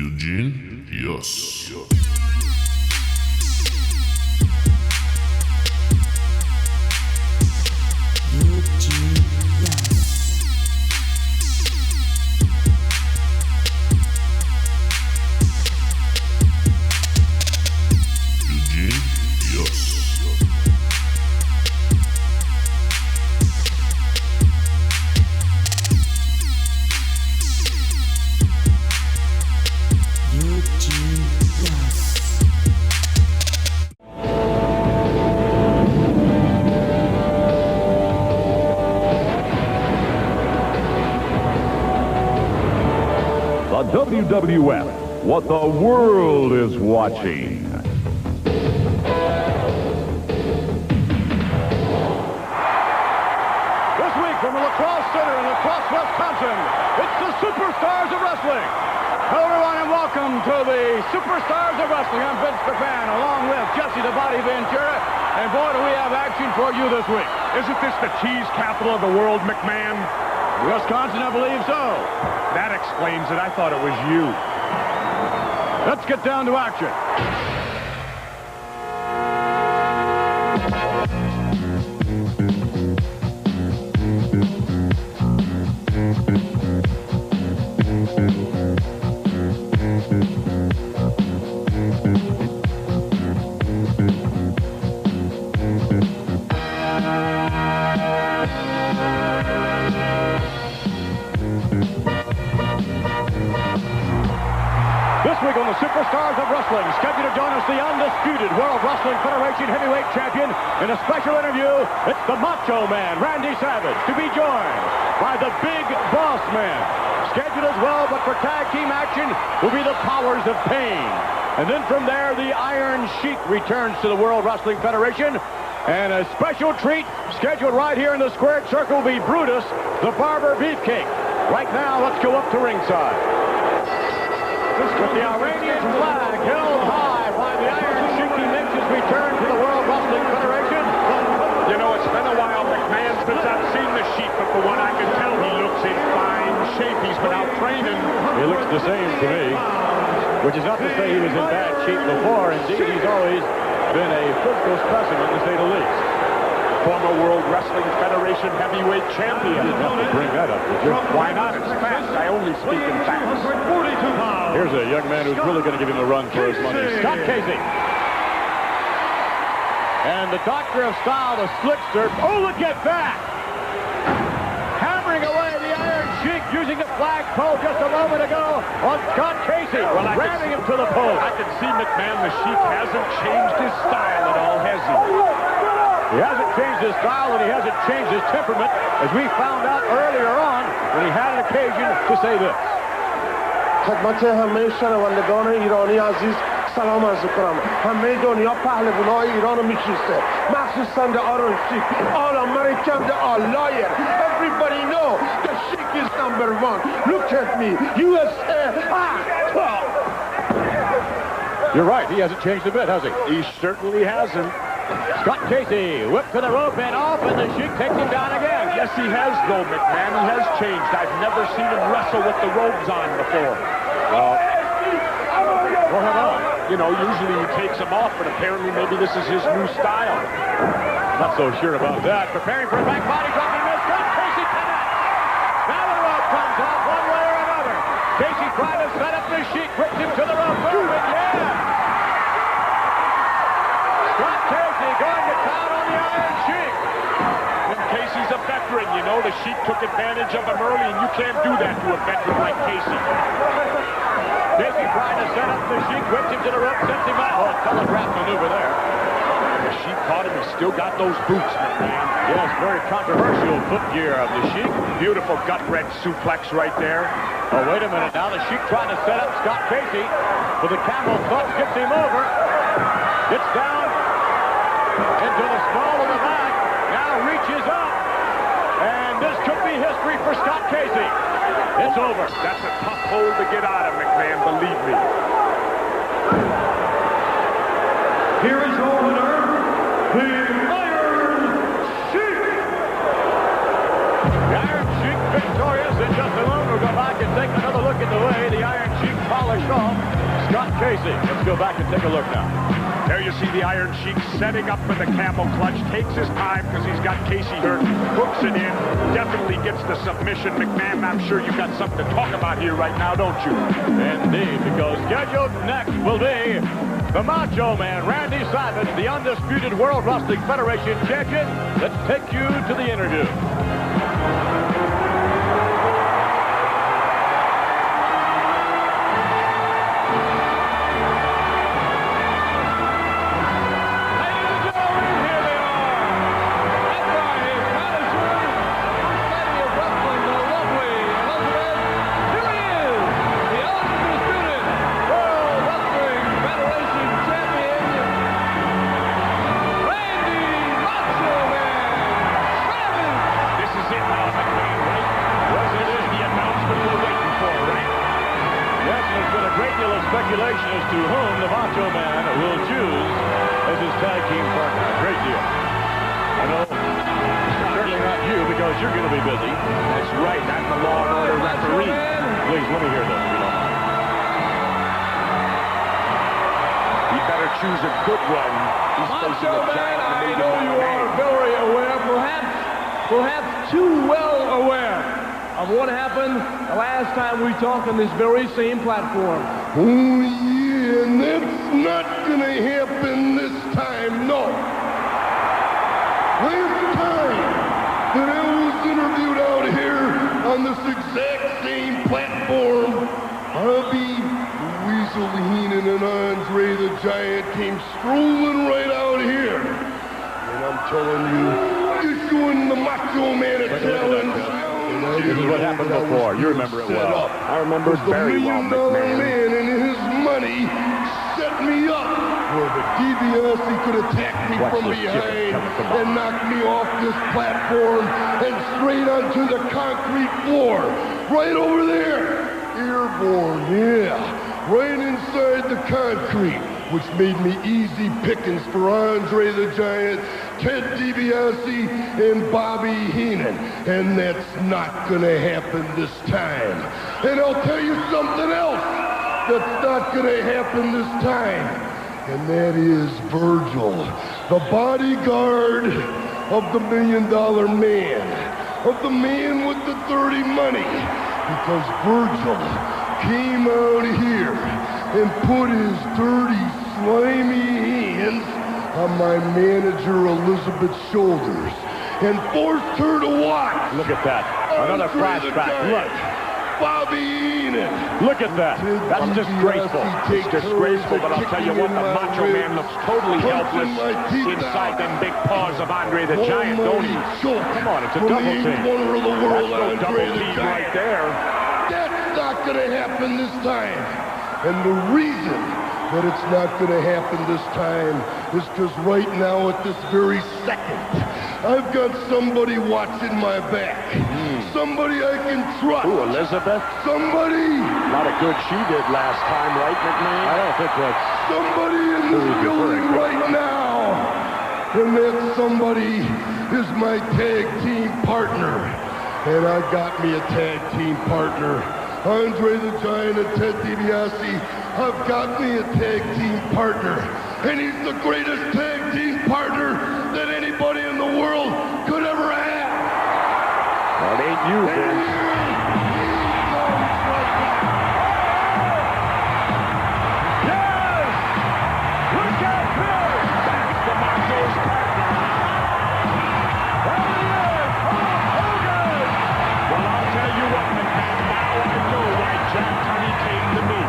Eugene, yes. WWF, what the world is watching. This week from the Lacrosse Center in Lacrosse, Wisconsin, it's the Superstars of Wrestling. Hello everyone and welcome to the Superstars of Wrestling. I'm Vince McMahon along with Jesse the Body Ventura, and boy do we have action for you this week. Isn't this the cheese capital of the world, McMahon? Wisconsin, I believe so. That explains it. I thought it was you. Let's get down to action. This week on the Superstars of Wrestling, scheduled to join us the undisputed World Wrestling Federation heavyweight champion in a special interview. It's the Macho Man, Randy Savage, to be joined by the Big Boss Man. Scheduled as well, but for tag team action, will be the Powers of Pain. And then from there, the Iron Sheik returns to the World Wrestling Federation. And a special treat scheduled right here in the squared circle will be Brutus, the Barber Beefcake. Right now, let's go up to ringside. With the Iranian flag held high by the Iron Sheik, he makes his return to the World Wrestling Federation. You know, it's been a while, McMahon, since I've seen the Sheik, but for what I can tell, he looks in fine shape. He's been out training. He looks the same to me, which is not to say he was in bad shape before. Indeed, he's always been a physical specimen, to say the least. Former World Wrestling Federation heavyweight champion. You didn't have to bring that up, did you? Why not? It's facts. I only speak in facts. Here's a young man who's really going to give him a run for his money. Scott Casey. And the Doctor of Style, the Slickster. Oh, look at that! Hammering away the Iron Sheik using the flagpole just a moment ago on Scott Casey. Well, ramming him to the pole. I can see, McMahon, the Sheik hasn't changed his style at all, has he? He hasn't changed his style, and he hasn't changed his temperament, as we found out earlier on when he had an occasion to say this. خدمت همه شنوندگان ایرانی عزیز سلام عرض کنم. همه دنیا پهلوان‌های ایران رو میشناسه، مخصوصاً the Iron Sheik, all American, the all liar. Everybody know the Sheik is number one. Look at me, USA. You're right, he hasn't changed a bit, has he? He certainly hasn't. Scott Casey whipped to the rope and off, and the Sheik takes him down again. Yes, he has, though, McMahon. He has changed. I've never seen him wrestle with the robes on before. Well, you know, usually he takes them off, but apparently maybe this is his new style. Not so sure about that. Preparing for a back body drop, and miss. Scott Casey connects. Now the rope comes out one way or another. Casey trying to set up the Sheik, whipped him to the rope. Boom, and yeah! Scott Casey going to town on the Iron Sheik. And Casey's a veteran, you know. The Sheik took advantage of him early, and you can't do that to a veteran like Casey. Casey trying to set up the Sheik, whipped him to the rope, sent him out. Oh, telegraph maneuver there. The Sheik caught him. He's still got those boots, McMahon. Yes, very controversial footgear of the Sheik. Beautiful gut-wrench suplex right there. Oh, wait a minute. Now the Sheik trying to set up Scott Casey. With the camel clutch, gets him over. Gets down into the small of the back. Now reaches up. And this could be history for Scott Casey. It's over. That's a tough hold to get out of, McMahon, believe me. Here is your winner, the Iron Sheik. The Iron Sheik victorious. In just a moment, we'll go back and take another look at the way the Iron Sheik follows Alex Shaw, Scott Casey. Let's go back and take a look now. There you see the Iron Sheik setting up for the camel clutch. Takes his time because he's got Casey hurt. Hooks it in. Definitely gets the submission. McMahon, I'm sure you've got something to talk about here right now, don't you? Indeed, because scheduled next will be the Macho Man, Randy Savage, the undisputed World Wrestling Federation champion. Let's take you to the interview. Speculation as to whom the Macho Man will choose as his tag team partner. Great deal. I know, certainly not you, because you're going to be busy. That's right. I'm the Law and Order referee. Please, let me hear this, if you don't mind. You better choose a good one. He's Macho Man, I know you are very aware, perhaps too well aware of what happened the last time we talked on this very same platform. Oh, yeah, and that's not gonna happen this time, no. Last time that I was interviewed out here on this exact same platform, Bobby Weasel Heenan and Andre the Giant came strolling right out here. And I'm telling you, issuing the Macho Man a challenge. This is what happened before. You remember it well. I remember it very well, $1 million McMahon. man and his money set me up where the DiBiase could attack me from behind and knock me off this platform and straight onto the concrete floor. Right over there. Airborne, yeah. Right inside the concrete, which made me easy pickings for Andre the Giant, Ted DiBiase, and Bobby Heenan. And that's not gonna happen this time. And I'll tell you something else that's not gonna happen this time. And that is Virgil, the bodyguard of the $1 Million Man, of the man with the dirty money. Because Virgil came out here and put his dirty, slimy hands on my manager Elizabeth's shoulders and forced her to watch. Look at that. Another flashback. Look. Bobby Heenan. Look at that. That's disgraceful. It's disgraceful, but I'll tell you what, the Macho Man looks totally helpless inside them big paws of Andre the Giant, don't he? Come on, it's a double team. That's no double team right there. That's not going to happen this time. And the reason that it's not going to happen this time is because right now at this very second, I've got somebody watching my back. Somebody I can trust. Ooh, Elizabeth? Somebody. A lot of good she did last time, right, McMahon? I don't think that's... Somebody in this building right now. And that somebody is my tag team partner. And I got me a tag team partner. Andre the Giant and Ted DiBiase have got me a tag team partner. And he's the greatest tag team partner that anybody in the world could ever have. Well, it ain't you, Vince. Yes! Look at this! That's the Macho's partner. There he is! Hulk Hogan! Well, I'll tell you what, McMahon, now I know why Jack Tunney came to me.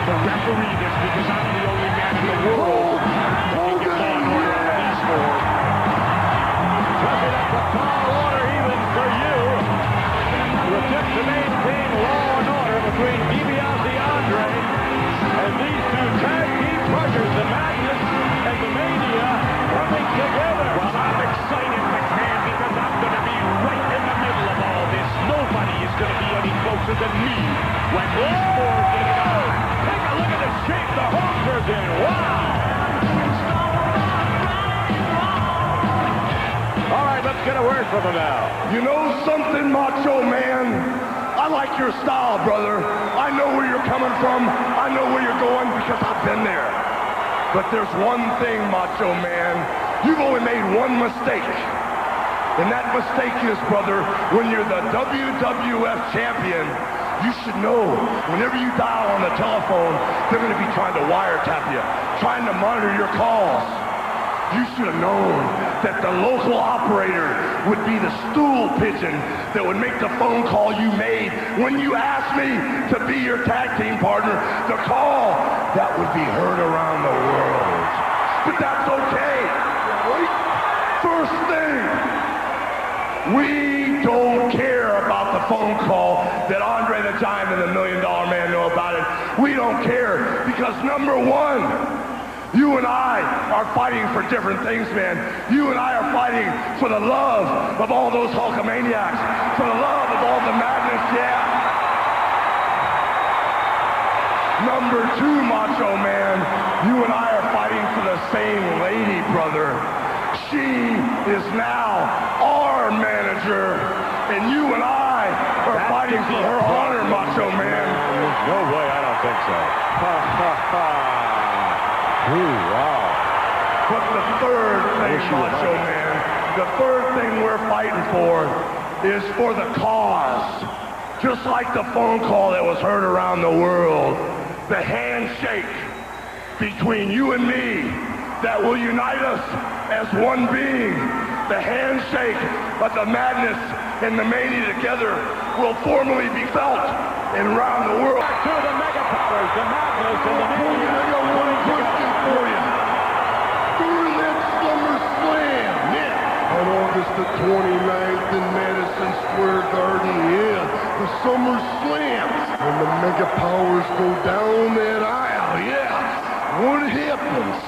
To referee this, because I'm the only man in the world that can get law and order on these four. Judging at the tall order even for you to attempt to maintain law and order between DiBiase Andre and these two tag team partners, the Madness and the Mania, coming together. Well, I'm excited, McMahon, because I'm going to be right in the middle of all this. Nobody is going to be any closer than me when these four get it on. Take a look at the shape the Hulkster's in. Wow! All right, let's get a word from him now. You know something, Macho Man? I like your style, brother. I know where you're coming from. I know where you're going because I've been there. But there's one thing, Macho Man. You've only made one mistake. And that mistake is, brother, when you're the WWF champion, you should know whenever you dial on the telephone, they're going to be trying to wiretap you, trying to monitor your calls. You should have known that the local operator would be the stool pigeon that would make the phone call you made when you asked me to be your tag team partner, the call that would be heard around the world. But that's okay. First thing, we don't care about the phone call that Andre the Giant and the $1 Million Man know about it. We don't care because number one, you and I are fighting for different things, man. You and I are fighting for the love of all those Hulkamaniacs, for the love of all the madness, yeah. Number two, Macho Man, you and I are fighting for the same lady, brother. She is now our manager, and you and I are fighting for her honor, Macho Man. No way, I don't think so. Ooh, wow. But the third thing, Macho Man, the third thing we're fighting for is for the cause. Just like the phone call that was heard around the world, the handshake between you and me that will unite us as one being. The handshake of the madness and the mania together will formally be felt and around the world. Back to the mega powers, the madness and the mania. I got one question for you. During that SummerSlam, yeah, on August the 29th in Madison Square Garden, yeah, the SummerSlam, when the mega powers go down that aisle, yeah, what happens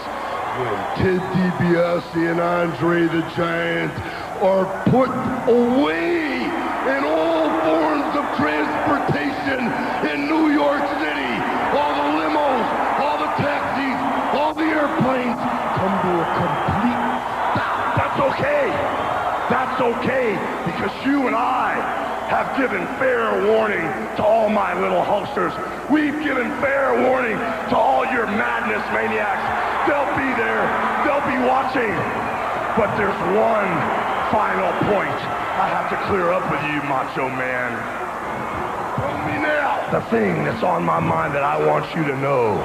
when Ted DiBiase and Andre the Giant are put away in all forms of transportation in New York City? All the limos, all the taxis, all the airplanes come to a complete stop. That's okay. That's okay, because you and I have given fair warning to all my little Hulksters. We've given fair warning to all your madness maniacs. They'll be there. They'll be watching. But there's one final point I have to clear up with you, Macho Man. Tell me now. The thing that's on my mind that I want you to know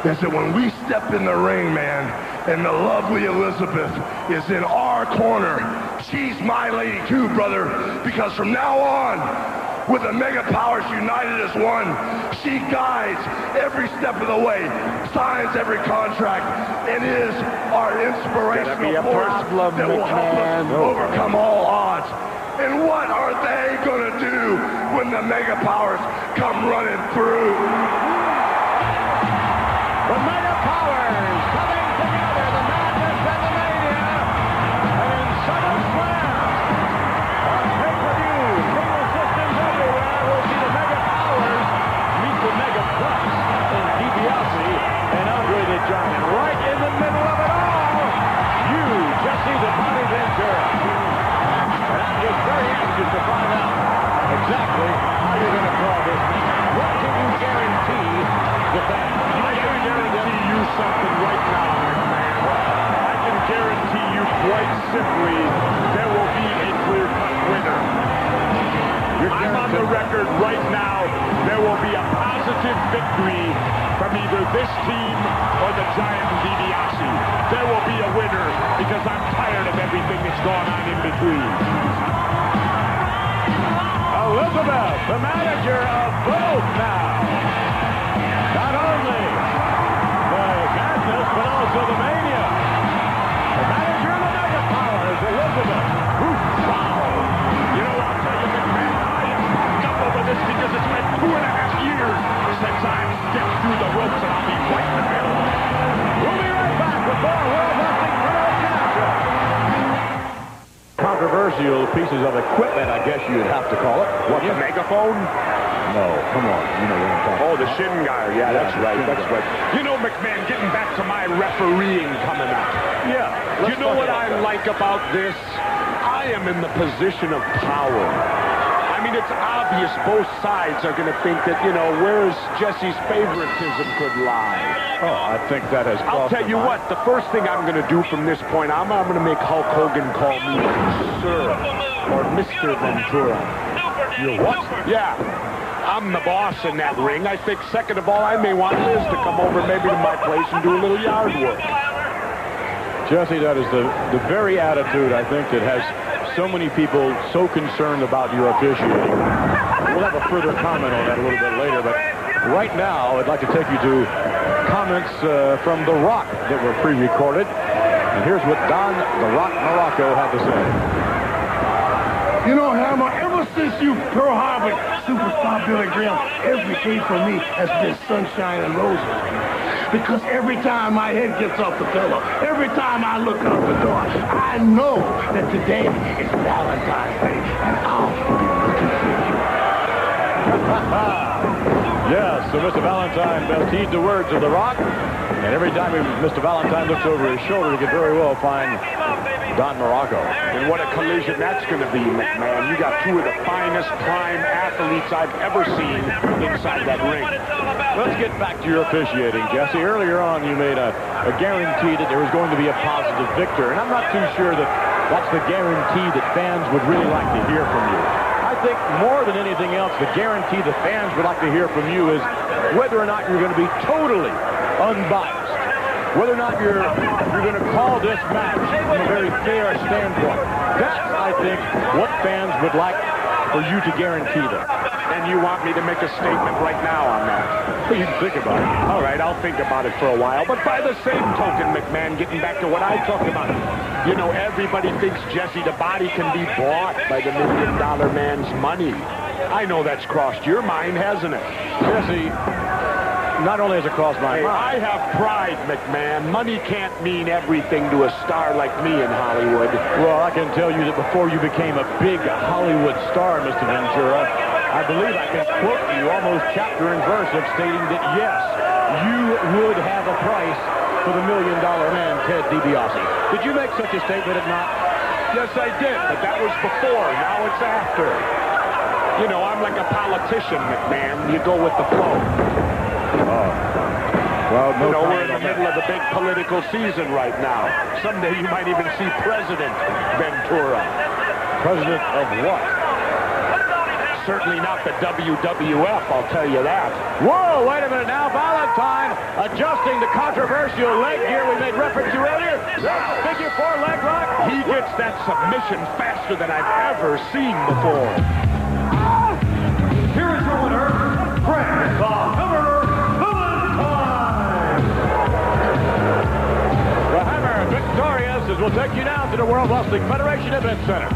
is that when we step in the ring, man, and the lovely Elizabeth is in our corner, she's my lady too, brother, because from now on, with the mega powers united as one, she guides every step of the way, signs every contract, and is our inspirational force that will help us overcome all odds. And what are they gonna do when the mega powers come running through? The mega powers coming together, the madness and the mania, and in SummerSlam, on pay-per-view, cable systems everywhere, will see the mega powers meet the mega plus in DiBiase and Andre the Giant. Right in the middle of it all, you, Jesse the Body Ventura. And I'm just very anxious to find out exactly how you're going to call this match. What can you guarantee the fans? I can guarantee you something right now, man. I can guarantee you quite simply there will be a clear-cut winner. I'm on the record right now. There will be a positive victory from either this team or the Giant and DiBiase. There will be a winner because I'm tired of everything that's gone on in between. Elizabeth, the manager of both now. Not only the madness, but also the mania. The manager of the mega powers, Elizabeth. Wow. You know, I'll tell you, McMahon, I am pumped up over this because it's been 2.5 years since I've stepped through the ropes, and I'll be right in the middle. We'll be right back with more World Wrestling Federation action. Controversial pieces of equipment, I guess you'd have to call it. What, the megaphone? No, come on. You know what I'm talking about. Oh, the shin guard. Yeah, that's right. That's right. You know, McMahon, getting back to my refereeing coming up. Yeah. You know what I like about this? I am in the position of power. I I mean, it's obvious both sides are going to think that, you know, where's Jesse's favoritism could lie. Oh, I think that has crossed I'll tell you what, the first thing I'm going to do from this point on, I'm going to make Hulk Hogan call me Sir or Mr. Ventura. You're what? Yeah. I'm the boss in that ring. I think, second of all, I may want Liz to come over maybe to my place and do a little yard work. Jesse, that is the very attitude, I think, that has so many people so concerned about your officiating. We'll have a further comment on that a little bit later, but right now, I'd like to take you to comments from The Rock that were pre-recorded. And here's what Don The Rock Muraco had to say. You know, Hammer, ever since you Pearl Harbor superstar Billy Graham, every day for me has been sunshine and roses. Because every time my head gets off the pillow, every time I look out the door, I know that today is Valentine's Day, and I'll be looking for you. Yes, so Mr. Valentine best heed the words of The Rock. And every time Mr. Valentine looks over his shoulder, he could very well find Don Muraco. And what a collision that's going to be, McMahon. You got two of the finest prime athletes I've ever seen inside that ring. Let's get back to your officiating, Jesse. Earlier on, you made a guarantee that there was going to be a positive victor. And I'm not too sure that that's the guarantee that fans would really like to hear from you. I think more than anything else, the guarantee the fans would like to hear from you is whether or not you're going to be totally unbiased, whether or not you're going to call this match from a very fair standpoint. That's, I think, what fans would like for you to guarantee them. And you want me to make a statement right now on that? Well, you can think about it. All right, I'll think about it for a while. But by the same token, McMahon, getting back to what I talked about, you know, everybody thinks Jesse the Body can be bought by the $1 million man's money. I know that's crossed your mind, hasn't it? Jesse, not only has it crossed my mind. I have pride, McMahon. Money can't mean everything to a star like me in Hollywood. Well, I can tell you that before you became a big Hollywood star, Mr. Ventura, I believe I can quote you almost chapter and verse of stating that, yes, you would have a price for the $1 million man, Ted DiBiase. Did you make such a statement or not? Yes, I did, but that was before. Now it's after. You know, I'm like a politician, McMahon. You go with the flow. Well, no, you know, we're in the middle of the big political season right now. Someday you might even see President Ventura. President of what? Certainly not the WWF, I'll tell you that. Whoa, wait a minute now. Valentine adjusting the controversial leg gear we made reference to earlier. Figure 4 leg lock. He gets that submission faster than I've ever seen before. Here is your winner, Frank the Hammer Valentine. The Hammer victorious as we'll take you down to the World Wrestling Federation Event Center.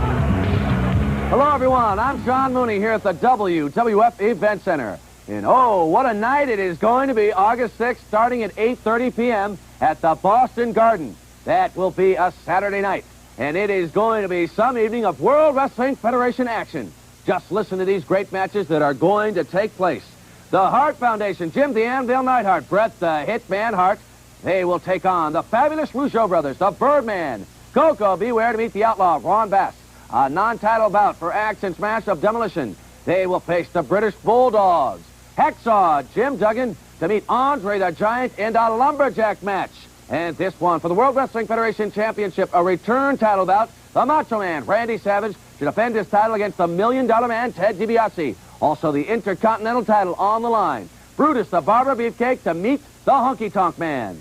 Hello, everyone. I'm John Mooney here at the WWF Event Center. And oh, what a night it is going to be, August 6th, starting at 8:30 p.m. at the Boston Garden. That will be a Saturday night. And it is going to be some evening of World Wrestling Federation action. Just listen to these great matches that are going to take place. The Hart Foundation, Jim the Anvil Neidhart, Bret the Hitman Hart. They will take on the fabulous Russo brothers, the Birdman, Coco Beware to meet the Outlaw, Ron Bass. A non-title bout for Axe and Smash of Demolition. They will face the British Bulldogs. Hacksaw, Jim Duggan to meet Andre the Giant in a lumberjack match. And this one for the World Wrestling Federation Championship, a return title bout. The Macho Man, Randy Savage, to defend his title against the $1 million man, Ted DiBiase. Also the Intercontinental title on the line. Brutus the Barber Beefcake to meet the Honky Tonk Man.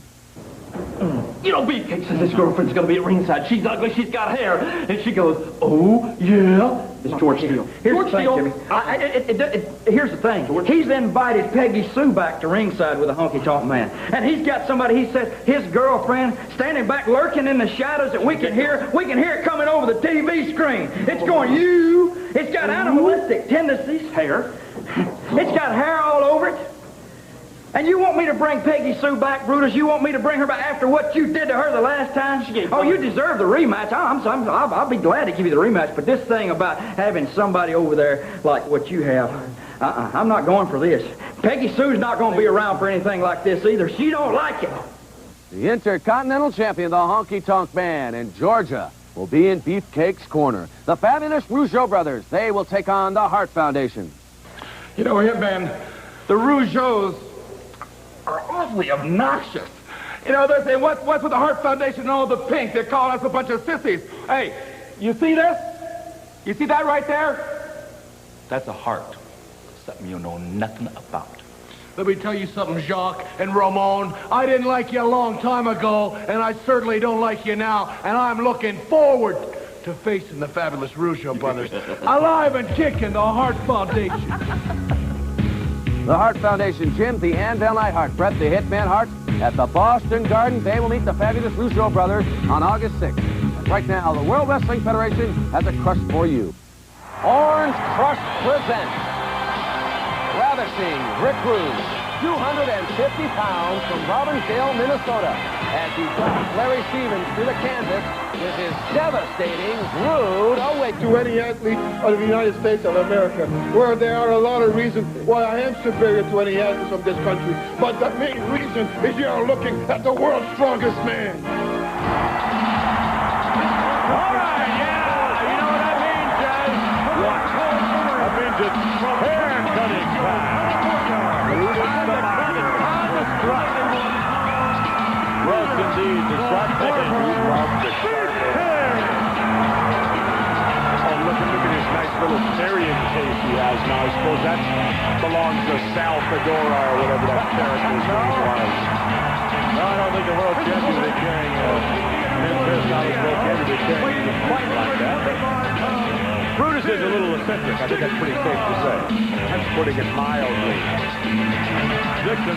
You know, Beefcake says his girlfriend's going to be at ringside. She's ugly, she's got hair. And she goes, oh, yeah. It's George Steele. Here's the thing, here's the thing. He's invited Peggy Sue back to ringside with the Honky Tonk Man. And he's got somebody, he said, his girlfriend standing back lurking in the shadows that we can hear it coming over the TV screen. It's going, you. It's got animalistic tendencies, hair. It's got hair all over it. And you want me to bring Peggy Sue back, Brutus? You want me to bring her back after what you did to her the last time? Oh, you deserve the rematch. I'll be glad to give you the rematch. But this thing about having somebody over there like what you have, I'm not going for this. Peggy Sue's not going to be around for anything like this either. She don't like it. The Intercontinental Champion, the Honky Tonk Man in Georgia. will be in Beefcake's corner. The fabulous Rougeau brothers, they will take on the Hart Foundation. You know, Hitman, the Rougeaus are awfully obnoxious. You know, they're saying, what's with the Hart Foundation and all the pink? They're calling us a bunch of sissies. Hey, you see this? You see that right there? That's a heart. Something you know nothing about. Let me tell you something, Jacques and Ramon. I didn't like you a long time ago, and I certainly don't like you now, and I'm looking forward to facing the fabulous Rougeau brothers. Alive and kicking the Hart Foundation. The Hart Foundation, Jim, the Anvil Neidhart, Brett, the Hitman Hart, at the Boston Garden. They will meet the fabulous Rougeau brothers on August 6th. And right now, the World Wrestling Federation has a crush for you. Orange Crush presents Ravishing Rick Rude, 250 pounds from Robbinsdale, Minnesota, as he drops Larry Stevens to the canvas with his devastating rude awakening. To any athlete of the United States of America, where there are a lot of reasons why I am superior to any athletes of this country, but the main reason is you are looking at the world's strongest man. All right, yeah, you know what that means, Jay? What? That means it's hair-cutting time. Yes, indeed, the shot taken. Oh, look at his nice little carrying case he has now. I suppose that belongs to Sal Fedora or whatever that character's name was. No, I don't think the world champion would be carrying men's hairstyle is located to carrying quite like that. Brutus is a little eccentric. I think that's pretty safe to say. That's putting it mildly. Dixon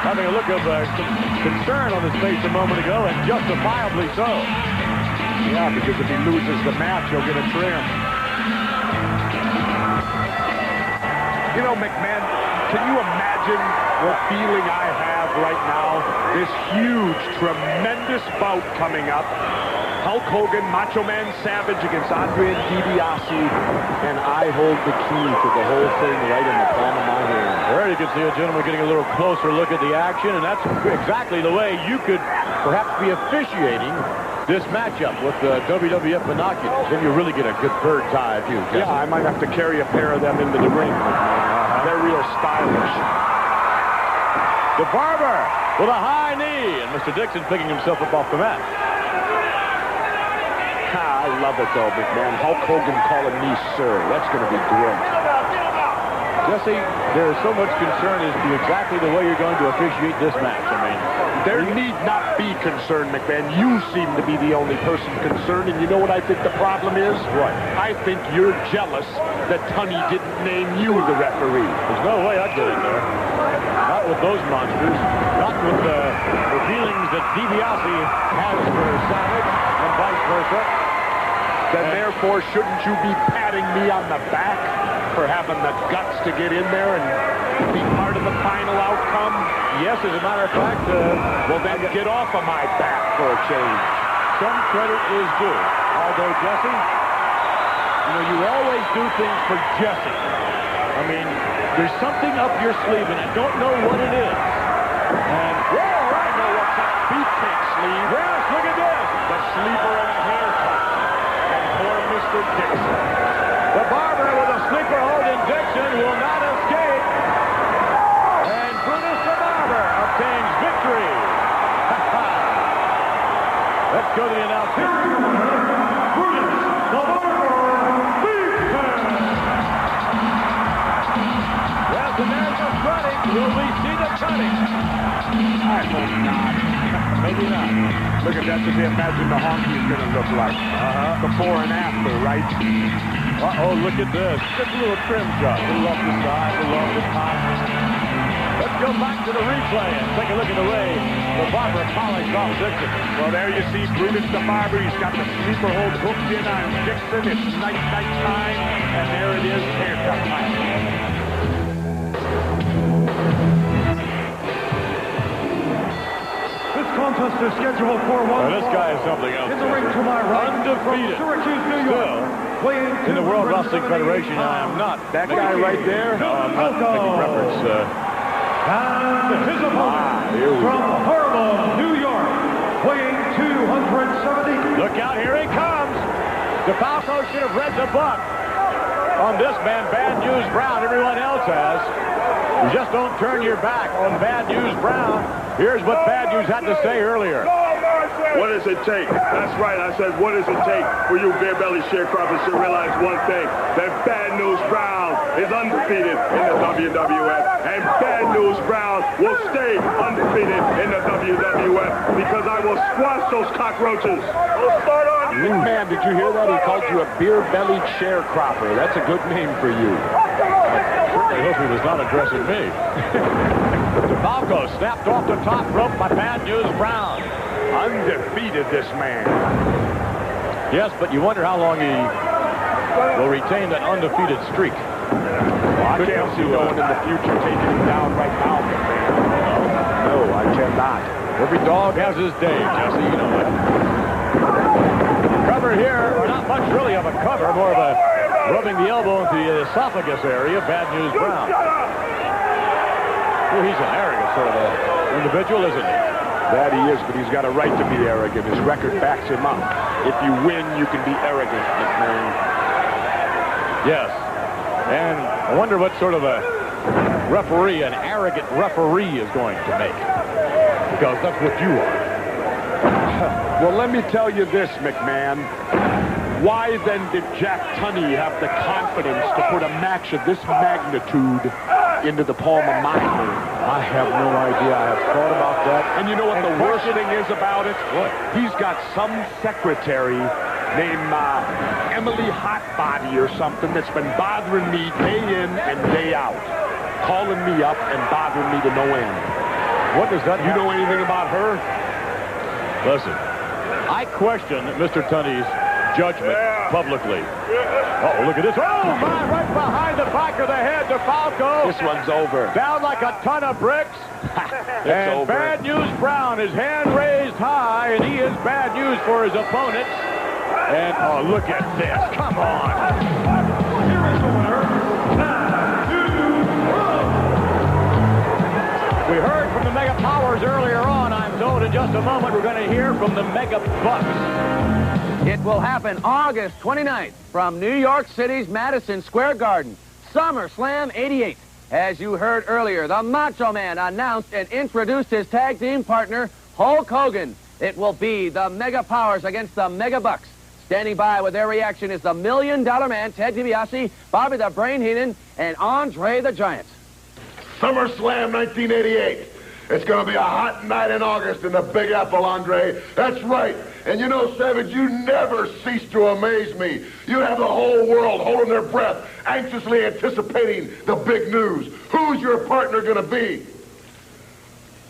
having a look of concern on his face a moment ago, and justifiably so. Yeah, because if he loses the match, he'll get a trim. You know, McMahon, can you imagine what feeling I have right now? This huge, tremendous bout coming up. Hulk Hogan, Macho Man Savage against Andre DiBiase, and I hold the key to the whole thing right in the palm of my hand. There you can see a gentleman getting a little closer look at the action, and that's exactly the way you could perhaps be officiating this matchup with the WWF binoculars. Then you really get a good bird's eye view, Jesse. Yeah, I might have to carry a pair of them into the ring. They're real stylish. The Barber with a high knee, and Mr. Dixon picking himself up off the mat. I love it, though, McMahon. Hulk Hogan calling me sir. That's going to be great. Jesse, there is so much concern as to exactly the way you're going to officiate this match. I mean, there need not be concern, McMahon. You seem to be the only person concerned, and you know what I think the problem is? What? I think you're jealous that Tunney didn't name you the referee. There's no way I'd get in there. Not with those monsters. Not with the feelings that DiBiase has for Savage and vice versa. Then therefore, shouldn't you be patting me on the back for having the guts to get in there and be part of the final outcome? Yes, as a matter of fact, well, then get off of my back for a change. Some credit is due. Although, Jesse, you know, you always do things for Jesse. I mean, there's something up your sleeve, and I don't know what it is. And, whoa, I know what's up Beefcake sleeve. Yes, look at this. The sleeper and a haircut. And poor Mr. Dixon. The Barber with a sleeper holding Dixon will not escape. And Brutus the Barber obtains victory. Let's go to the announcement. Brutus the Barber Beefcake. Well, the there's a cutting. Will we see the cutting? I hope not. Maybe not. Look at that, just imagine the honky's going to look like. Before and after, right? Uh-oh, look at this. Just a little trim shot. A little off the side, a little off the top. Let's go back to the replay and take a look at the way the Barber polished off Dixon. Well, there you see Brutus the Barber. He's got the sleeper hold hooked in on Dixon. It's night time, and there it is, haircut time. This contest is scheduled for one. This guy is something else. In the ring to my right, undefeated. from Syracuse, New York. In the World Wrestling Federation, I am not. That guy right there? No, I'm not making reference. And his opponent from Harlem, New York, weighing 270. Look out, here he comes. DeFalco should have read the book. On this man, Bad News Brown, everyone else has. You just don't turn your back on Bad News Brown. Here's what Bad News had to say earlier. What does it take? That's right. I said, what does it take for you beer-belly sharecroppers to realize one thing? That Bad News Brown is undefeated in the WWF. And Bad News Brown will stay undefeated in the WWF because I will squash those cockroaches. Man, did you hear that? He called you a beer-bellied sharecropper. That's a good name for you. I hope he was not addressing me. DeFalco snapped off the top rope by Bad News Brown. Undefeated, this man. Yes, but you wonder how long he will retain that undefeated streak. Well, I can't see no one in the future taking him down right now, man. No, I cannot. Every dog has his day, Jesse, you know that. Cover here, or not much really of a cover, more of a rubbing the elbow into the esophagus area, Bad News Brown. Well, he's an arrogant sort of individual, isn't he? That he is, but he's got a right to be arrogant. His record backs him up. If you win, you can be arrogant, McMahon. Yes. And I wonder what sort of a referee, an arrogant referee, is going to make. Because that's what you are. Well, let me tell you this, McMahon. Why then did Jack Tunney have the confidence to put a match of this magnitude into the palm of my hand? I have no idea. I have thought about that. And you know what the worst thing is about it? What? He's got some secretary named Emily Hotbody or something that's been bothering me day in and day out. Calling me up and bothering me to no end. What does that You know anything about her? Listen, I question Mr. Tunney's judgment publicly. Oh, look at this. Oh, my, right behind the back of the head, DeFalco. This one's over. Down like a ton of bricks. And over. Bad News Brown, his hand raised high, and he is bad news for his opponents. And, oh, look at this. Come on. We heard from the Mega Powers earlier on. I'm told in just a moment we're going to hear from the Mega Bucks. It will happen August 29th from New York City's Madison Square Garden. SummerSlam 88. As you heard earlier, the Macho Man announced and introduced his tag team partner, Hulk Hogan. It will be the Mega Powers against the Mega Bucks. Standing by with their reaction is the $1 Million Man, Ted DiBiase, Bobby the Brain Heenan, and Andre the Giant. SummerSlam 1988. It's going to be a hot night in August in the Big Apple, Andre. That's right. And you know, Savage, you never cease to amaze me. You have the whole world holding their breath, anxiously anticipating the big news. Who's your partner going to be?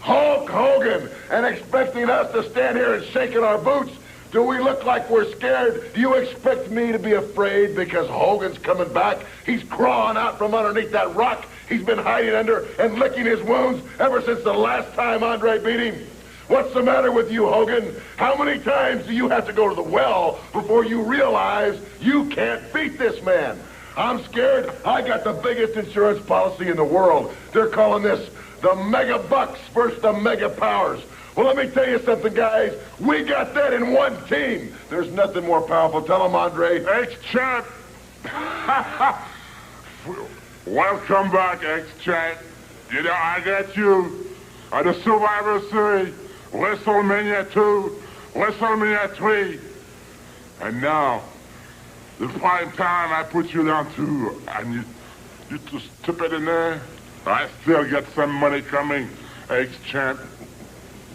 Hulk Hogan. And expecting us to stand here and shake in our boots. Do we look like we're scared? Do you expect me to be afraid because Hogan's coming back? He's crawling out from underneath that rock he's been hiding under and licking his wounds ever since the last time Andre beat him. What's the matter with you, Hogan? How many times do you have to go to the well before you realize you can't beat this man? I'm scared. I got the biggest insurance policy in the world. They're calling this the Mega Bucks versus the Mega Powers. Well, let me tell you something, guys. We got that in one team. There's nothing more powerful. Tell them, Andre. Ex-champ. Welcome back, ex-champ. You know, I got you at the Survivor Series, WrestleMania 2, WrestleMania 3. And now, the prime time I put you down to, and you just tip it in there. I still get some money coming, ex-champ.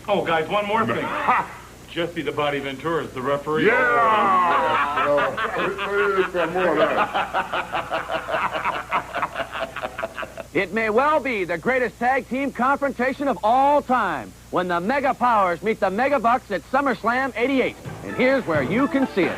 Oh, guys, one more thing. Jesse the Body Ventura is the referee. Yeah! More of that. It may well be the greatest tag team confrontation of all time when the Mega Powers meet the Mega Bucks at SummerSlam 88. And here's where you can see it.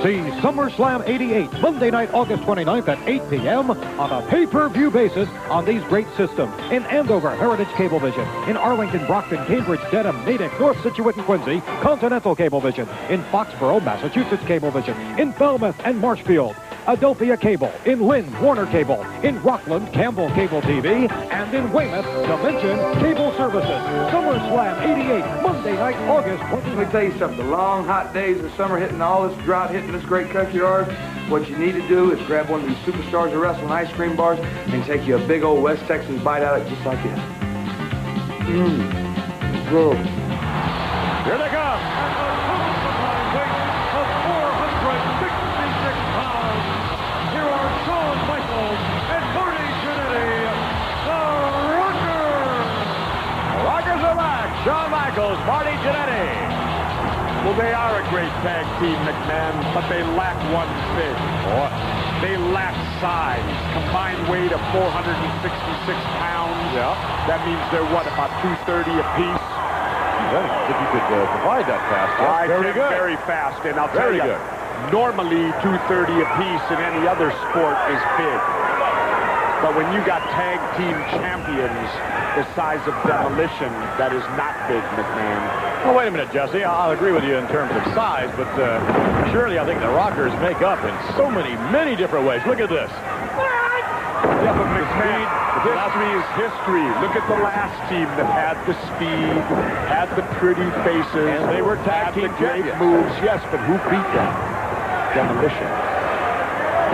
See SummerSlam 88, Monday night, August 29th at 8 p.m. on a pay-per-view basis on these great systems. In Andover, Heritage Cablevision. In Arlington, Brockton, Cambridge, Dedham, Natick, North Scituate, and Quincy, Continental Cablevision. In Foxborough, Massachusetts Cablevision. In Falmouth and Marshfield, Adelphia Cable, in Lynn, Warner Cable, in Rockland, Campbell Cable TV, and in Weymouth, Dimension Cable Services. SummerSlam 88, Monday night, August 20th. Let me tell you something. The long, hot days of summer hitting all this drought, hitting this great country ours, what you need to do is grab one of these superstars of wrestling ice cream bars and take you a big old West Texas bite out of it just like this. Good. Here they come. Weight of 466 pounds. Here are Shawn Michaels and Marty Jannetty, the Rockers. The Rockers are back. Shawn Michaels, Marty Jannetty. Well, they are a great tag team, McMahon, but they lack one thing. What? They lack size. Combined weight of 466 pounds. Yeah. That means they're, what, about 230 apiece? If you could divide that fast. Very good. Very fast, and I'll tell you, normally 230 apiece in any other sport is big. But when you got tag team champions the size of Demolition, that is not big, McMahon. Well, wait a minute, Jesse. I'll agree with you in terms of size, but surely I think the Rockers make up in so many different ways. Look at this. Yeah, but McMahon, history is history. Look at the last team that had the speed, had the pretty faces, and they were tag team great champions. moves. Yes, but who beat them? Demolition.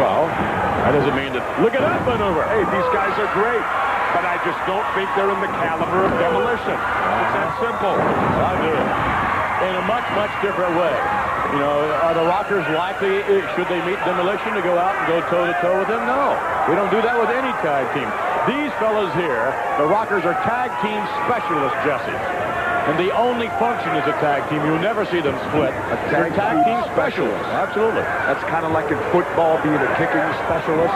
Well, that doesn't mean that. Look at that maneuver. Hey, these guys are great, but I just don't think they're in the caliber of Demolition. It's that simple. I do. In a much different way. You know, are the Rockers likely, should they meet Demolition, to go out and go toe-to-toe with them? No. We don't do that with any tag team. These fellas here, the Rockers are tag team specialists, Jesse. And the only function is a tag team. You'll never see them split. They're tag team specialists. Absolutely. That's kind of like in football being a kicking specialist.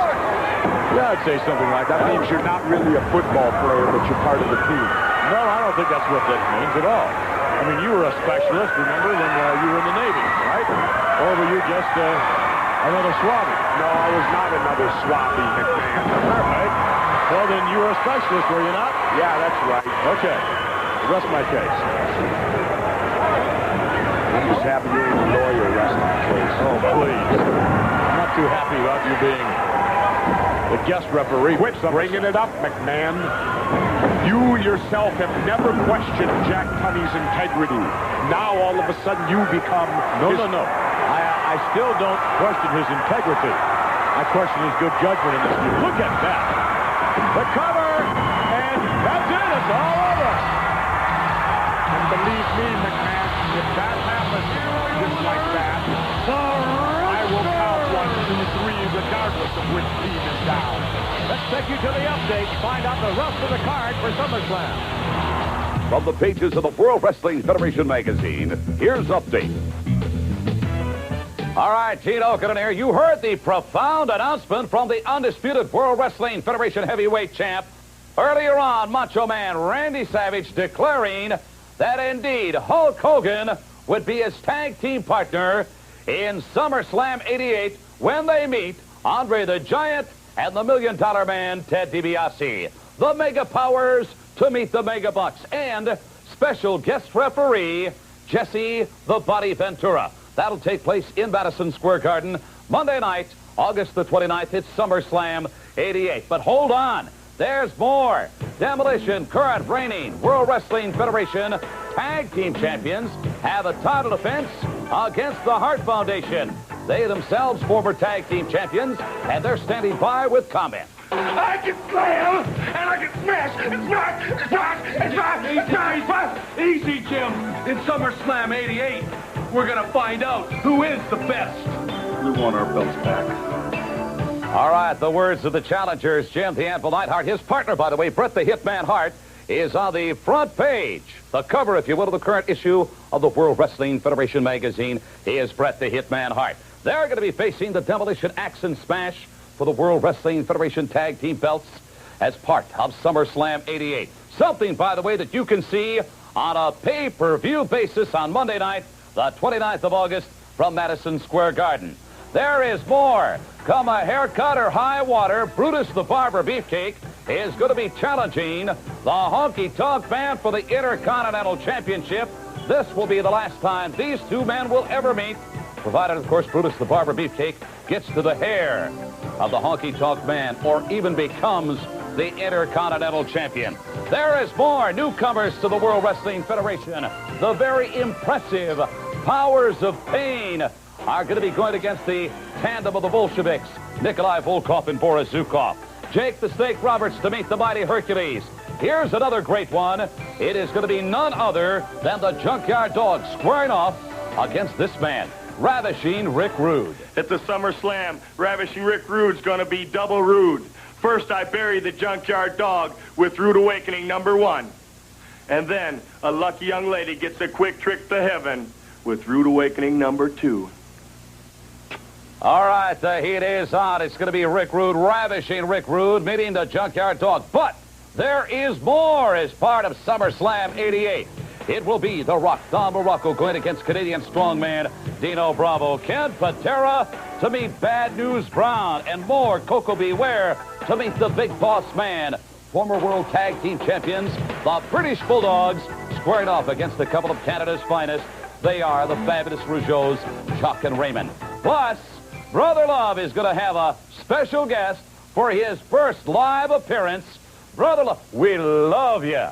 Yeah, I'd say something like that. That means you're not really a football player, but you're part of the team. No, I don't think that's what that means at all. I mean, you were a specialist, remember, when you were in the Navy, right? Or were you just another swabby? No, I was not another swabby, McMahon. All right. Well, then you were a specialist, were you not? Yeah, that's right. Okay. Rest my case. I'm just happy you're a lawyer rest my case. Oh, please. I'm not too happy about you being the guest referee. Quit bringing it up, McMahon. You yourself have never questioned Jack Tunney's integrity. Now, all of a sudden, you become... No. I still don't question his integrity. I question his good judgment in this game. Look at that. The cover, and that's it. It's all over. And believe me, McMahon, if that happens just like that, I will count 1, 2, 3, regardless of which team is down. Let's take you to the update. Find out the rest of the card for SummerSlam. From the pages of the World Wrestling Federation magazine, here's Update. All right, Gene Okerlund here. You heard the profound announcement from the undisputed World Wrestling Federation heavyweight champ earlier on, Macho Man Randy Savage declaring that indeed Hulk Hogan would be his tag team partner in SummerSlam 88 when they meet Andre the Giant and the $1 Million Man Ted DiBiase. The Mega Powers to meet the Mega Bucks and special guest referee Jesse the Body Ventura. That'll take place in Madison Square Garden Monday night, August the 29th. It's SummerSlam 88. But hold on. There's more. Demolition, current reigning World Wrestling Federation Tag Team Champions, have a title defense against the Hart Foundation. They themselves former Tag Team Champions, and they're standing by with comments. I can slam, and I can smash, and smash. Easy, Jim. In SummerSlam 88, we're going to find out who is the best. We want our belts back. All right, the words of the challengers, Jim the Anvil Neidhart. His partner, by the way, Bret the Hitman Hart, is on the front page. The cover, if you will, of the current issue of the World Wrestling Federation magazine is Bret the Hitman Hart. They're going to be facing the Demolition Axe and Smash for the World Wrestling Federation Tag Team belts as part of SummerSlam 88. Something, by the way, that you can see on a pay-per-view basis on Monday night, the 29th of August, from Madison Square Garden. There is more. Come a haircut or high water, Brutus the Barber Beefcake is going to be challenging the Honky Tonk Man for the Intercontinental Championship. This will be the last time these two men will ever meet, provided, of course, Brutus the Barber Beefcake gets to the hair of the honky-tonk man or even becomes the Intercontinental Champion. There is more newcomers to the World Wrestling Federation. The very impressive Powers of Pain are going to be going against the tandem of the Bolsheviks, Nikolai Volkov and Boris Zhukov. Jake the Snake Roberts to meet the mighty Hercules. Here's another great one. It is going to be none other than the Junkyard Dog squaring off against this man, Ravishing Rick Rude. At the SummerSlam, Ravishing Rick Rude's going to be double rude. First, I bury the Junkyard Dog with Rude Awakening #1. And then, a lucky young lady gets a quick trick to heaven with Rude Awakening #2. All right, the heat is on. It's going to be Rick Rude, Ravishing Rick Rude, meeting the Junkyard Dog. But there is more as part of SummerSlam 88. It will be the Rock Don Muraco going against Canadian strongman Dino Bravo. Ken Patera to meet Bad News Brown, and more Coco Beware to meet the Big Boss Man. Former World Tag Team Champions, the British Bulldogs, squaring off against a couple of Canada's finest. They are the fabulous Rougeaus, Chuck and Raymond. Plus, Brother Love is going to have a special guest for his first live appearance. Brother Love, we love you.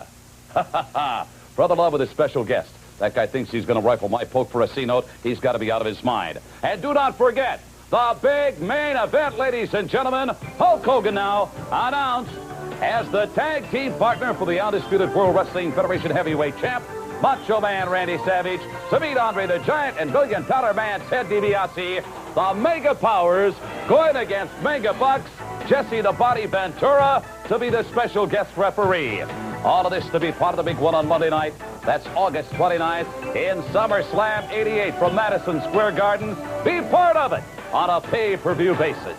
Brother Love with his special guest. That guy thinks he's going to rifle my poke for a C-note. He's got to be out of his mind. And do not forget, the big main event, ladies and gentlemen. Hulk Hogan now announced as the tag team partner for the Undisputed World Wrestling Federation Heavyweight Champ, Macho Man Randy Savage, to meet Andre the Giant and $1 Billion Man Ted DiBiase. The Mega Powers going against Mega Bucks, Jesse the Body Ventura to be the special guest referee. All of this to be part of the big one on Monday night. That's August 29th in SummerSlam 88 from Madison Square Garden. Be part of it on a pay-per-view basis.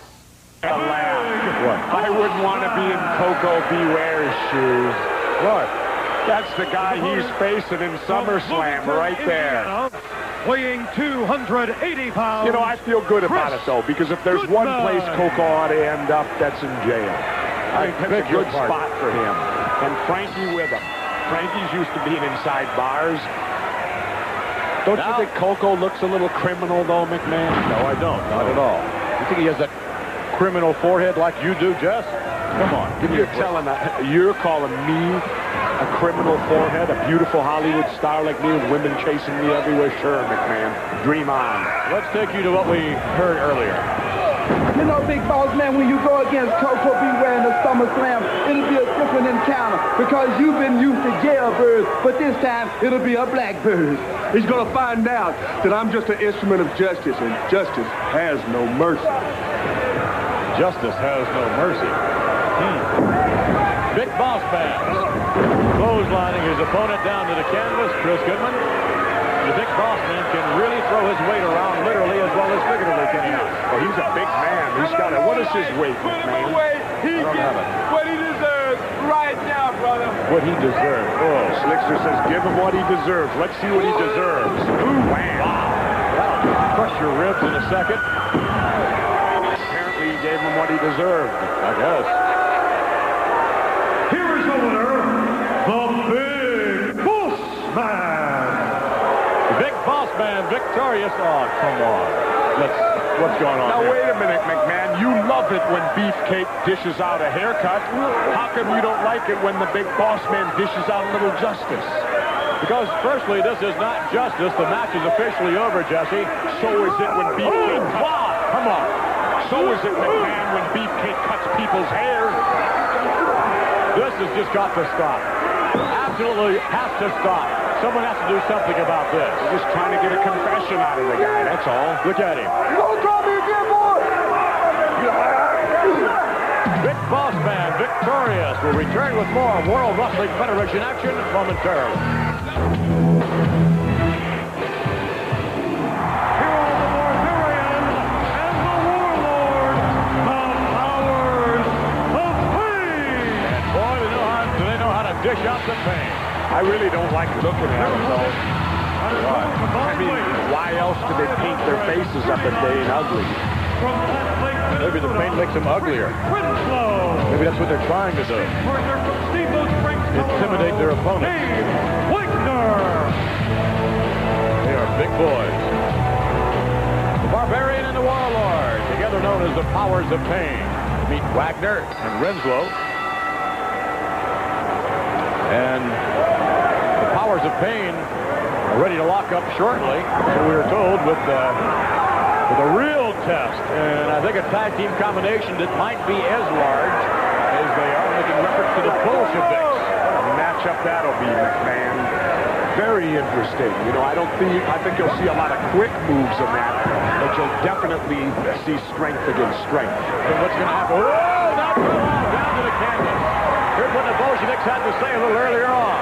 I wouldn't want to be in Coco Beware's shoes. Look, that's the guy he's facing in SummerSlam right there. Weighing 280 pounds. You know, I feel good about it, though, because if there's one place Coco ought to end up, that's in jail. That's a good spot for him. And Frankie with him. Frankie's used to being inside bars. Don't you think Coco looks a little criminal, though, McMahon? No, I don't. Not at all. You think he has that criminal forehead like you do, Jess? Come on. You're calling me a criminal forehead, a beautiful Hollywood star like me with women chasing me everywhere? Sure, McMahon. Dream on. Let's take you to what we heard earlier. You know, Big Boss Man, when you go against Coco Beware in the SummerSlam, it'll be a different encounter because you've been used to jailbirds, but this time it'll be a blackbird. He's going to find out that I'm just an instrument of justice, and justice has no mercy. Justice has no mercy. Big Boss Man clotheslining his opponent down to the canvas, Chris Goodman. The Big Boss Man can really throw his weight around literally as well as figuratively, can he not? Well, he's a big man. He's got a, what is his weight, McMahon? He gets what he deserves right now, brother. What he deserves. Oh, Slickster says give him what he deserves. Let's see what he deserves. Ooh, Wow. Crush your ribs in a second. Apparently he gave him what he deserved. I guess. Here is the winner, the Big Boss Man. Big Boss Man victorious. Oh, come on. What's going on Now, here? wait a minute, McMahon. You love it when Beefcake dishes out a haircut. How come you don't like it when the Big Boss Man dishes out a little justice? Because, firstly, this is not justice. The match is officially over, Jesse. So is it when Beefcake cuts... Come on. So is it, McMahon, when Beefcake cuts people's hair. This has just got to stop. Absolutely has to stop. Someone has to do something about this. They're just trying to get a confession out of the guy, that's all. Look at him. You gonna try me again, boy? Big Boss Man victorious. We'll return with more World Wrestling Federation action momentarily. Here are the Barbarian and the Warlord, the Powers of Pain. And boy, they know how to dish out the pain. I really don't like looking at them, though. I mean, why else do they paint their faces up if they ain't ugly? Maybe the paint makes them uglier. Maybe that's what they're trying to do. Intimidate their opponents. They are big boys. The Barbarian and the Warlord together known as the Powers of Pain. Meet Wagner and Renslow. And the Powers of Pain are ready to lock up shortly, so we were told, with a real test. And I think a tag team combination that might be as large as they are, making reference to the Bolsheviks. What a matchup that'll be, McMahon. Very interesting. You know, I think you'll see a lot of quick moves in that, but you'll definitely see strength against strength. And what's going to happen? Oh, that down to the canvas. Here's what the Bolsheviks had to say a little earlier on.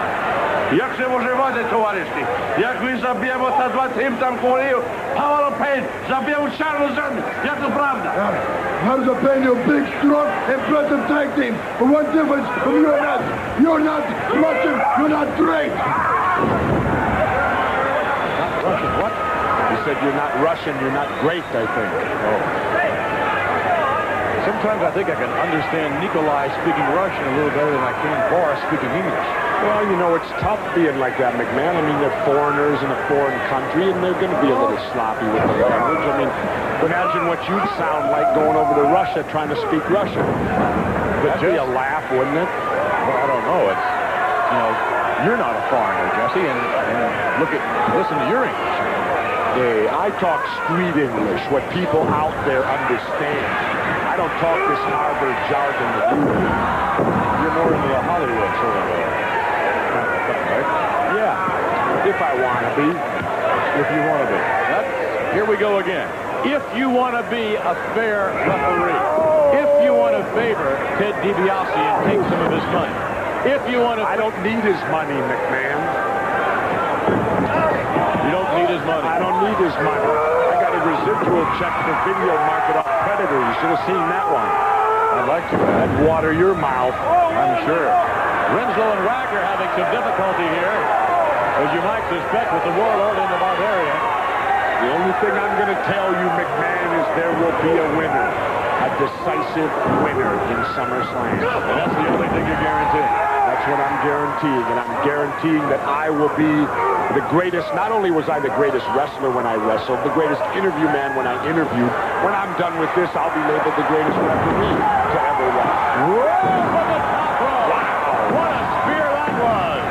Як же виживати, товариші? Як ми заб'ємо та два тим там хворію, Power of Pain заб'ємо Charleston, як це правда? Powers of Pain, you're big, strong, impressive tag team. But one difference, you're not Russian, you're not great. Not Russian, what? He said you're not Russian, you're not great, I think. Oh. Sometimes I think I can understand Nikolai speaking Russian a little better than I can Boris speaking English. Well, you know, it's tough being like that, McMahon. I mean, they're foreigners in a foreign country, and they're going to be a little sloppy with the language. I mean, imagine what you'd sound like going over to Russia trying to speak Russian. That'd be a laugh, wouldn't it? Well, I don't know. It's, you know, you're not a foreigner, Jesse, and listen to your English. Hey, I talk street English, what people out there understand. I don't talk this Harvard jargon that you do. You're more into the Hollywood sort of right? Yeah, if I want to be. If you want to be. Here we go again. If you want to be a fair referee. If you want to favor Ted DiBiase and take some of his money. If you want to... I don't need his money, McMahon. You don't need his money? I don't need his money. I got a residual check for video market off Predator. You should have seen that one. I'd like to. That'd water your mouth. I'm sure. Renslow and Wagner having some difficulty here, as you might suspect, with the warlord in the Barbarian. The only thing I'm going to tell you, McMahon, is there will be a winner. A decisive winner in SummerSlam. And that's the only thing you're guaranteeing. That's what I'm guaranteeing. And I'm guaranteeing that I will be the greatest. Not only was I the greatest wrestler when I wrestled, the greatest interview man when I interviewed. When I'm done with this, I'll be labeled the greatest referee to ever walk. What a spear that was!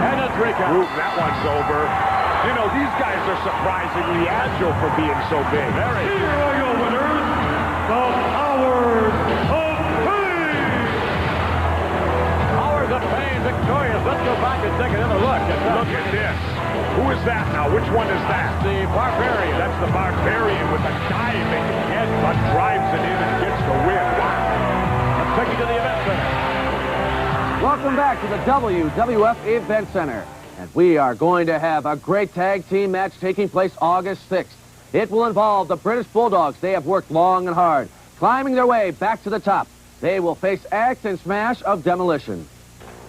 And a drink out. That one's over. You know, these guys are surprisingly agile for being so big. Very. Here are your winners, the Powers of Pain! Powers of Pain victorious. Let's go back and take another look. Look at this. Who is that now? Which one is that? That's the Barbarian. That's the Barbarian with a diving headbutt, drives it in and gets the win. Wow. Let's take you to the Event Center. Welcome back to the WWF Event Center. And we are going to have a great tag team match taking place August 6th. It will involve the British Bulldogs. They have worked long and hard, climbing their way back to the top. They will face Axe and Smash of Demolition.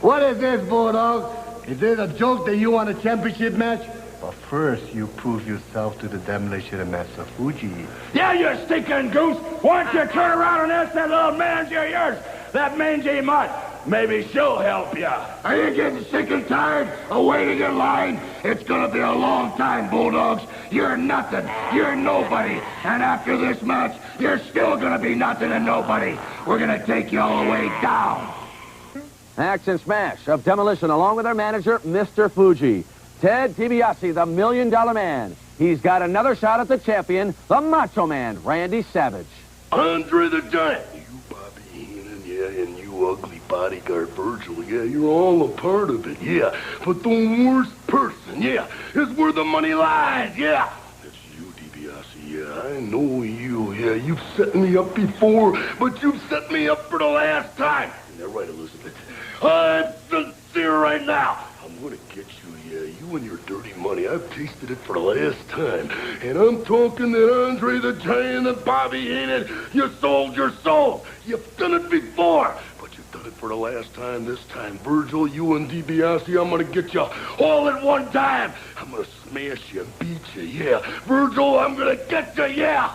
What is this, Bulldog? Is it a joke that you want a championship match? But first, you prove yourself to the Demolition and Master Fuji. Yeah, you stinking goose! Why don't you turn around and ask that little mangy of yours, that mangy mutt? Maybe she'll help you. Are you getting sick and tired of waiting in line? It's gonna be a long time, Bulldogs. You're nothing. You're nobody. And after this match, you're still gonna be nothing and nobody. We're gonna take you all the way down. Axe and Smash of Demolition, along with their manager, Mr. Fuji. Ted DiBiase, the $1 Million Man. He's got another shot at the champion, the Macho Man, Randy Savage. Andre the Giant. You, Bobby Heenan, yeah, and you ugly bodyguard Virgil, yeah, you're all a part of it, yeah. But the worst person, yeah, is where the money lies, yeah. That's you, DiBiase, yeah, I know you, yeah. You've set me up before, but you've set me up for the last time. Isn't that right, Elizabeth? I'm sincere right now. I'm gonna get you, yeah. You and your dirty money. I've tasted it for the last time. And I'm talking that Andre the Giant and Bobby Heenan, you sold your soul. You've done it before. But you've done it for the last time this time. Virgil, you and DiBiase, I'm gonna get you all at one time. I'm gonna smash you, beat you, yeah. Virgil, I'm gonna get you, yeah.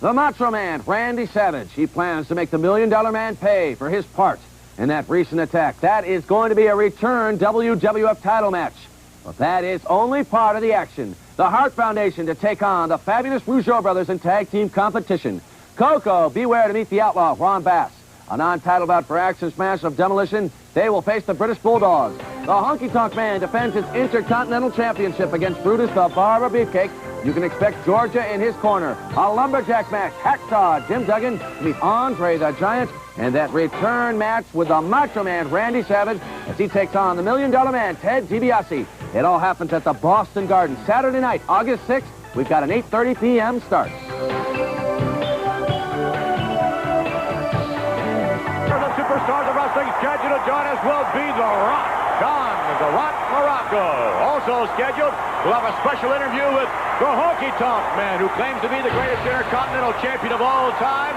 The Macho Man, Randy Savage. He plans to make the $1 Million Man pay for his part in that recent attack. That is going to be a return WWF title match. But that is only part of the action. The Hart Foundation to take on the fabulous Rougeau brothers in tag team competition. Coco, beware to meet the outlaw, Ron Bass. A non-title bout for Action Smash of Demolition, they will face the British Bulldogs. The Honky Tonk Man defends his Intercontinental Championship against Brutus the Barber Beefcake. You can expect Georgia in his corner. A lumberjack match, Hacksaw Jim Duggan to meet Andre the Giant. And that return match with the Macho Man, Randy Savage, as he takes on the $1 Million Man, Ted DiBiase. It all happens at the Boston Garden, Saturday night, August 6th. We've got an 8:30 p.m. start. The superstars of wrestling scheduled to join us will be the Rock Don Muraco. Also scheduled, we'll have a special interview with the Honky Tonk Man, who claims to be the greatest Intercontinental Champion of all time.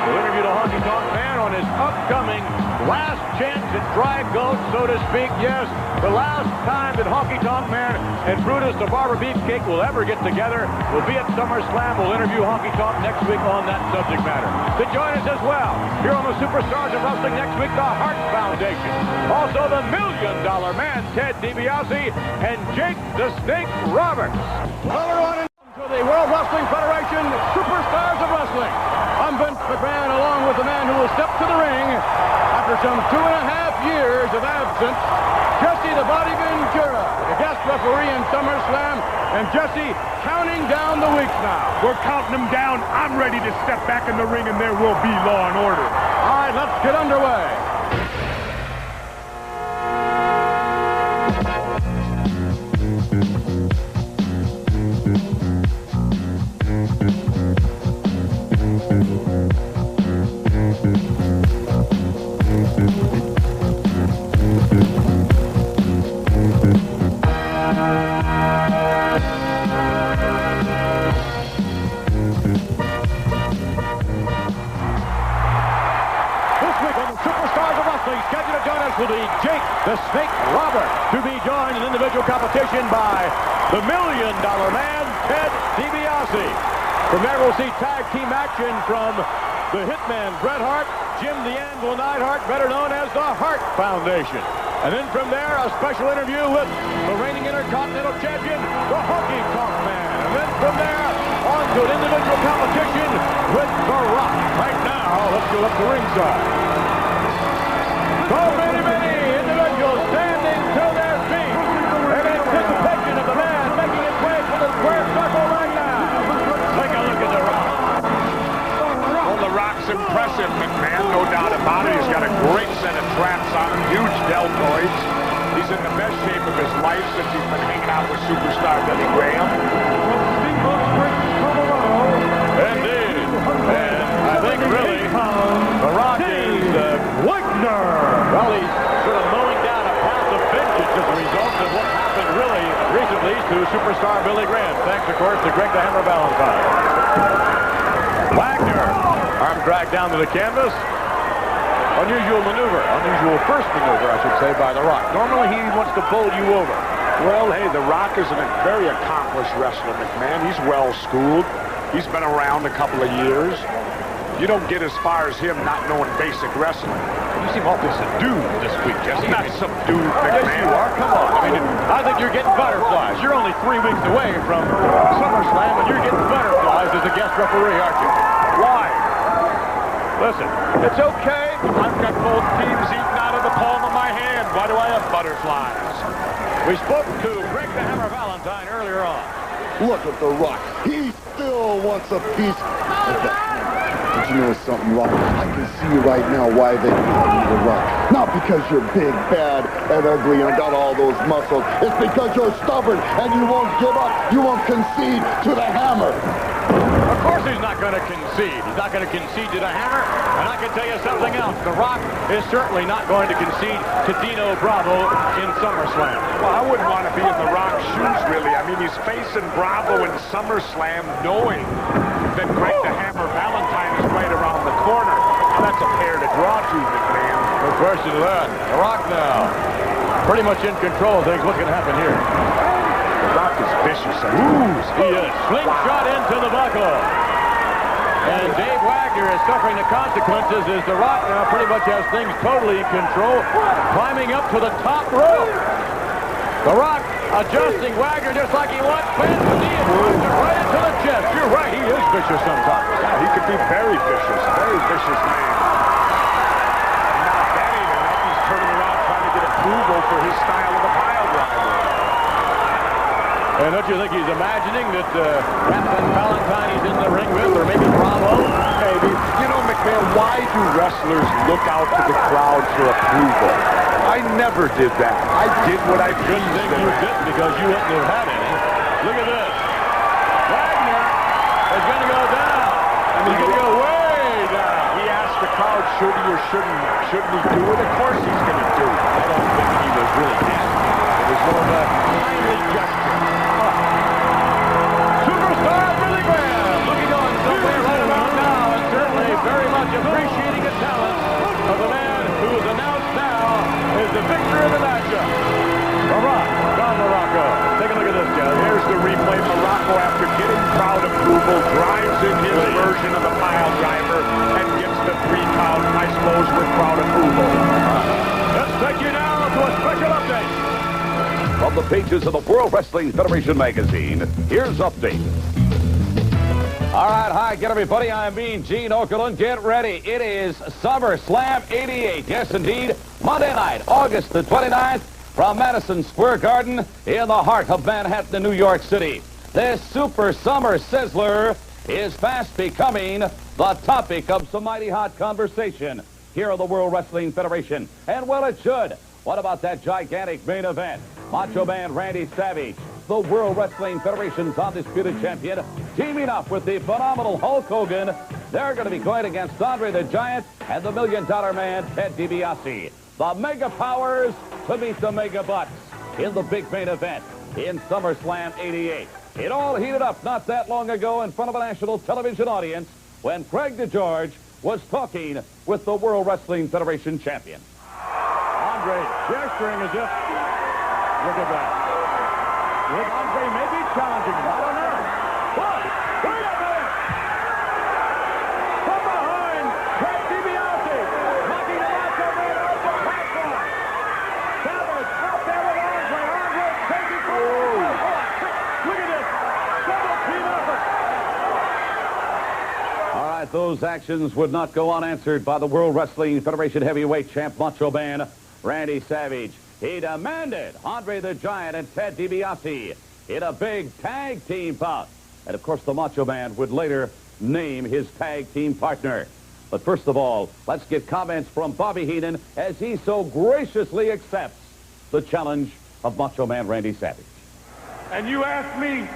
We'll interview the Honky Tonk Man on his upcoming last chance at dry gulch, so to speak. Yes, the last time that Honky Tonk Man and Brutus the Barber Beefcake will ever get together will be at SummerSlam. We'll interview Honky Tonk next week on that subject matter. To join us as well, here on the Superstars of Wrestling next week, the Hart Foundation. Also the $1 Million Man, Ted DiBiase, and Jake the Snake Roberts. Hello everyone, to the World Wrestling Federation Superstars of Wrestling. I'm Vince McMahon, along with the man who will step to the ring after some 2.5 years of absence, Jesse the Body Ventura, the guest referee in SummerSlam, and Jesse counting down the weeks now. We're counting them down. I'm ready to step back in the ring, and there will be law and order. All right, let's get underway. Will be Jake the Snake Roberts, to be joined in individual competition by the $1 Million Man, Ted DiBiase. From there, we'll see tag team action from the Hitman Bret Hart, Jim the Anvil Neidhart, better known as the Hart Foundation. And then from there, a special interview with the reigning Intercontinental Champion, the Honky Tonk Man. And then from there, on to an individual competition with The Rock. Right now, let's go up to ringside. So many individuals standing to their feet in anticipation of the man making his way to the square circle right now. Take a look at The Rock. Well, The Rock's impressive, McMahon, no doubt about it. He's got a great set of traps on him, huge deltoids. He's in the best shape of his life since he's been hanging out with superstar Billy Graham. Indeed. And I think really, The Rock is well, he's sort of mowing down a path of vengeance as a result of what happened really recently to superstar Billy Graham. Thanks, of course, to Greg the Hammer Valentine. Wagner, arm dragged down to the canvas. Unusual maneuver, unusual first maneuver, I should say, by The Rock. Normally, he wants to bowl you over. Well, hey, The Rock is a very accomplished wrestler, McMahon. He's well-schooled. He's been around a couple of years. You don't get as far as him not knowing basic wrestling. You seem awfully subdued this week, Jesse. I'm not subdued, McMahon. Yes, you are. Come on. I think you're getting butterflies. You're only 3 weeks away from SummerSlam, and you're getting butterflies as a guest referee, aren't you? Why? Listen, it's okay. I've got both teams eating out of the palm of my hand. Why do I have butterflies? We spoke to Greg the Hammer Valentine earlier on. Look at The Rock. He still wants a piece of that. But you know something, Rock? I can see right now why they call you The Rock. Not because you're big, bad, and ugly and got all those muscles. It's because you're stubborn and you won't give up. You won't concede to the Hammer. Of course he's not going to concede. He's not going to concede to the Hammer. And I can tell you something else. The Rock is certainly not going to concede to Dino Bravo in SummerSlam. Well, I wouldn't want to be in The Rock's shoes, really. I mean, he's facing Bravo in SummerSlam knowing that Greg the Hammer Valentine is right around the corner. Now, that's a pair to draw to, McMahon. No question of that. The Rock now pretty much in control of things. What's going to happen here? The Rock is vicious. He is. Slingshot into the buckle. And Dave Wagner is suffering the consequences as The Rock now pretty much has things totally in control, climbing up to the top rope. The Rock adjusting Wagner just like he wants. Plants the knee and puts it right to the chest. You're right, he is vicious sometimes. Yeah, he could be very vicious. Very vicious man. Not that ain't enough. He's turning around trying to get approval for his style of the pile driver. And don't you think he's imagining that Valentine he's in the ring with, or maybe Bravo? Maybe. You know, McMahon, why do wrestlers look out to the crowd for approval? I never did that. I did what I couldn't think you didn't because you wouldn't have had any. Look at this. Wagner is going to go down. And he's going to go way down. He asked the crowd, should he or shouldn't he do it? Of course he's going to do it. I don't think he was really asking. It was more of a kindly gesture. Superstar Billy Graham looking on somewhere right about now and certainly very much appreciating the talent of the man who is announced now is the victor of the matchup. Rock Don Muraco. Take a look at this, guys. Here's the replay. Muraco, after getting crowd approval, drives in his version of the pile driver and gets the 3 count, I suppose, with crowd approval. Let's take you now to a special update. From the pages of the World Wrestling Federation magazine, here's Update. All right, hi, get everybody. I'm Mean Gene Okerlund. Get ready. It is SummerSlam 88. Yes, indeed. Monday night, August the 29th, from Madison Square Garden in the heart of Manhattan, New York City. This Super Summer Sizzler is fast becoming the topic of some mighty hot conversation here on the World Wrestling Federation. And well, it should. What about that gigantic main event? Macho Man Randy Savage, the World Wrestling Federation's undisputed champion, teaming up with the phenomenal Hulk Hogan. They're going to be going against Andre the Giant and the $1 Million Man, Ted DiBiase. The Mega Powers to meet the Mega Bucks in the big main event in SummerSlam 88. It all heated up not that long ago in front of a national television audience when Craig DeGeorge was talking with the World Wrestling Federation champion. Andre gesturing as if, look at that. Look, Andre may be challenging him. I don't know. But, wait a minute! From behind, Ted DiBiase, knocking the Macho Man off the platform. Savage up there with Andre. Andre taking for Look at this. Double team effort. All right, those actions would not go unanswered by the World Wrestling Federation heavyweight champ Macho Man Randy Savage. He demanded Andre the Giant and Ted DiBiase in a big tag team bout. And, of course, the Macho Man would later name his tag team partner. But first of all, let's get comments from Bobby Heenan as he so graciously accepts the challenge of Macho Man Randy Savage. And you ask me,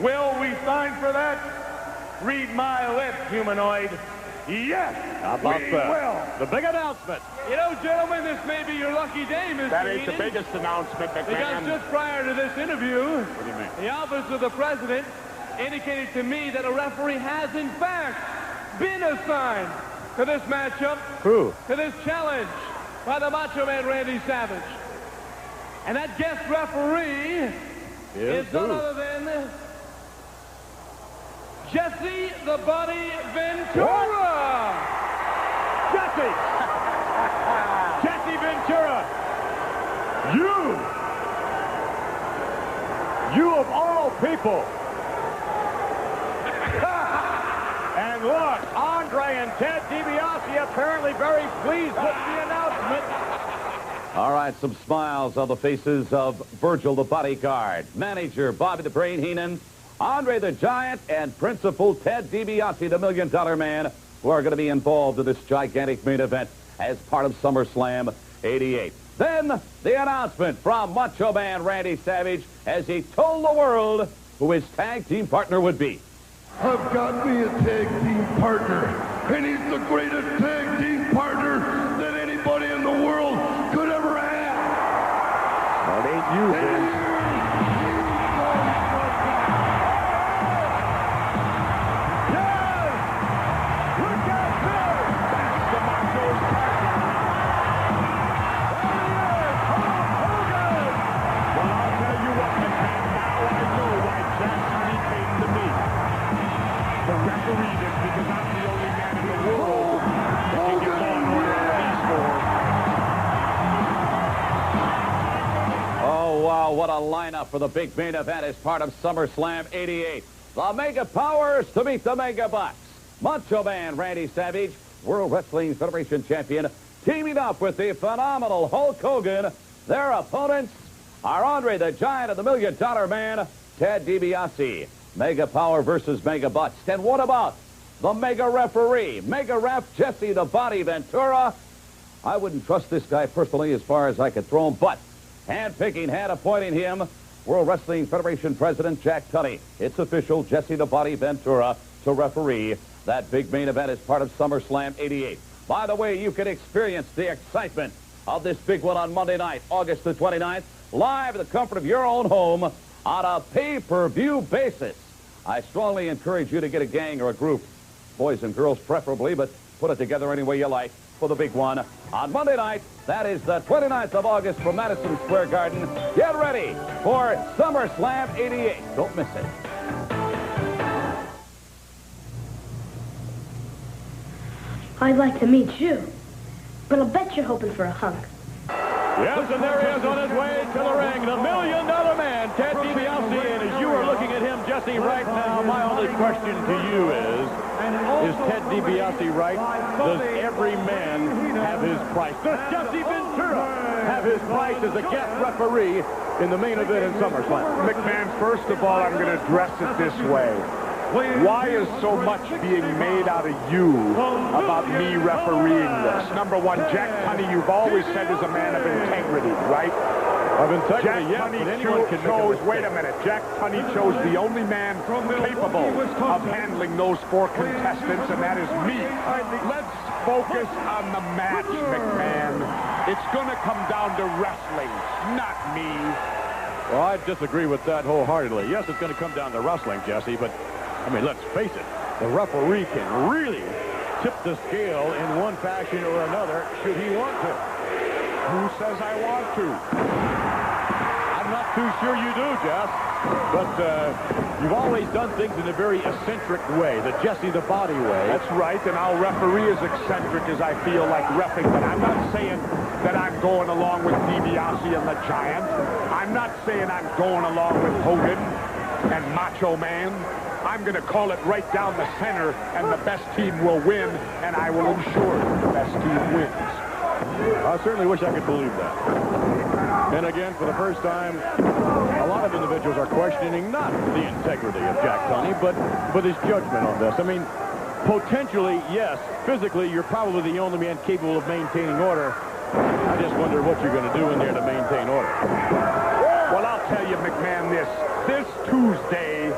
will we sign for that? Read my lips, humanoid. Yes, How about we that? will. The big announcement. You know, gentlemen, this may be your lucky day, Mr. That ain't the Heenan, biggest announcement, because McMahon. just prior to this interview, What do you mean? the office of the president indicated to me that a referee has, in fact, been assigned to this matchup, Who? to this challenge by the Macho Man Randy Savage. And that guest referee is none other than Jesse the Body Ventura. Jesse! Jesse Ventura! You of all people! And look, Andre and Ted DiBiase apparently very pleased with the announcement. All right, some smiles on the faces of Virgil the Bodyguard, manager Bobby the Brain Heenan, Andre the Giant, and Principal Ted DiBiase, the $1 Million Man, who are going to be involved in this gigantic main event as part of SummerSlam 88. Then, the announcement from Macho Man Randy Savage as he told the world who his tag team partner would be. I've got me a tag team partner, and he's the greatest tag team partner that anybody in the world could ever have. That ain't you, Vince. Oh, wow, what a lineup for the big main event as part of SummerSlam 88. the Mega Powers to meet the Mega Bucks. Macho Man Randy Savage, World Wrestling Federation champion, teaming up with the phenomenal Hulk Hogan. Their opponents are Andre the Giant and the $1 Million Man, Ted DiBiase. Mega Power versus Mega Bucks. And what about the Mega Referee, Mega Ref Jesse the Body Ventura? I wouldn't trust this guy personally as far as I could throw him, but hand-picking, hand-appointing him, World Wrestling Federation President Jack Tunney. It's official, Jesse the Body Ventura to referee that big main event as part of SummerSlam 88. By the way, you can experience the excitement of this big one on Monday night, August the 29th, live in the comfort of your own home on a pay-per-view basis. I strongly encourage you to get a gang or a group, boys and girls preferably, but put it together any way you like for the big one on Monday night. That is the 29th of August from Madison Square Garden. Get ready for SummerSlam 88. Don't miss it. I'd like to meet you, but I'll bet you're hoping for a hunk. Yes, and there he is on his way to the ring, the $1 Million Man, Ted DiBiase. And as you are looking at him, Jesse, right now, my only question to you is Ted DiBiase right? Does every man have his price? Does Jesse Ventura have his price as a guest referee in the main event in SummerSlam? McMahon, first of all, I'm going to address it this way. Why is so much being made out of you about me refereeing this? Number one, Jack Tunney, you've always said is a man of integrity, right? Of integrity, Jack Tunney chose, wait a minute, Jack Tunney chose the only man capable of handling those four contestants, and that is me. Let's focus on the match, McMahon. It's going to come down to wrestling, not me. Well, I disagree with that wholeheartedly. Yes, it's going to come down to wrestling, Jesse, but I mean, let's face it, the referee can really tip the scale in one fashion or another should he want to. Who says I want to? I'm not too sure you do, Jeff, but you've always done things in a very eccentric way, the Jesse the Body way. That's right, and I'll referee as eccentric as I feel like reffing, but I'm not saying that I'm going along with DiBiase and the Giant. I'm not saying I'm going along with Hogan and Macho Man. I'm going to call it right down the center, and the best team will win, and I will ensure the best team wins. I certainly wish I could believe that. And again, for the first time, a lot of individuals are questioning not the integrity of Jack Tunney, but his judgment on this. I mean, potentially, yes, physically, you're probably the only man capable of maintaining order. I just wonder what you're going to do in there to maintain order. Well, I'll tell you, McMahon, this Tuesday,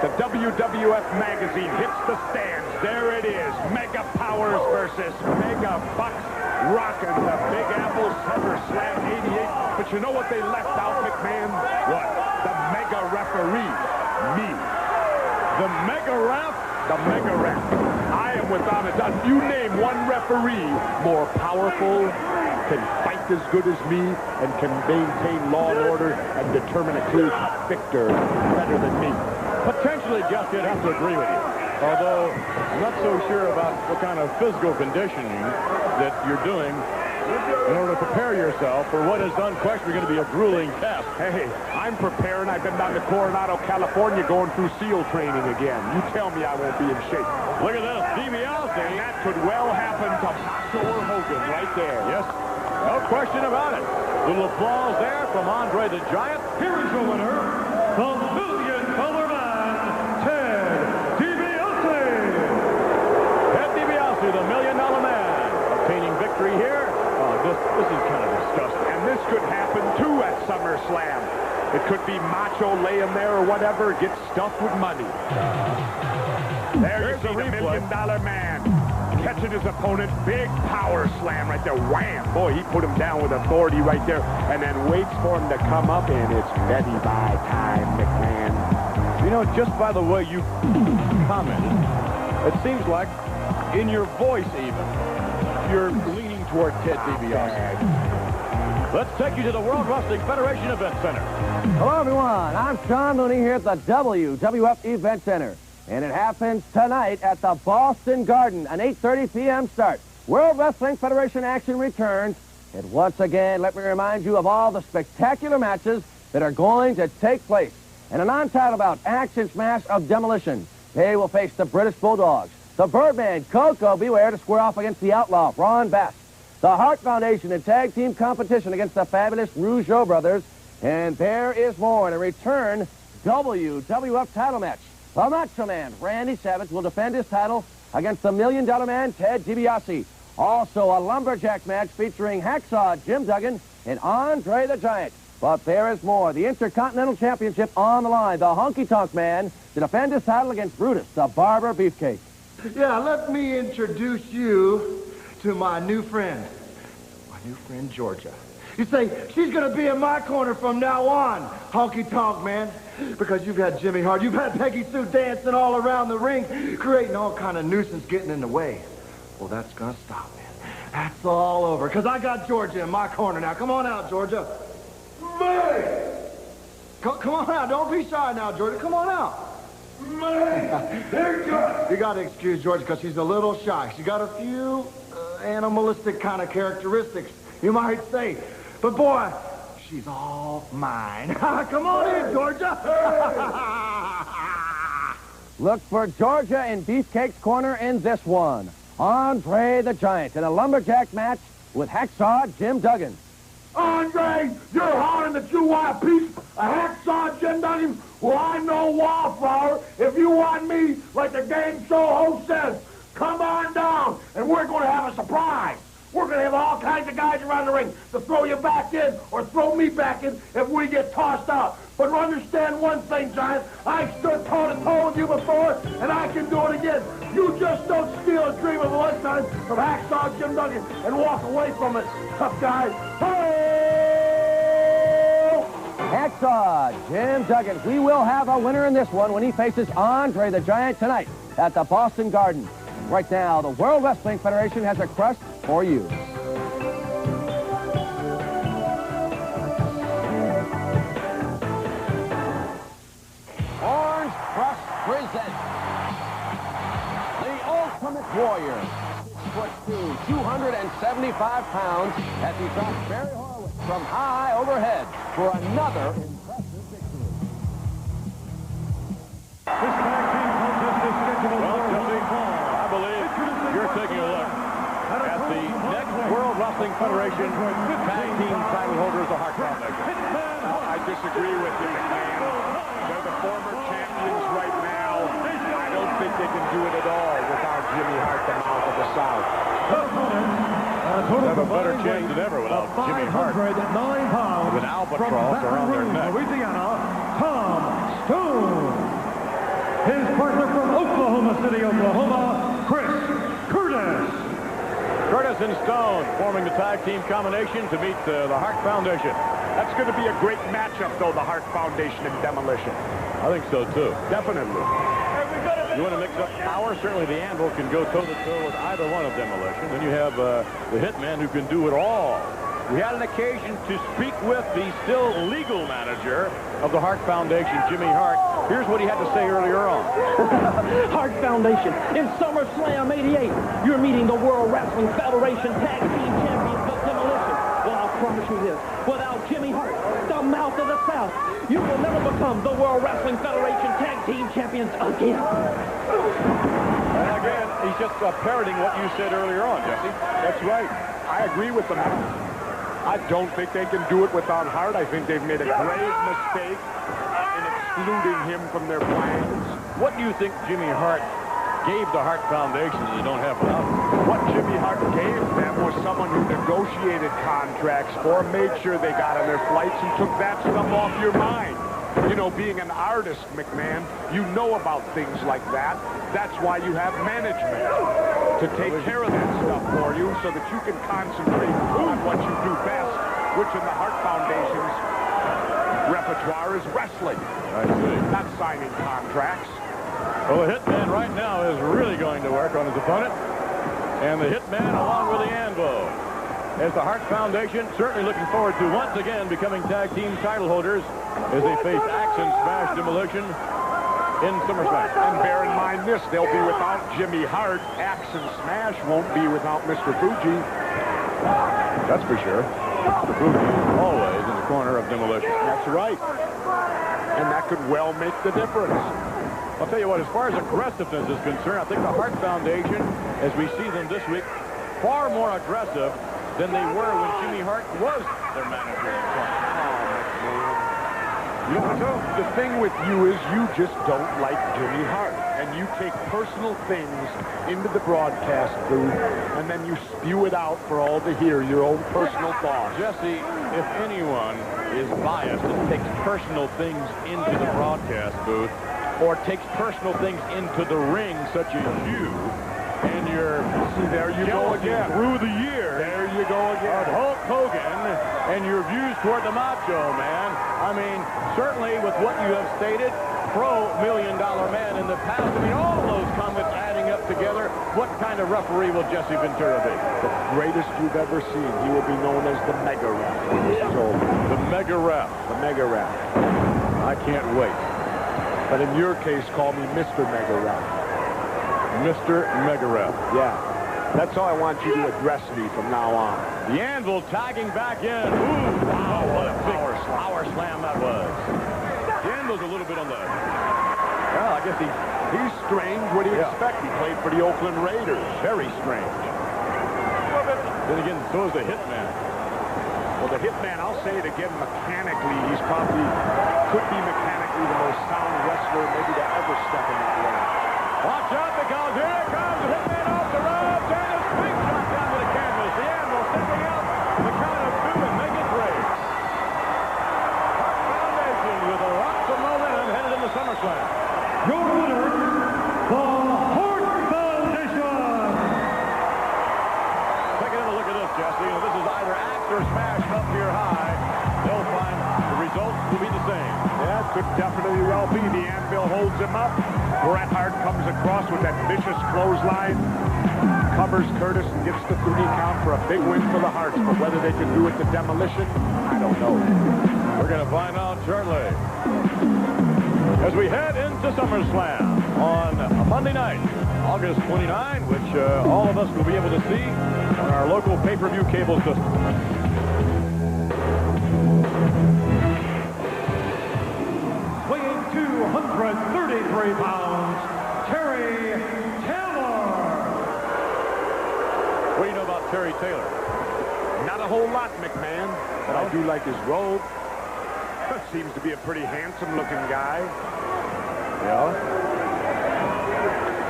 the WWF magazine hits the stands. There it is. Mega Powers versus Mega Bucks rocking the Big Apple SummerSlam 88. But you know what they left out, McMahon? What? The Mega Referee. Me. The Mega Ref? The Mega Ref. I am without a doubt. You name one referee more powerful, can fight as good as me, and can maintain law and order and determine a clear victor better than me. Potentially, Jeff, you'd have to agree with you. Although, I'm not so sure about what kind of physical conditioning that you're doing in order to prepare yourself for what is unquestionably going to be a grueling test. Hey, I'm preparing. I've been down to Coronado, California, going through SEAL training again. You tell me I won't be in shape. Look at this, DiBiase. And that could well happen to Macho or Hogan right there. Yes, no question about it. Little applause there from Andre the Giant. Here is your winner, the $1 Million Man, Ted DiBiase. Ted DiBiase, the $1 Million Man, obtaining victory here. This is kind of disgusting. And this could happen, too, at SummerSlam. It could be Macho laying there or whatever, get stuffed with money. There you see the $1 Million Man catching his opponent. Big power slam right there. Wham! Boy, he put him down with authority right there and then waits for him to come up, and it's Betty by time, McMahon. You know, just by the way you commented, it seems like in your voice even, you're leaning toward Ted DiBiase. Let's take you to the World Wrestling Federation Event Center. Hello, everyone. I'm Sean Mooney here at the WWF Event Center. And it happens tonight at the Boston Garden, an 8:30 p.m. start. World Wrestling Federation action returns. And once again, let me remind you of all the spectacular matches that are going to take place. And a non-title bout, Action Smash of Demolition. They will face the British Bulldogs. The Birdman, Coco Beware, to square off against the Outlaw, Ron Bass. The Hart Foundation in tag team competition against the fabulous Rougeau brothers. And there is more. In a return WWF title match. The Macho Man, Randy Savage, will defend his title against the $1 Million Man, Ted DiBiase. Also a lumberjack match featuring Hacksaw Jim Duggan and Andre the Giant. But there is more. The Intercontinental Championship on the line. The Honky Tonk Man to defend his title against Brutus, the Barber Beefcake. Yeah, let me introduce you to my new friend. My new friend, Georgia. You say, she's going to be in my corner from now on, Honky Tonk Man. Because you've had Jimmy Hart, you've had Peggy Sue dancing all around the ring, creating all kind of nuisance getting in the way. Well, that's going to stop, man. That's all over, because I got Georgia in my corner now. Come on out, Georgia. Man! Come on out. Don't be shy now, Georgia. Come on out. Man! There you go. You got to excuse Georgia because she's a little shy. She got a few animalistic kind of characteristics, you might say. But, boy, she's all mine. Come on in, Georgia. Look for Georgia in Beefcake's corner in this one. Andre the Giant in a lumberjack match with Hacksaw Jim Duggan. Andre, you're hollering that you want a piece of Hacksaw Jim Duggan? Well, I know Wallflower. If you want me, like the game show host says, come on down, and we're going to have a surprise. We're going to have all kinds of guys around the ring to throw you back in or throw me back in if we get tossed out. But understand one thing, Giant. I stood toe-to-toe with you before, and I can do it again. You just don't steal a dream of a lifetime from Hacksaw Jim Duggan and walk away from it, tough guy. Hey! Hacksaw Jim Duggan. We will have a winner in this one when he faces Andre the Giant tonight at the Boston Garden. Right now, the World Wrestling Federation has a crust for you. Orange Crust presents the Ultimate Warrior. 6'2", 275 pounds, as he drops Barry Horowitz from high overhead for another impressive victory. This tag team contest is scheduled for one fall. I believe you're taking a look at the next World Wrestling Federation tag team title holders of Hart Foundation. I disagree with you, McMahon. They're the former champions right now. I don't think they can do it at all without Jimmy Hart, the mouth of the South. They have a better chance than ever without Jimmy Hart. 509 pounds With an albatross around their neck. Louisiana, Tom Stone. His partner from Oklahoma City, Oklahoma, Chris Curtis. Curtis and Stone forming the tag team combination to meet the Hart Foundation. That's going to be a great matchup, though, the Hart Foundation and Demolition. I think so, too. Definitely. You want to mix up power? Certainly the Anvil can go toe-to-toe with either one of Demolition. Then you have the Hitman who can do it all. We had an occasion to speak with the still legal manager of the Hart Foundation, Jimmy Hart. Here's what he had to say earlier on. Hart Foundation, in SummerSlam 88, you're meeting the World Wrestling Federation Tag Team Champions of Demolition. Well, I'll promise you this, without Jimmy Hart, the mouth of the South, you will never become the World Wrestling Federation Tag Team Champions again. And again, he's just parroting what you said earlier on, Jesse. That's right. I agree with them. I don't think they can do it without Hart. I think they've made a grave mistake in excluding him from their plans. What do you think Jimmy Hart gave the Hart Foundation that they don't have without him? What Jimmy Hart gave them was someone who negotiated contracts for them, made sure they got on their flights, and took that stuff off your mind. You know, being an artist, McMahon, you know about things like that. That's why you have management, to take care of that stuff for you so that you can concentrate on what you do best, which in the Hart Foundation's repertoire is wrestling. I see. Not signing contracts. Well, the Hitman right now is really going to work on his opponent. And the Hitman along with the Anvil. As the Hart Foundation certainly looking forward to once again becoming tag team title holders as they face Action Smash Demolition in SummerSlam. And bear in mind this, they'll be without Jimmy Hart. Action Smash won't be without Mr. Fuji. That's for sure. Mr. Fuji is always in the corner of Demolition. That's right. And that could well make the difference. I'll tell you what, as far as aggressiveness is concerned, I think the Hart Foundation, as we see them this week, far more aggressive than they were when Jimmy Hart was their manager. You know, the thing with you is you just don't like Jimmy Hart. And you take personal things into the broadcast booth, and then you spew it out for all to hear, your own personal thoughts. Jesse, if anyone is biased and takes personal things into the broadcast booth, or takes personal things into the ring, such as you, and you're, see, there you go again. Through the year. There you go again. Hulk Hogan and your views toward the Macho Man. I mean, certainly with what you have stated, pro-million dollar man in the past, I mean, all those comments adding up together, what kind of referee will Jesse Ventura be? The greatest you've ever seen. He will be known as the Mega Ref when this is over. The Mega Ref. The Mega Ref. I can't wait. But in your case, call me Mr. Mega Ref. Mr. Mega Ref. Yeah. That's how I want you to address me from now on. The Anvil tagging back in. Ooh, wow, what a power slam that was. The Anvil's a little bit on the... Well, I guess he's strange. What do you expect? He played for the Oakland Raiders. Very strange. Then again, so is the Hitman. Well, the Hitman, I'll say it again, mechanically, he's probably, could be mechanically the most sound wrestler maybe to ever step in that ring. Watch out, because here comes the Hitman off the ropes, and a big shot down to the canvas. The Anvil stepping out, the count of 2 and make it 3. Hart Foundation with a lots of momentum headed into SummerSlam. Your winner, the Hart Foundation. Take another look at this, Jesse. This is either axe or smash up here high. They'll find the results will be the same. Yeah, it could definitely well be. The Anvil holds him up. Bret Hart comes across with that vicious clothesline, covers Curtis and gets the 3 count for a big win for the Harts. But whether they can do it to demolition, I don't know. We're going to find out shortly. As we head into SummerSlam on a Monday night, August 29, which all of us will be able to see on our local pay-per-view cable system. Weighing 233 pounds, Terry Taylor. What do you know about Terry Taylor? Not a whole lot, McMahon, but I do like his robe. Seems to be a pretty handsome-looking guy. Yeah.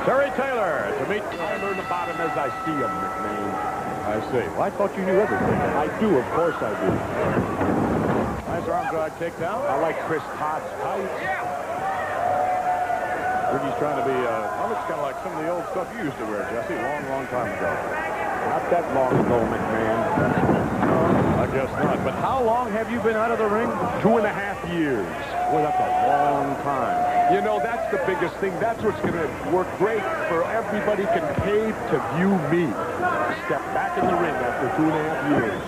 Terry Taylor to meet... I learn about him as I see him, McMahon. I see. Well, I thought you knew everything. I do, of course I do. Nice arm drag takedown. I like Chris Todd's tights. Ricky's trying to be, well, looks kind of like some of the old stuff you used to wear, Jesse, long time ago. Not that long ago, McMahon. I guess not. But how long have you been out of the ring? 2.5 years. Boy, that's a long time. You know, that's the biggest thing. That's what's going to work great for everybody can pay to view me. Step back in the ring after 2.5 years.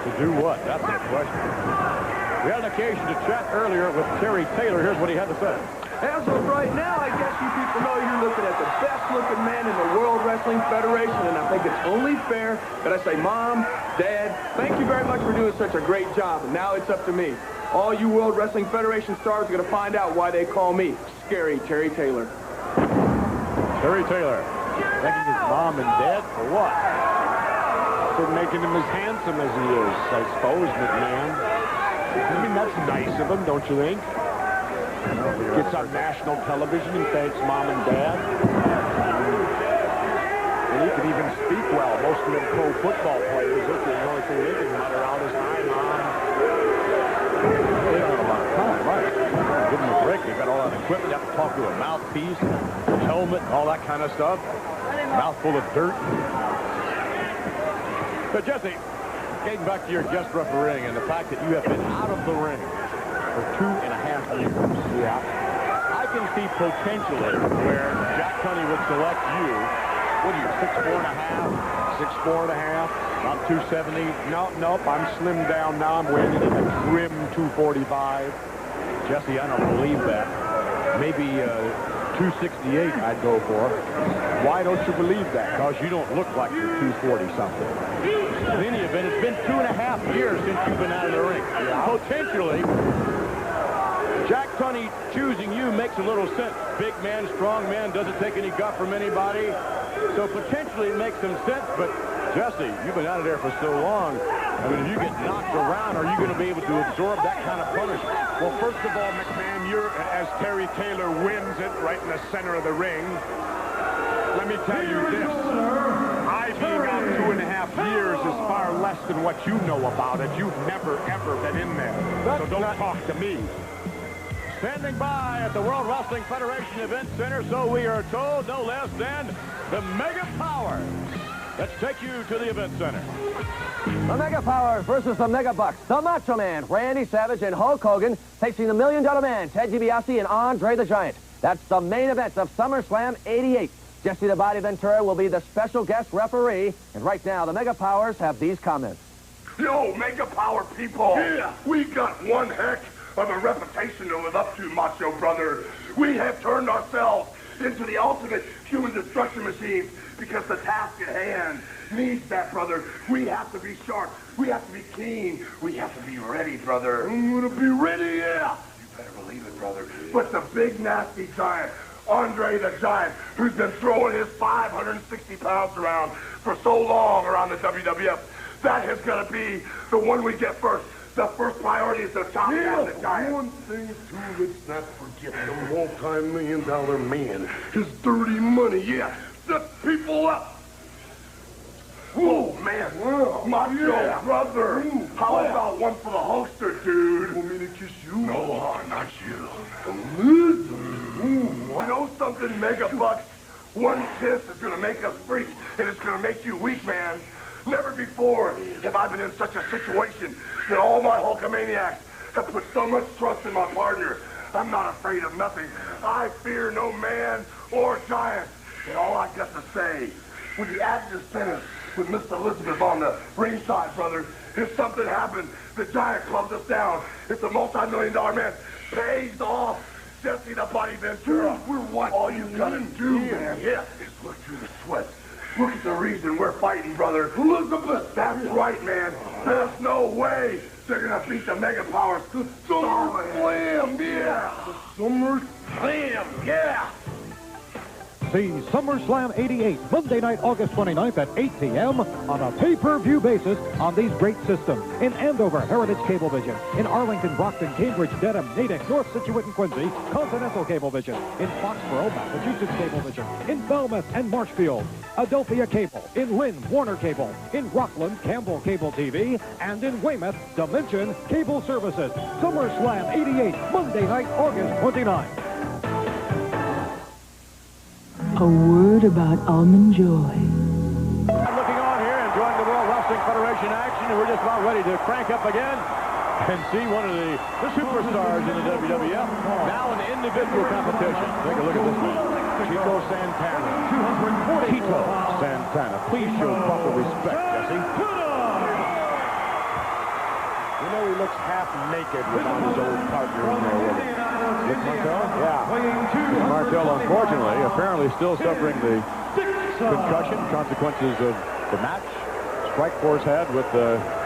To do what? That's the question. We had an occasion to chat earlier with Terry Taylor. Here's what he had to say. As of right now, I guess you people know you're looking at the best-looking man in the World Wrestling Federation, and I think it's only fair that I say, Mom, Dad, thank you very much for doing such a great job, and now it's up to me. All you World Wrestling Federation stars are going to find out why they call me Scary Terry Taylor. Terry Taylor, thanking his mom and dad for what? For making him as handsome as he is, I suppose, McMahon. I mean, that's nice of him, don't you think? Gets on national television and thanks Mom and Dad. And he can even speak well. Most of them pro football players, if you know if they can mutter out his hi, Mom. They don't have a lot of time, right? Give them a break. They got all that equipment. You have to talk to a mouthpiece, helmet, all that kind of stuff. Mouthful of dirt. So, Jesse, getting back to your guest refereeing and the fact that you have been out of the ring for 2.5 years. Yeah. I can see potentially where Jack Tunney would select you. What are you, 6'4.5"? 6'4.5". About 270. Nope, I'm slimmed down now. I'm weighing in at a trim 245. Jesse, I don't believe that. Maybe 268 I'd go for. Why don't you believe that? Because you don't look like you're 240-something. In any event, it's been 2.5 years since you've been out of the ring. Yeah. Potentially, Jack Tunney choosing you makes a little sense. Big man, strong man, doesn't take any guff from anybody. So potentially it makes some sense, but Jesse, you've been out of there for so long. I mean, if you get knocked around, are you going to be able to absorb that kind of punishment? Well, first of all, McMahon, you're, as Terry Taylor wins it right in the center of the ring, let me tell you this. I being out 2.5 years is far less than what you know about it. You've never, ever been in there. So don't talk to me. Standing by at the World Wrestling Federation Event Center, so we are told, no less than the Mega Powers. Let's take you to the Event Center. The Mega Powers versus the Mega Bucks. The Macho Man, Randy Savage, and Hulk Hogan facing the $1 Million Man, Ted DiBiase, and Andre the Giant. That's the main event of SummerSlam 88. Jesse the Body Ventura will be the special guest referee. And right now, the Mega Powers have these comments. Yo, Mega Power people. Yeah, we got one heck of a reputation to live up to, Macho Brother. We have turned ourselves into the ultimate human destruction machines because the task at hand needs that, brother. We have to be sharp. We have to be keen. We have to be ready, brother. I'm gonna be ready, yeah. You better believe it, brother. But the big, nasty giant, Andre the Giant, who's been throwing his 560 pounds around for so long around the WWF, that is gonna be the one we get first. The first priority is to chop down the giant. One thing, too, let's not forget the multi-million-dollar man. His dirty money, yeah. Set people up. Oh, man. Macho brother. How about one for the Hulkster, dude? Want me to kiss you? No, not you. You know something, Mega Bucks? One kiss is going to make us freak, and it's going to make you weak, man. Never before have I been in such a situation that all my Hulkamaniacs have put so much trust in my partner. I'm not afraid of nothing. I fear no man or giant. And all I got to say, when the act is finished with Miss Elizabeth on the ringside, brother, if something happened, the giant clubs us down. If the multi-million-dollar man pays off Jesse the Body Ventura, we're what? All you gotta do, man, is look through the sweat. Look at the reason we're fighting, brother. Elizabeth, that's right, man. There's no way they're gonna beat the Mega Powers. The SummerSlam, yeah. The SummerSlam, yeah. See SummerSlam 88, Monday night, August 29th at 8 p.m. on a pay-per-view basis on these great systems. In Andover, Heritage Cablevision. In Arlington, Brockton, Cambridge, Dedham, Natick, North Scituate and Quincy, Continental Cablevision. In Foxborough, Massachusetts Cablevision. In Falmouth and Marshfield, Adelphia Cable. In Lynn, Warner Cable. In Rockland, Campbell Cable TV. And in Weymouth, Dimension Cable Services. SummerSlam 88, Monday night, August 29th. A word about Almond Joy. Looking on here, enjoying the World Wrestling Federation action, and we're just about ready to crank up again and see one of the superstars in the WWF now in individual competition. Take a look at this one. Chico Santana. 240. Tito Santana. Please show proper respect, Jesse. You know, he looks half naked without his old partner in there with him. Rick Martel? Yeah. Martel, unfortunately, apparently still suffering the concussion consequences of the match Strike Force had with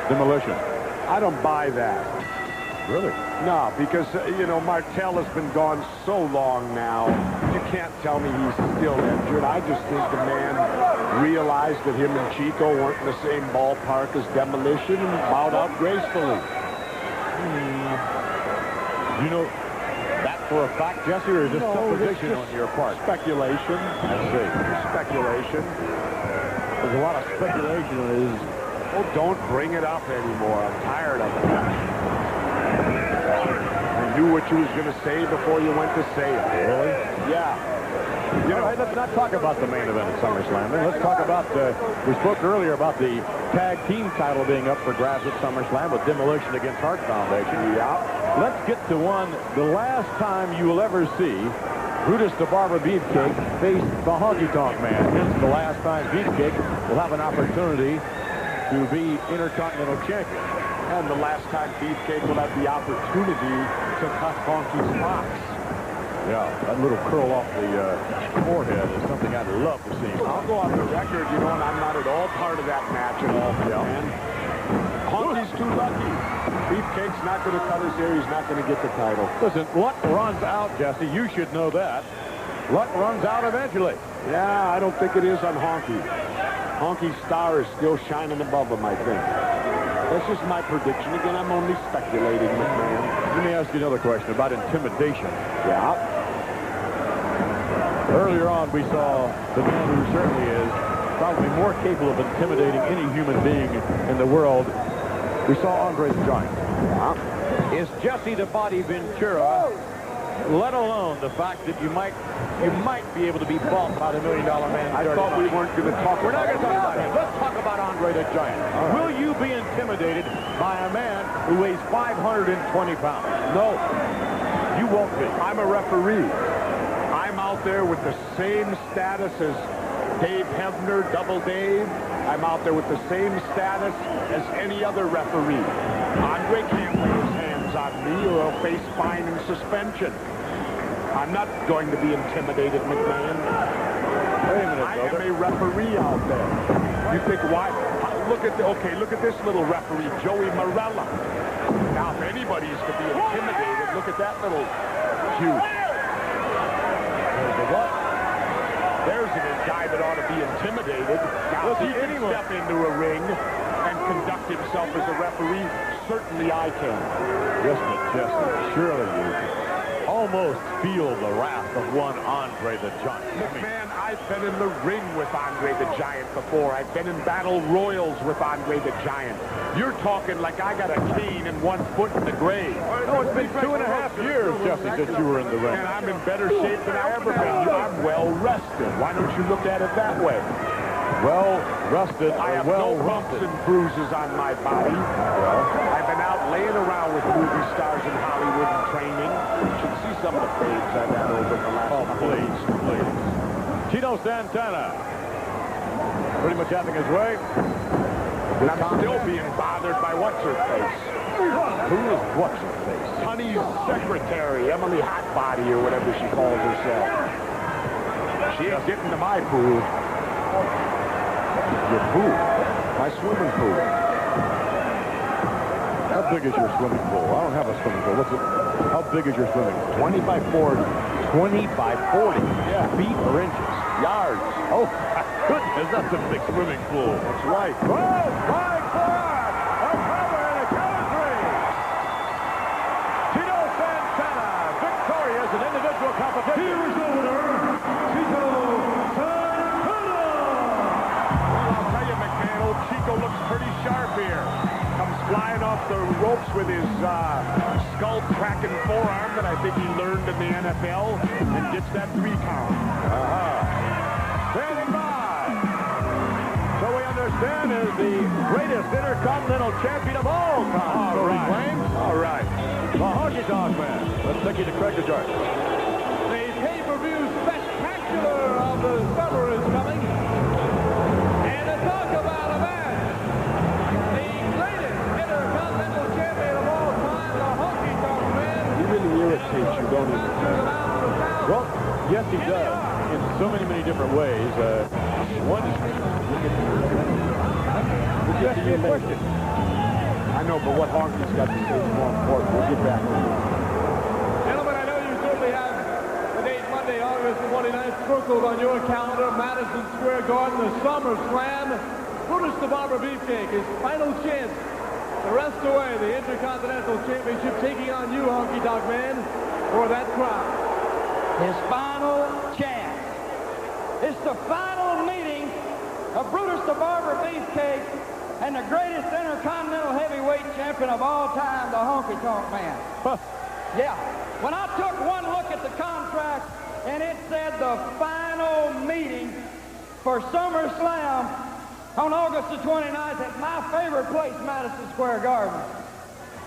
Demolition. I don't buy that. Really? No, because, you know, Martel has been gone so long now. You can't tell me he's still injured. I just think the man realized that him and Chico weren't in the same ballpark as Demolition and bowed out gracefully. You know that for a fact, Jesse, or is this supposition on your part? Speculation. I see. Speculation. There's a lot of speculation on his... Oh, don't bring it up anymore. I'm tired of it. I knew what you was going to say before you went to say it. Really? Yeah. You know, let's not talk about the main event at SummerSlam. Let's talk about, we spoke earlier about the tag team title being up for grabs at SummerSlam with Demolition against Hart Foundation. Yeah. Let's get to one, the last time you will ever see Brutus the Barber Beefcake face the Honky Tonk Man. This is the last time Beefcake will have an opportunity to be Intercontinental Champion. And the last time Beefcake will have the opportunity to cut Honky's locks. Yeah, that little curl off the forehead is something I'd love to see. I'll go on the record, you know, and I'm not at all part of that match at all, man. Honky's too lucky. Beefcake's not going to cut his hair. He's not going to get the title. Listen, luck runs out, Jesse. You should know that. Luck runs out eventually. Yeah, I don't think it is on Honky. Honky's star is still shining above him, I think. That's just my prediction. Again, I'm only speculating, McMahon. Let me ask you another question about intimidation. Yeah. Earlier on, we saw the man who certainly is probably more capable of intimidating any human being in the world. We saw Andre the Giant. Yeah. Is Jesse the Body Ventura, let alone the fact that you might be able to be bumped by the $1 Million Man? I thought we weren't going to talk We're not about going to talk about him. Let's talk about Andre the Giant. Right. Will you be intimidated by a man who weighs 520 pounds? No. You won't be. I'm a referee. I'm out there with the same status as Dave Hebner, Double Dave. I'm out there with the same status as any other referee. Andre can't lay his hands on me or he'll face fine and suspension. I'm not going to be intimidated, McMahon. Wait a minute, I am a referee out there. You think why? Look at this little referee, Joey Morella. Now, if anybody's to be intimidated, look at that little cute. There's a guy that ought to be intimidated. Now, if he can step into a ring and conduct himself as a referee, certainly I can. Yes, but Jesse, surely you almost feel the wrath of one Andre the Giant. McMahon, I've been in the ring with Andre the Giant before. I've been in battle royals with Andre the Giant. You're talking like I got a cane and 1 foot in the grave. No, it's been 2.5 years, Jesse, since you were in the ring. And I'm in better shape than I ever been. I'm well rested. Why don't you look at it that way? Well rested. I have no bumps and bruises on my body. I've been out laying around with movie stars in Hollywood and training. You should see some of the babes I've had over the last please. Tito Santana. Pretty much having his way. And I'm still being bothered by what's-her-face. Who is what's-her-face? Honey's secretary, Emily Hotbody, or whatever she calls herself. She ain't getting to my pool. Your pool? My swimming pool. How big is your swimming pool? I don't have a swimming pool. How big is your swimming pool? 20 by 40. 20 by 40? Yeah. Feet or inches? Yards. Oh, my goodness, that's a big swimming pool. That's right. Oh, my God! A cover and a count of 3. Tito Santana, victorious in individual competition. Here is the winner, Tito Santana. Well, I'll tell you, McMahon, old Chico looks pretty sharp here. Comes flying off the ropes with his skull-cracking forearm that I think he learned in the NFL and gets that 3 count. Standing by. So we understand is the greatest intercontinental champion of all time. All right. All right. The Honky Tonk Man. Let's take you to Craig the Judge. The pay-per-view spectacular of the summer is coming. And to talk about a match, the greatest intercontinental champion of all time, the Honky Tonk Man. He really irritates you, don't he? Well, yes, he does. In so many different ways. One is... Would you ask me a question? I know, but what Honky's got to say is more important. We'll get back to it. Gentlemen, I know you certainly have the date Monday, August 29th, circled on your calendar. Madison Square Garden, the SummerSlam. Brutus the Barber Beefcake, his final chance to wrest away the Intercontinental Championship, taking on you, Honky Tonk Man, for that crown. His final chance. It's the final meeting of Brutus the Barber Beefcake and the greatest intercontinental heavyweight champion of all time, the Honky Tonk Man. Yeah. When I took one look at the contract and it said the final meeting for SummerSlam on August the 29th at my favorite place, Madison Square Garden.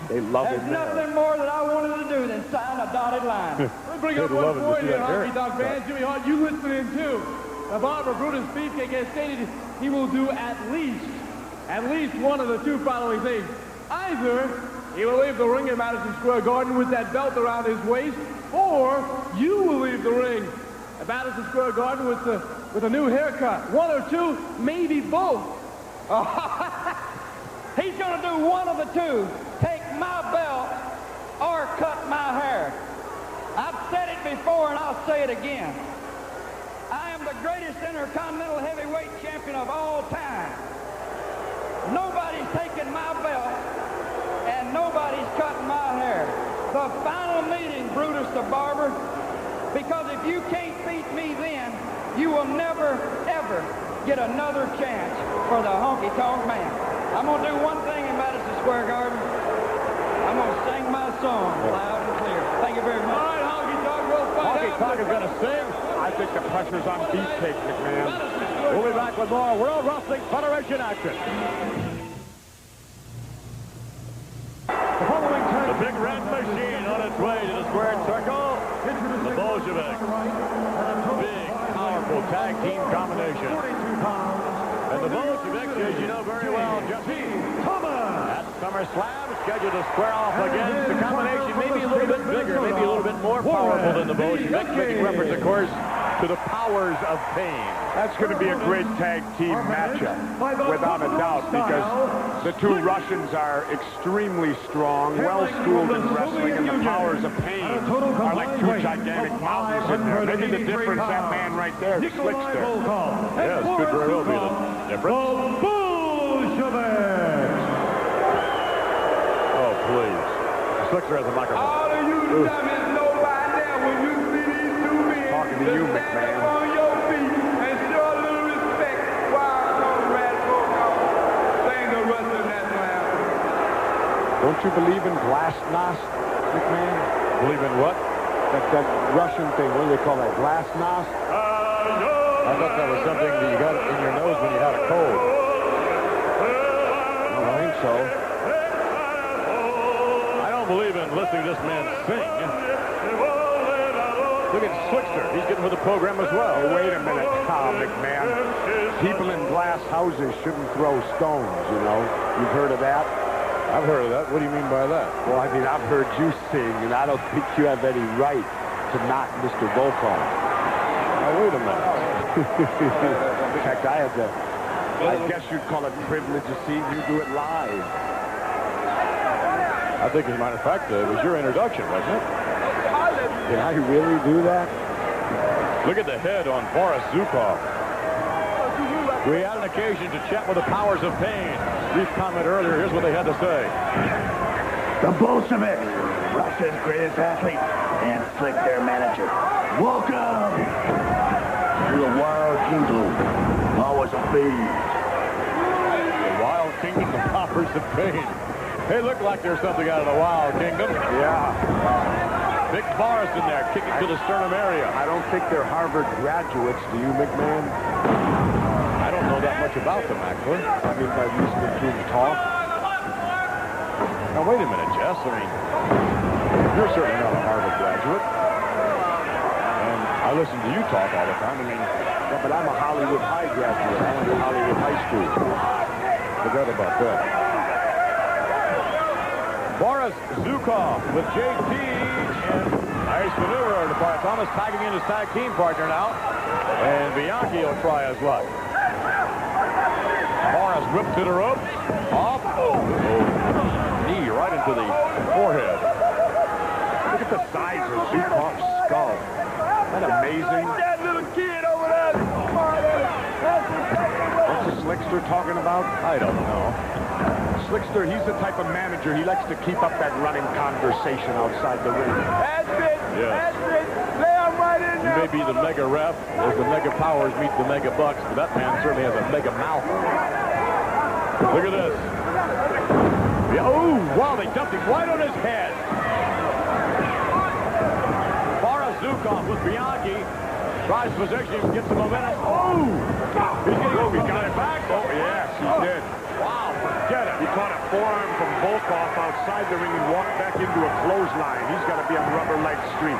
They love There's it there. nothing more that I wanted to do than sign a dotted line. Let me bring up one point here, Honky Tonk Man. Jimmy Hart, you listening too. The Barber Brutus Beefcake has stated he will do at least one of the 2 following things. Either he will leave the ring in Madison Square Garden with that belt around his waist, or you will leave the ring at Madison Square Garden with a new haircut. 1 or 2, maybe both. He's going to do one of the 2. Take my belt or cut my hair. I've said it before and I'll say it again. I am the greatest intercontinental heavyweight champion of all time. Nobody's taken my belt and nobody's cutting my hair. The final meeting, Brutus the Barber, because if you can't beat me then, you will never, ever get another chance for the honky-tonk man. I'm going to do one thing in Madison Square Garden. I'm going to sing my song loud and clear. Thank you very much. All right, honky-tonk, we'll find out. Honky-tonk is going to sing. I think the pressure's on Beefcake, McMahon. We'll be back with more World Wrestling Federation action. The big red machine on its way to the squared circle. The Bolsheviks. Big, powerful tag team combination. And the Bolsheviks, as you know very well, Jesse at SummerSlam, scheduled to square off against the combination, maybe a little bit bigger, maybe a little bit more powerful than the Bolsheviks, making reference, of course, to the powers of pain. That's going to be a great tag team matchup, without a doubt, because the two Russians are extremely strong, well-schooled in wrestling, and the powers of pain are like two gigantic mountains in there. Maybe the difference, that man right there, the Slickster. Yes, could very well be the difference. Oh, please. Slickster has a microphone. All of you dummies know by now when you see these two men talking to you, McMahon. On your feet and show a little respect. Wild Cone Radical thing to wrestling that man. Don't you believe in glasnost, McMahon? Believe in what? That Russian thing, what do they call that, glasnost? I thought that was something that you got in your nose when you had a cold. I don't think so. I don't believe in listening to this man sing. Look at Slickster. He's getting with the program as well. Hey, wait a minute, McMahon. People in glass houses shouldn't throw stones, you know. You've heard of that? I've heard of that. What do you mean by that? Well, I mean, I've heard you sing, and I don't think you have any right to knock Mr. Volkov. Now, wait a minute. In fact, I guess you'd call it privilege to see you do it live. I think, as a matter of fact, it was your introduction, wasn't it? Did I really do that? Look at the head on Boris Zukov. We had an occasion to chat with the powers of pain. Brief comment earlier. Here's what they had to say. The Bolsheviks, Russia's greatest athlete, and Slick, their manager. Welcome to the Wild Kingdom. Powers of pain. The Wild Kingdom, the powers of pain. They look like there's something out of the Wild Kingdom. Yeah. Big Boris in there, kicking to the sternum area. I don't think they're Harvard graduates, do you, McMahon? I don't know that much about them, actually. I mean, by listening to them talk. Now, wait a minute, Jess. I mean, you're certainly not a Harvard graduate. And I listen to you talk all the time. I mean, yeah, but I'm a Hollywood High graduate. I went to Hollywood High School. Forgot about that. Boris Zukov with JT, and nice maneuver by Thomas tagging in his tag team partner now. And Bianchi will try his luck. Boris whipped to the ropes. Off. Oh. Knee right into the forehead. Look at the size of Zukov's skull. Isn't that amazing? That little kid over there. What's the Slickster talking about? I don't know. Slickster, he's the type of manager, he likes to keep up that running conversation outside the ring. That's it. Yes. That's it. Lay him right in He there. may be the mega ref as the mega powers meet the mega bucks, but that man certainly has a mega mouth. Look at this. Yeah, oh, wow, they dumped him right on his head. Boris Zukov with Bianchi. Tries positioning, gets some momentum. Oh! He's getting he got it back. Oh, yes, he did. Wow, forget it. He caught a forearm from Volkov outside the ring and walked back into a clothesline. He's got to be on rubber leg street.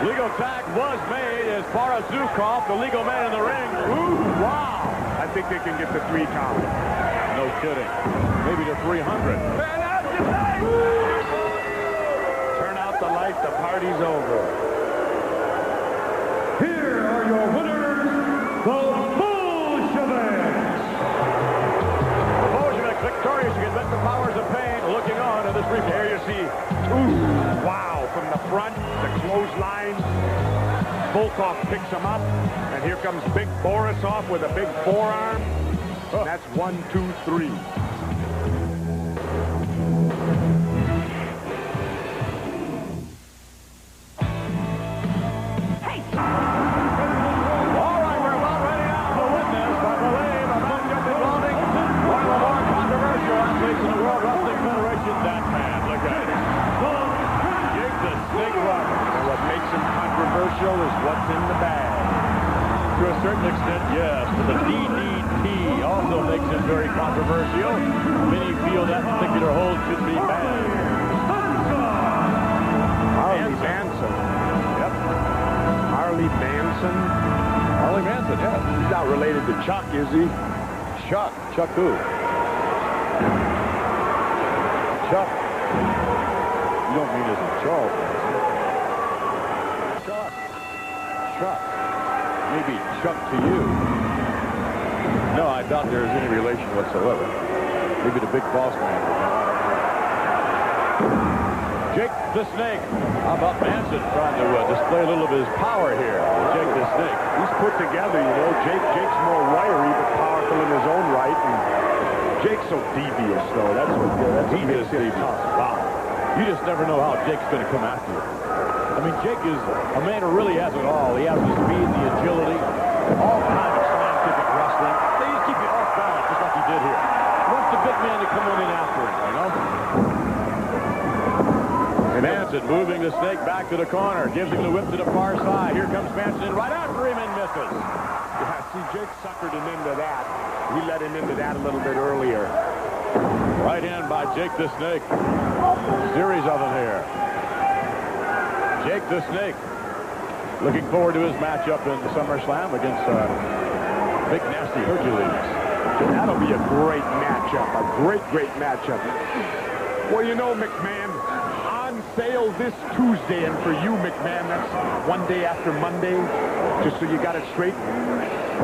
Legal tag was made as Boris Zukov, the legal man in the ring. Ooh, wow. I think they can get the 3 count. No kidding. Maybe to 300. Turn out the light, the party's over. Here are your winners, the Bolsheviks. The Bolsheviks victorious against the powers of pain, looking on in this There you see, ooh, wow, from the front, the clothesline. Volkov picks him up, and here comes Big Borisov with a big forearm. That's 1, 2, 3. Is what's in the bag. To a certain extent, yes, but the DDT also makes it very controversial. Many feel that particular hold should be banned. Harley Manson. Yep. Harley Manson. Harley Manson, yes. He's not related to Chuck, is he? Chuck. Chuck who? Chuck. You don't mean as in Charles Manson. Chuck. Maybe Chuck to you. No, I doubt there's any relation whatsoever. Maybe the big boss man. Jake the Snake. How about Manson trying to display a little of his power here? Jake the Snake. He's put together, you know. Jake's more wiry but powerful in his own right. And Jake's so devious, though. That's what makes it tough. Wow. You just never know how Jake's going to come after you. I mean, Jake is a man who really has it all. He has the speed, the agility, all kinds of scientific wrestling. They just keep you off balance, just like he did here. He wants the big man to come on in after him, you know? And Manson moving the Snake back to the corner. Gives him the whip to the far side. Here comes Manson right after him and misses. Yeah, see, Jake suckered him into that. He let him into that a little bit earlier. Right hand by Jake the Snake. Series of them here. Jake the Snake looking forward to his matchup in the SummerSlam against Big Nasty Hercules. That'll be a great matchup, a great matchup. Well, you know, McMahon, on sale this Tuesday, and for you, McMahon, that's one day after Monday, just so you got it straight.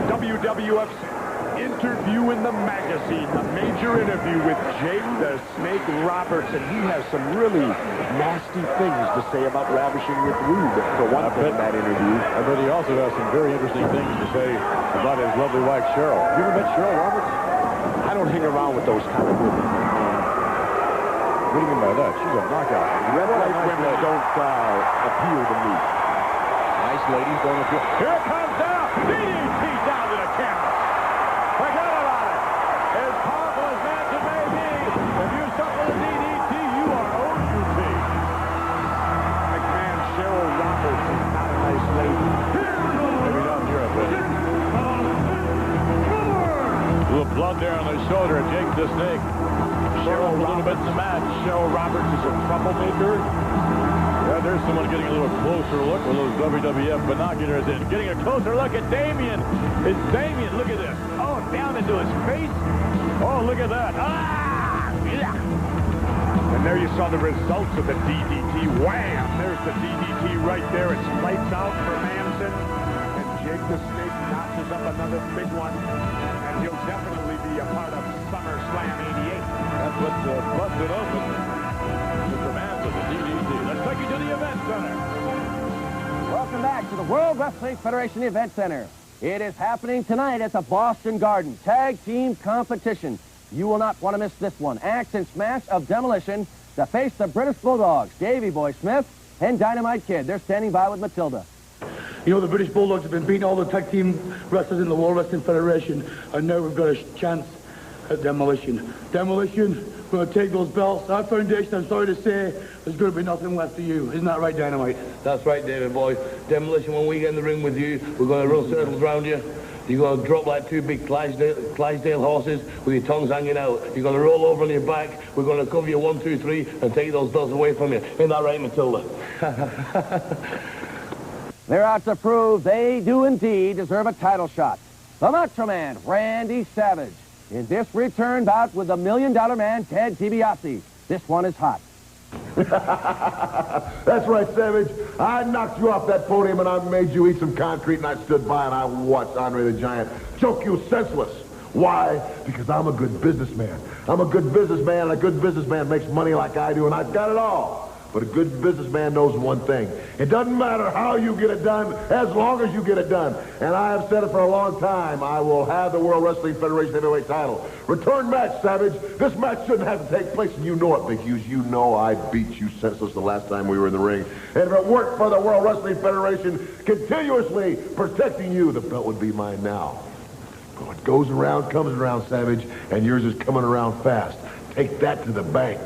WWF's interview in the magazine, the major interview with Jake the Snake Roberts, and he has some really nasty things to say about Ravishing Rick Rude, for one thing, in that interview. I bet he also has some very interesting things to say about his lovely wife, Cheryl. Have you ever met Cheryl Roberts? I don't hang around with those kind of women. What do you mean by that? She's a knockout. Red light women don't appeal to me. Nice ladies don't appeal. Here it comes down. DDT down to the camera. Forget about it. As powerful as Manson may be, if you suffer the DDT, you are OUT. McMahon, Cheryl Roberts is not a nice lady. Maybe not in Europe, but a little blood there on the shoulder of Jake the Snake. Cheryl a little bit in the match. Cheryl Roberts is a troublemaker. Yeah, there's someone getting a little closer look with those WWF binoculars in. Getting a closer look at Damien. It's Damien. Look at this. Oh, down into his face. Oh, look at that. Ah! Yeah. And there you saw the results of the DDT. Wham! There's the DDT right there. It's lights out for Manson. And Jake the Snake notches up another big one. And he'll definitely be a part of SummerSlam 88. That's what's busted open. Mr. Manson, the DDT. Let's take you to the Event Center. Welcome back to the World Wrestling Federation Event Center. It is happening tonight at the Boston Garden. Tag team competition. You will not want to miss this one. Axe and Smash of Demolition to face the British Bulldogs, Davey Boy Smith and Dynamite Kid. They're standing by with Matilda. You know, the British Bulldogs have been beating all the tag team wrestlers in the World Wrestling Federation, and now we've got a chance at Demolition. Demolition, we're going to take those belts. Our foundation, I'm sorry to say, there's going to be nothing left of you. Isn't that right, Dynamite? That's right, David boy. Demolition, when we get in the ring with you, we're going to run circles around you. You're going to drop like two big Clydesdale horses with your tongues hanging out. You're going to roll over on your back. We're going to cover you 1, 2, 3 and take those belts away from you. Isn't that right, Matilda? They're out to prove they do indeed deserve a title shot. The Macho Man, Randy Savage, in this return bout with the $1 Million Man, Ted DiBiase. This one is hot. That's right, Savage. I knocked you off that podium and I made you eat some concrete and I stood by and I watched Andre the Giant choke you senseless Why? Because I'm a good businessman. I'm a good businessman, and a good businessman makes money like I do, and I've got it all. But a good businessman knows one thing. It doesn't matter how you get it done, as long as you get it done. And I have said it for a long time. I will have the World Wrestling Federation heavyweight title. Return match, Savage. This match shouldn't have to take place, and you know it, Big Hughes. You know I beat you senseless the last time we were in the ring. And if it weren't for the World Wrestling Federation continuously protecting you, the belt would be mine now. But what goes around comes around, Savage, and yours is coming around fast. Take that to the bank.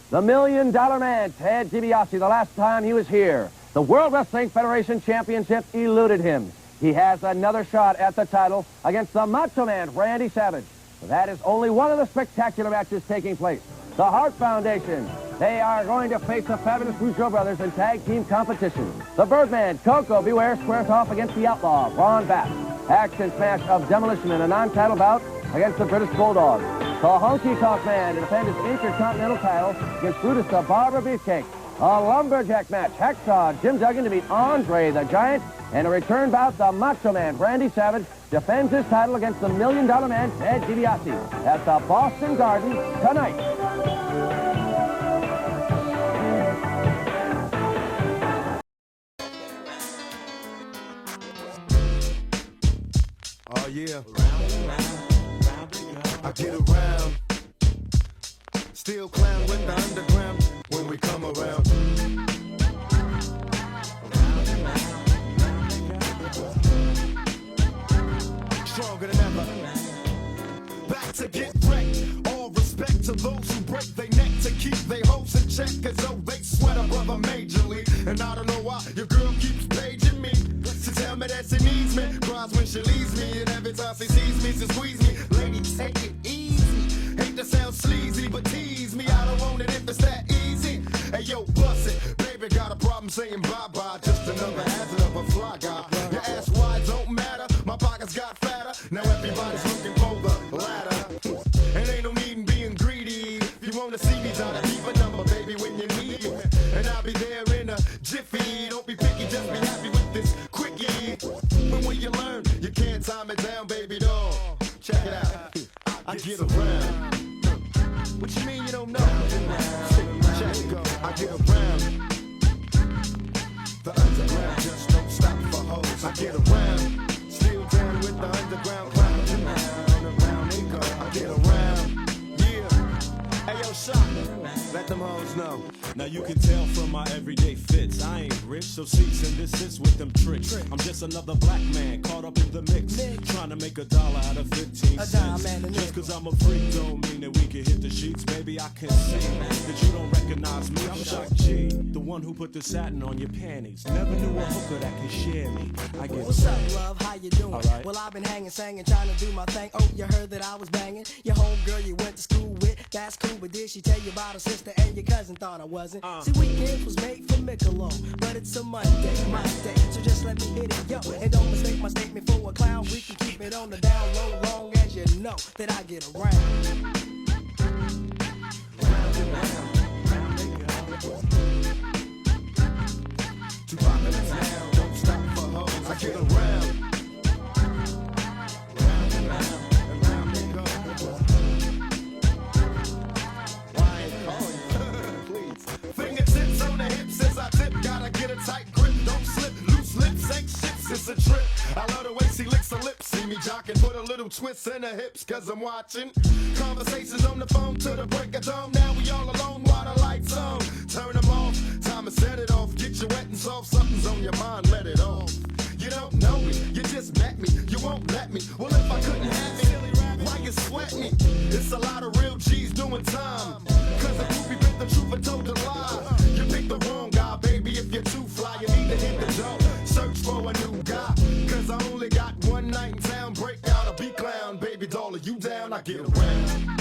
The $1 Million Man, Ted DiBiase, the last time he was here, the World Wrestling Federation Championship eluded him. He has another shot at the title against the Macho Man, Randy Savage. That is only one of the spectacular matches taking place. The Hart Foundation, they are going to face the fabulous Rougeau brothers in tag team competition. The Birdman, Coco Beware, squares off against the Outlaw, Ron Bass. Action smash of Demolition in a non-title bout against the British Bulldog. The Honky Tonk Man to defend his Intercontinental title against Brutus the Barber Beefcake. A lumberjack match, Hacksaw Jim Duggan to beat Andre the Giant. And a return bout, the Macho Man, Randy Savage, defends his title against the $1 Million Man, Ted DiBiase, at the Boston Garden tonight. Oh, yeah. I get around. Still clown with the underground when we come around. Stronger than ever. Back to get wrecked. All respect to those who break their neck to keep their hopes in check. Cause though they sweat a brother majorly. And I don't know why your girl keeps paging me. To tell me that she needs me. Cries when she leaves me. And every time she sees me, she squeeze me. Lady, take it easy. Hate to sound sleazy, but tease me. I don't want it if it's that easy. Hey, yo, bust it. Baby, got a problem saying bye-bye. Just another hazard of a fly guy. Your ass wide don't matter. My pockets got fatter. Now everybody's looking for the ladder. And ain't no need in being greedy. If you want to see me, try to keep a number, baby, when you need it. And I'll be there in a jiffy. Don't be picky, just be happy with this quickie. But when you learn, you can't time it down, baby doll. Check it out. I get around. What you mean you don't know? Check it go. I get around. The underground just don't stop for hoes. I get around. Still down with the underground clown. Around they go. I get around. Yeah. Hey yo, Shock. Let them hoes know. Now you can tell from my everyday fits, I ain't rich, so cease and desist with them tricks. I'm just another black man caught up in the mix, trying to make $1 out of 15 cents. Just cause I'm a freak don't mean that we can hit the sheets. Baby, I can see that you don't recognize me. I'm Shock G, the one who put the satin on your panties. Never knew a hooker that could share me. I get What's up, love? How you doing? Right. Well, I've been hanging, singing, trying to do my thing. Oh, you heard that I was banging your homegirl you went to school with. That's cool, but did she tell you about her sister and your cousin? Thought I wasn't. See, weekends was made for Michelob, but it's a Monday, my day. So just let me hit it, yo. And don't mistake my statement for a clown. We can keep it on the down low, long as you know that I get around. Too popular now, don't stop for hoes. I get around. Round and round they go. Why ain't calling? Please. Fingertips on the hips as I tip. Gotta get a tight grip, don't slip. Loose lips ain't ships, it's a trip. I love the way she licks her lips. See me jocking, put a little twist in her hips, cause I'm watching. Conversations on the phone to the break of dawn. Now we all alone while the lights on. Turn them off, time to set it off. Get you wet and soft, something's on your mind, let it off. You don't know me, you just met me, you won't let me. Well, if I couldn't have it, why you sweat me? It's a lot of real G's doing time. Cause the groupie picked the truth and told the lie. You picked the wrong guy, baby, if you're too fly, you need to hit the door. Search for a new guy, cause I only got one night in town. Break out a B-clown, baby doll, are you down? I get around.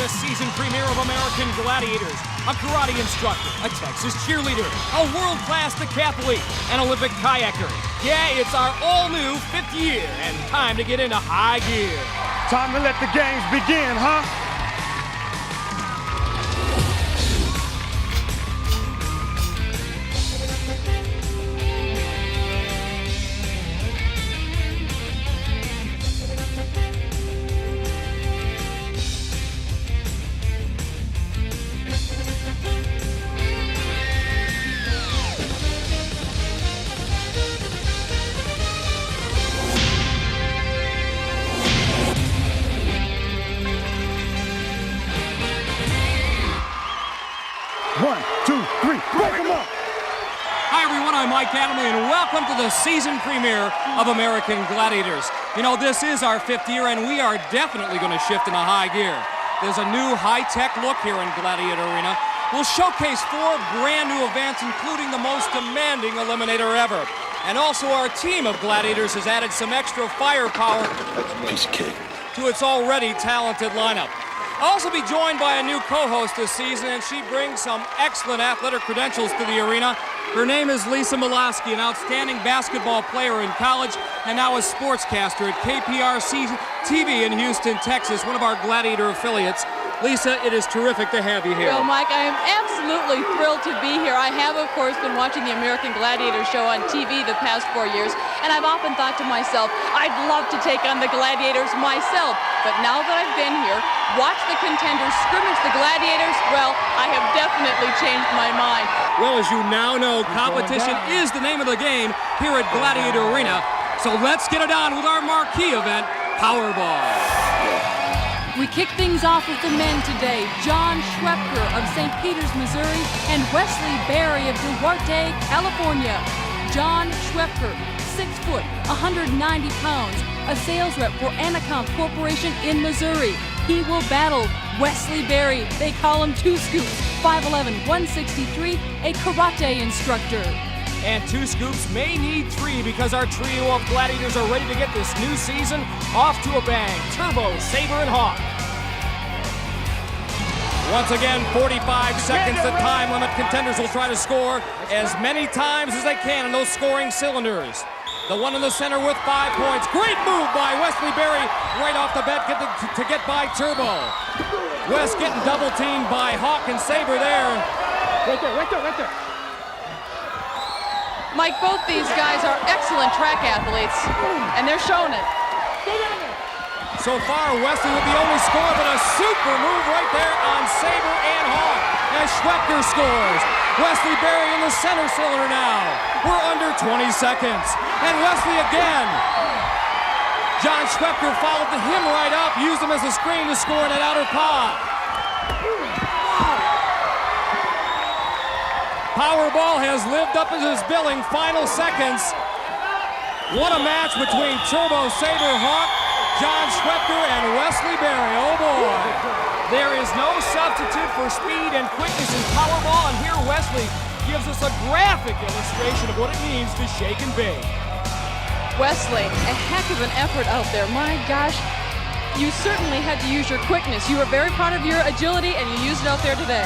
the season premiere of American Gladiators. A karate instructor, a Texas cheerleader, a world-class decathlete, an Olympic kayaker. Yeah, it's our all-new 5th year, and time to get into high gear. Time to let the games begin, huh? And welcome to the season premiere of American Gladiators. You know, this is our 5th year, and we are definitely going to shift into high gear. There's a new high-tech look here in Gladiator Arena. We'll showcase 4 brand new events, including the most demanding eliminator ever. And also our team of Gladiators has added some extra firepower Piece of cake. to its already talented lineup. I'll also be joined by a new co-host this season, and she brings some excellent athletic credentials to the arena. Her name is Lisa Miloski, an outstanding basketball player in college and now a sportscaster at KPRC TV in Houston, Texas, one of our Gladiator affiliates. Lisa, it is terrific to have you here. Well, Mike, I am absolutely thrilled to be here. I have, of course, been watching the American Gladiator show on TV the past 4 years, and I've often thought to myself, I'd love to take on the Gladiators myself. But now that I've been here, watch the contenders scrimmage the Gladiators, well, I have definitely changed my mind. Well, as you now know, competition is the name of the game here at Gladiator Arena. So let's get it on with our marquee event, Powerball. We kick things off with the men today. John Schwepker of St. Peters, Missouri, and Wesley Barry of Duarte, California. John Schwepker, 6 foot, 190 pounds, a sales rep for Anacomp Corporation in Missouri. He will battle Wesley Barry. They call him Two Scoops, 5'11", 163, a karate instructor. And Two Scoops may need 3 because our trio of Gladiators are ready to get this new season off to a bang. Turbo, Saber, and Hawk. Once again, 45 seconds, the time limit. Contenders will try to score as many times as they can in those scoring cylinders. The one in the center with 5 points. Great move by Wesley Barry right off the bat to get by Turbo. Wes getting double teamed by Hawk and Saber there. Right there. Mike, both these guys are excellent track athletes, and they're showing it. So far, Wesley with the only score, but a super move right there on Saber and Hawk as Schwepker scores. Wesley Barry in the center cylinder now. We're under 20 seconds. And Wesley again. John Schwepker followed him right up, used him as a screen to score in an outer pot. Powerball has lived up to his billing. Final seconds. What a match between Turbo, Saber, Hawk, John Schwepker, and Wesley Barry. Oh boy. There is no substitute for speed and quickness in Powerball, and here Wesley gives us a graphic illustration of what it means to shake and bake. Wesley, a heck of an effort out there. My gosh, you certainly had to use your quickness. You were very proud of your agility, and you used it out there today.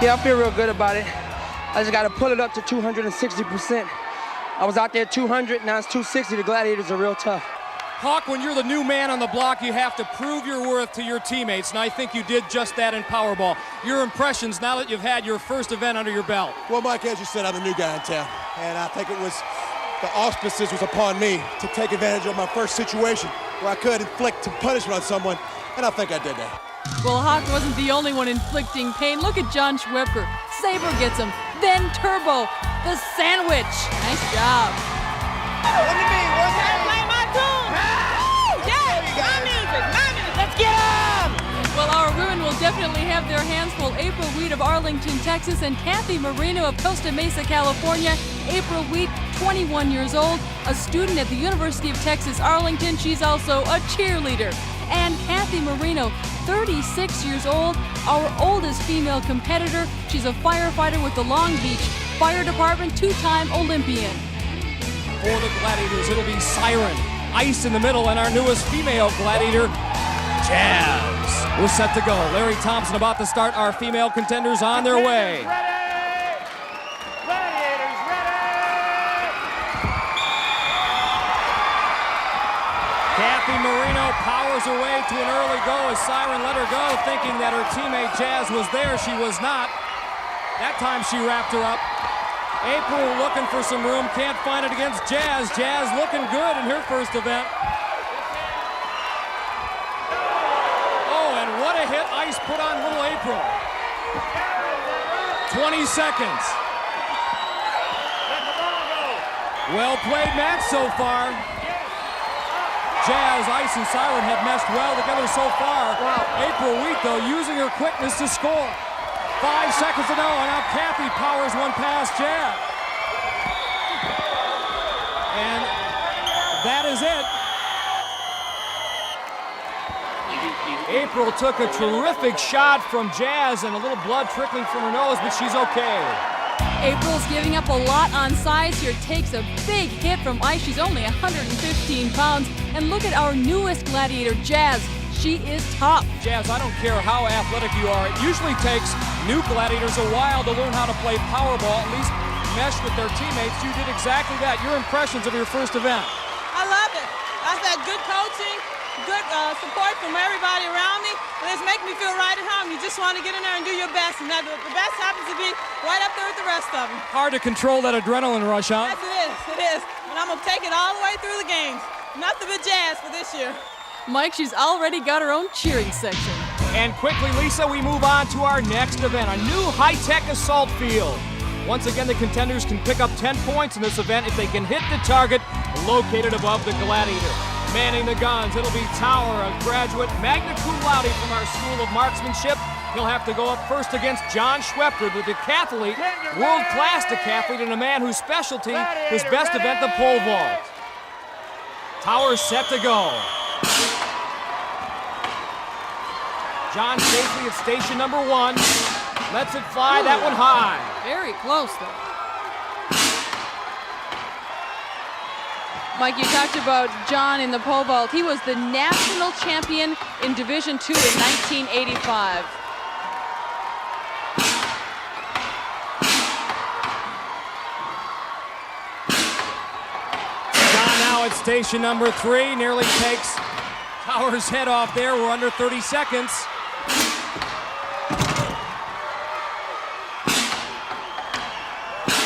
Yeah, I feel real good about it. I just got to pull it up to 260%. I was out there 200, now it's 260. The Gladiators are real tough. Hawk, when you're the new man on the block, you have to prove your worth to your teammates, and I think you did just that in Powerball. Your impressions now that you've had your first event under your belt? Well, Mike, as you said, I'm the new guy in town, and I think it was the auspices was upon me to take advantage of my first situation where I could inflict some punishment on someone, and I think I did that. Well, Hawk wasn't the only one inflicting pain. Look at John Schwepker. Saber gets him. Then Turbo, the sandwich. Nice job. Look at me. What's that? Play my tune. Yeah, my music. Let's get him. Well, our women will definitely have their hands full. April Wheat of Arlington, Texas, and Kathy Marino of Costa Mesa, California. April Wheat, 21 years old, a student at the University of Texas, Arlington. She's also a cheerleader. And Kathy Marino, 36 years old, our oldest female competitor. She's a firefighter with the Long Beach Fire Department, 2-time Olympian. For the Gladiators, it'll be Siren, Ice in the middle, and our newest female Gladiator, Jazz. We're set to go. Larry Thompson about to start. Our female contenders on their way. Kathy Marino powers her way to an early go as Siren let her go, thinking that her teammate Jazz was there. She was not. That time she wrapped her up. April looking for some room, can't find it against Jazz. Jazz looking good in her first event. Oh, and what a hit Ice put on little April. 20 seconds. Well played match so far. Jazz, Ice, and Siren have meshed well together so far. Wow. April Wheat, though, using her quickness to score. 5 seconds to go, and now Kathy powers one past Jazz. And that is it. April took a terrific shot from Jazz and a little blood trickling from her nose, but she's okay. April's giving up a lot on size here, takes a big hit from Ice. She's only 115 pounds. And look at our newest gladiator, Jazz. She is tough. Jazz, I don't care how athletic you are. It usually takes new gladiators a while to learn how to play powerball, at least mesh with their teammates. You did exactly that. Your impressions of your first event? I love it. I've had good coaching, good support from everybody around me. It's making me feel right at home. You just want to get in there and do your best, and the best happens to be right up there with the rest of them. Hard to control that adrenaline rush, huh? Yes, it is. And I'm going to take it all the way through the games. Nothing but Jazz for this year. Mike, she's already got her own cheering section. And quickly, Lisa, we move on to our next event, a new high-tech assault field. Once again, the contenders can pick up 10 points in this event if they can hit the target located above the gladiator. Manning the guns, it'll be Tower, a graduate magna cum laude from our School of Marksmanship. He'll have to go up first against John Schwepker, the decathlete, world-class decathlete, and a man whose specialty was best event the pole vault. Tower set to go. John safely at station number 1. Lets it fly, that one high. Very close, though. Mike, you talked about John in the pole vault. He was the national champion in Division II in 1985. John now at station number 3, nearly takes Tower's head off there. We're under 30 seconds.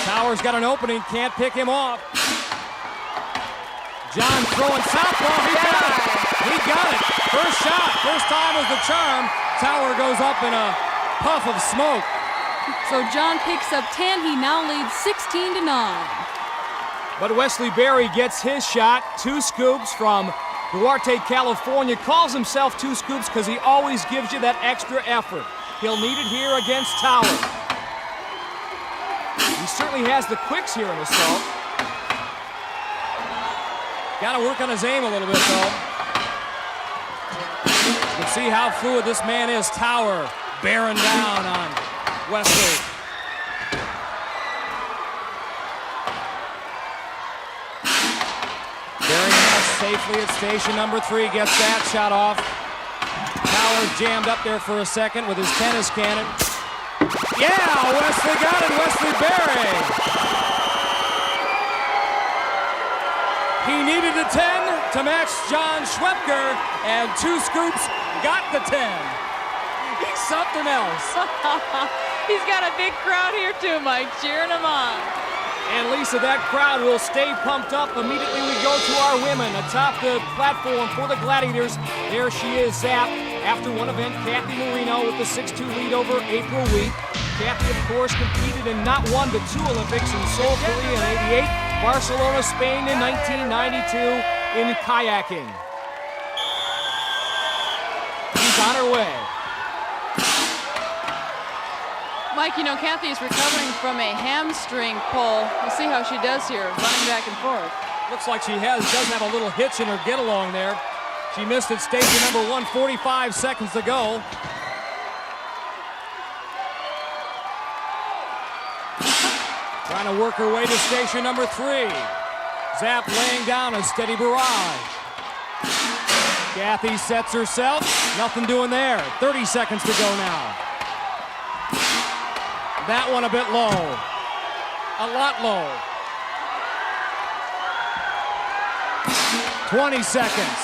Tower's got an opening, can't pick him off. John throwing southpaw, he got it. He got it. First shot, first time was the charm. Tower goes up in a puff of smoke. So John picks up 10, he now leads 16-9. But Wesley Berry gets his shot, 2 scoops from Duarte, California. Calls himself 2 scoops because he always gives you that extra effort. He'll need it here against Tower. He certainly has the quicks here in assault. Got to work on his aim a little bit, though. You can see how fluid this man is. Tower bearing down on Wesley. Bearing safely at station number 3, gets that shot off. Tower's jammed up there for a second with his tennis cannon. Yeah, Wesley got it, Wesley Berry. He needed a 10 to match John Schwepker, and 2 scoops got the 10. He's something else. He's got a big crowd here too, Mike, cheering him on. And Lisa, that crowd will stay pumped up. Immediately we go to our women atop the platform for the Gladiators. There she is, Zap. After one event, Kathy Marino with the 6-2 lead over April Wheat. Kathy, of course, competed in not 1 but 2 Olympics in Seoul, Korea in '88, Barcelona, Spain in 1992 in kayaking. She's on her way. Mike, you know, Kathy is recovering from a hamstring pull. We'll see how she does here, running back and forth. Looks like she does have a little hitch in her get-along there. She missed at station number 1, 45 seconds to go. Trying to work her way to station number 3. Zap laying down a steady barrage. Kathy sets herself. Nothing doing there. 30 seconds to go now. That one a bit low. A lot low. 20 seconds.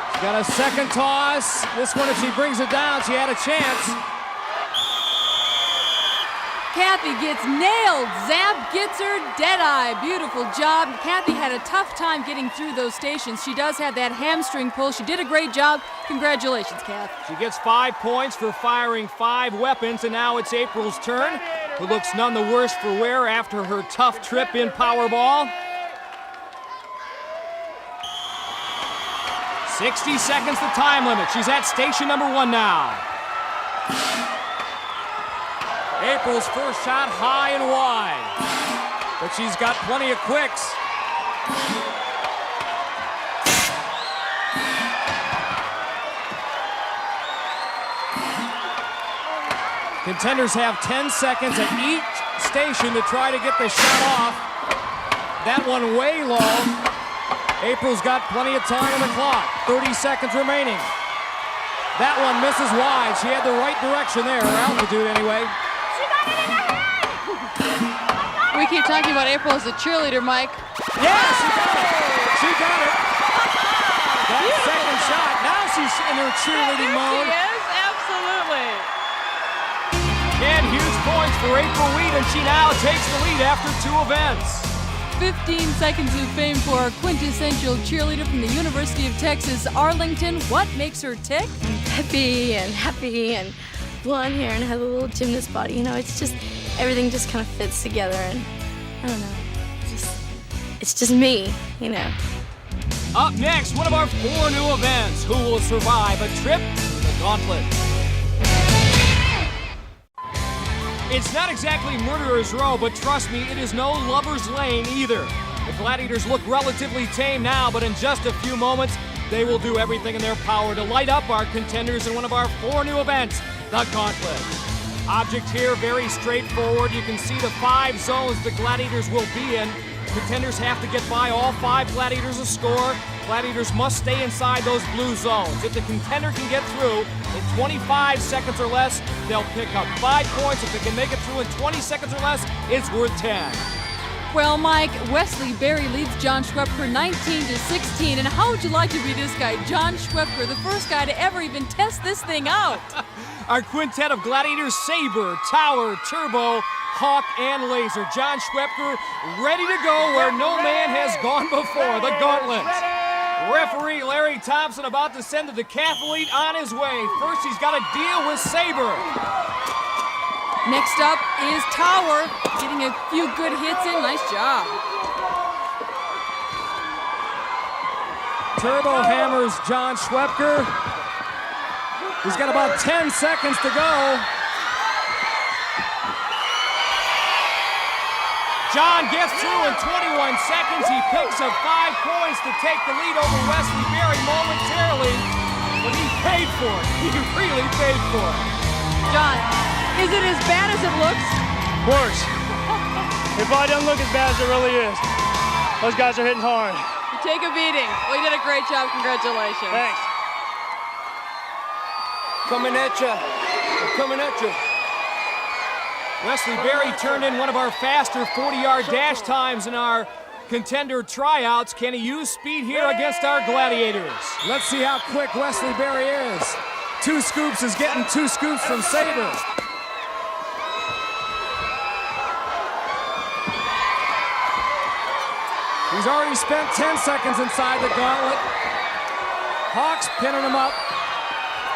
She's got a second toss. This one, if she brings it down, she had a chance. Kathy gets nailed. Zap gets her dead-eye. Beautiful job. Kathy had a tough time getting through those stations. She does have that hamstring pull. She did a great job. Congratulations, Kath. She gets 5 points for firing 5 weapons, and now it's April's turn, who looks none the worse for wear after her tough trip in Powerball. 60 seconds the time limit. She's at station number 1 now. April's first shot high and wide, but she's got plenty of quicks. Contenders have 10 seconds at each station to try to get the shot off. That one way low. April's got plenty of time on the clock. 30 seconds remaining. That one misses wide. She had the right direction there, her altitude anyway. We keep talking about April as a cheerleader, Mike. Yeah, she got it. She got it. That second shot. Now she's in her cheerleading mode. She is, absolutely. And huge points for April Weed, and she now takes the lead after 2 events. 15 seconds of fame for our quintessential cheerleader from the University of Texas, Arlington. What makes her tick? Peppy and happy and blonde hair and has a little gymnast body. You know, it's just, everything just kind of fits together, and I don't know, it's just me, you know. Up next, one of our 4 new events. Who will survive a trip to the gauntlet? It's not exactly Murderer's Row, but trust me, it is no Lover's Lane either. The Gladiators look relatively tame now, but in just a few moments, they will do everything in their power to light up our contenders in one of our 4 new events, the Gauntlet. Object here, very straightforward. You can see the 5 zones the Gladiators will be in. Contenders have to get by all 5 Gladiators a score. Gladiators must stay inside those blue zones. If the contender can get through in 25 seconds or less, they'll pick up 5 points. If they can make it through in 20 seconds or less, it's worth 10. Well, Mike, Wesley Berry leads John Schwepker 19-16. And how would you like to be this guy, John Schwepker, the first guy to ever even test this thing out? Our quintet of Gladiators: Saber, Tower, Turbo, Hawk, and Laser. John Schwepker ready to go where no man has gone before, the Gauntlet. Referee Larry Thompson about to send the decathlete on his way. First, he's got to deal with Saber. Next up is Tower, getting a few good hits in. Nice job. Turbo hammers John Schwepker. He's got about 10 seconds to go. John gets through in 21 seconds. He picks up 5 points to take the lead over Wesley Berry momentarily, but he paid for it. He really paid for it. John, is it as bad as it looks? Worse. It probably doesn't look as bad as it really is. Those guys are hitting hard. You take a beating. Well, you did a great job. Congratulations. Thanks. Coming at you. Coming at you. Wesley Berry turned in one of our faster 40-yard dash times in our contender tryouts. Can he use speed here against our Gladiators? Let's see how quick Wesley Berry is. 2 scoops is getting 2 scoops from Saber. He's already spent 10 seconds inside the gauntlet. Hawk's pinning him up.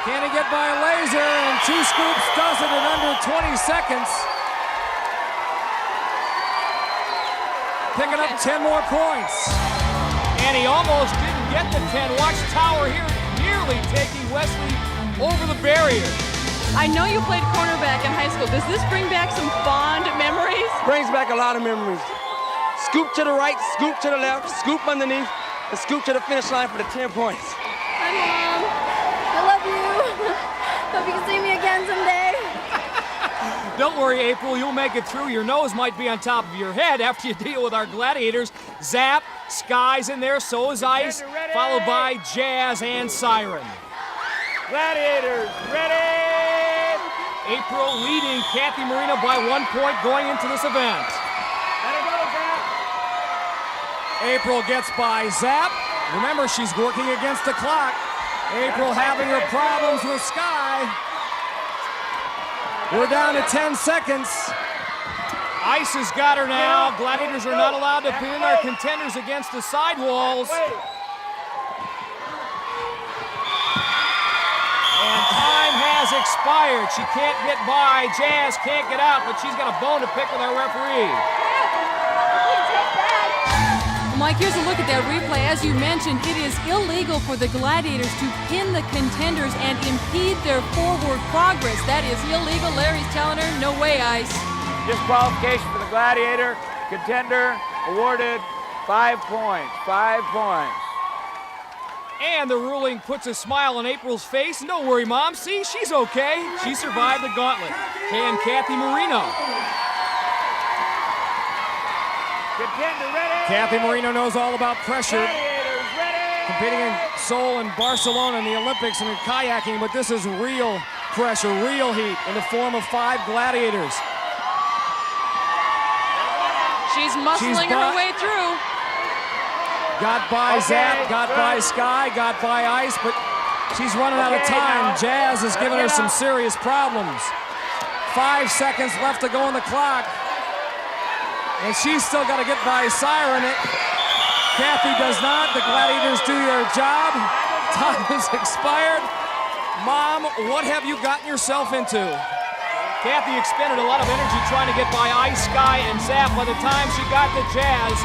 Can he get by a Laser? And 2 scoops does it in under 20 seconds. Picking up 10 more points. And he almost didn't get the 10. Watch Tower here nearly taking Wesley over the barrier. I know you played cornerback in high school. Does this bring back some fond memories? Brings back a lot of memories. Scoop to the right, scoop to the left, scoop underneath, and scoop to the finish line for the 10 points. Hi, Mom. I love you. Hope you can see me again someday. Don't worry, April, you'll make it through. Your nose might be on top of your head after you deal with our Gladiators. Zap, Sky's in there, so is Ice, followed by Jazz and Siren. Gladiators, ready! April leading Kathy Marino by 1 point going into this event. Let it go, Zap. April gets by Zap. Remember, she's working against the clock. April having her problems with Sky. We're down to 10 seconds. Ice has got her now. Gladiators are not allowed to pin our contenders against the sidewalls. And time has expired. She can't get by. Jazz can't get out, but she's got a bone to pick with our referee. Mike, here's a look at that replay. As you mentioned, it is illegal for the Gladiators to pin the contenders and impede their forward progress. That is illegal. Larry's telling her, no way, Ice. Disqualification for the Gladiator. Contender awarded 5 points. 5 points. And the ruling puts a smile on April's face. No worry, Mom. See, she's okay. She survived the gauntlet. Can Kathy Marino? Contender ready. Kathy Marino knows all about pressure. Gladiators ready. Competing in Seoul and Barcelona in the Olympics and in kayaking, but this is real pressure, real heat in the form of 5 gladiators. She's muscling her way through. Got by Zap, got by Sky, got by Ice, but she's running out of time. Jazz is giving her some serious problems. 5 seconds left to go on the clock. And she's still got to get by Siren. Kathy does not. The Gladiators do their job. Time has expired. Mom, what have you gotten yourself into? Kathy expended a lot of energy trying to get by Ice, Sky, and Zap. By the time she got to Jazz,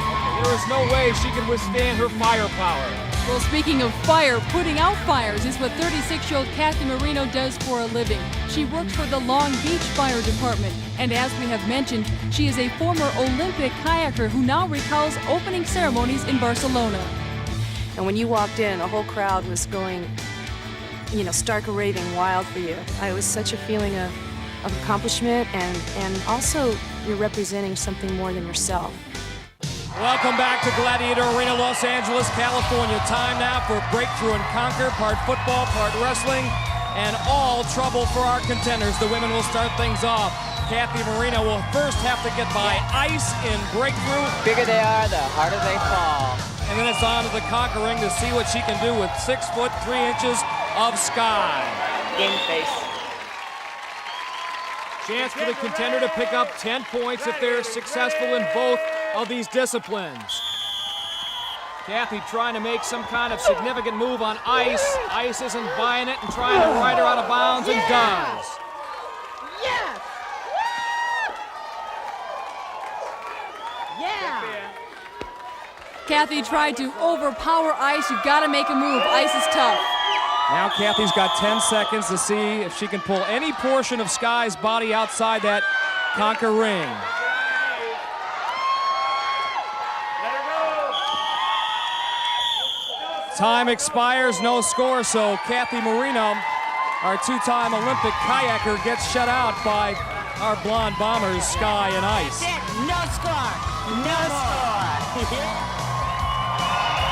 there is no way she can withstand her firepower. Well, speaking of fire, putting out fires is what 36-year-old Kathy Marino does for a living. She works for the Long Beach Fire Department, and as we have mentioned, she is a former Olympic kayaker who now recalls opening ceremonies in Barcelona. And when you walked in, the whole crowd was going, stark raving wild for you. It was such a feeling of accomplishment, and also you're representing something more than yourself. Welcome back to Gladiator Arena, Los Angeles, California. Time now for Breakthrough and Conquer, part football, part wrestling, and all trouble for our contenders. The women will start things off. Kathy Marino will first have to get by Ice in Breakthrough. The bigger they are, the harder they fall. And then it's on to the Conquering to see what she can do with 6 foot 3 inches of Sky. Game face. Chance for the contender to pick up 10 points if they're successful in both of these disciplines. Kathy trying to make some kind of significant move on Ice. Ice isn't buying it and trying to ride her out of bounds and does. Yes! Yeah! Kathy tried to overpower Ice. You've got to make a move. Ice is tough. Now Kathy's got 10 seconds to see if she can pull any portion of Sky's body outside that Conquer ring. Time expires, no score, so Kathy Marino, our 2-time Olympic kayaker, gets shut out by our blonde bombers, Sky and Ice. No score! No score!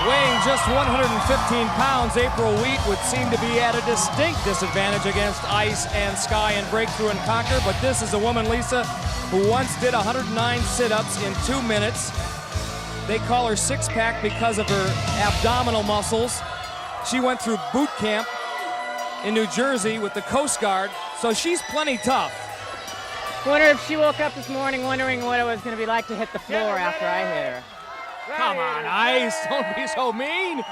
Weighing just 115 pounds, April Wheat would seem to be at a distinct disadvantage against Ice and Sky in Breakthrough and Conquer, but this is a woman, Lisa, who once did 109 sit-ups in 2 minutes. They call her six-pack because of her abdominal muscles. She went through boot camp in New Jersey with the Coast Guard, so she's plenty tough. Wonder if she woke up this morning wondering what it was going to be like to hit the floor after I hit her. Come on, Ice, don't be so mean.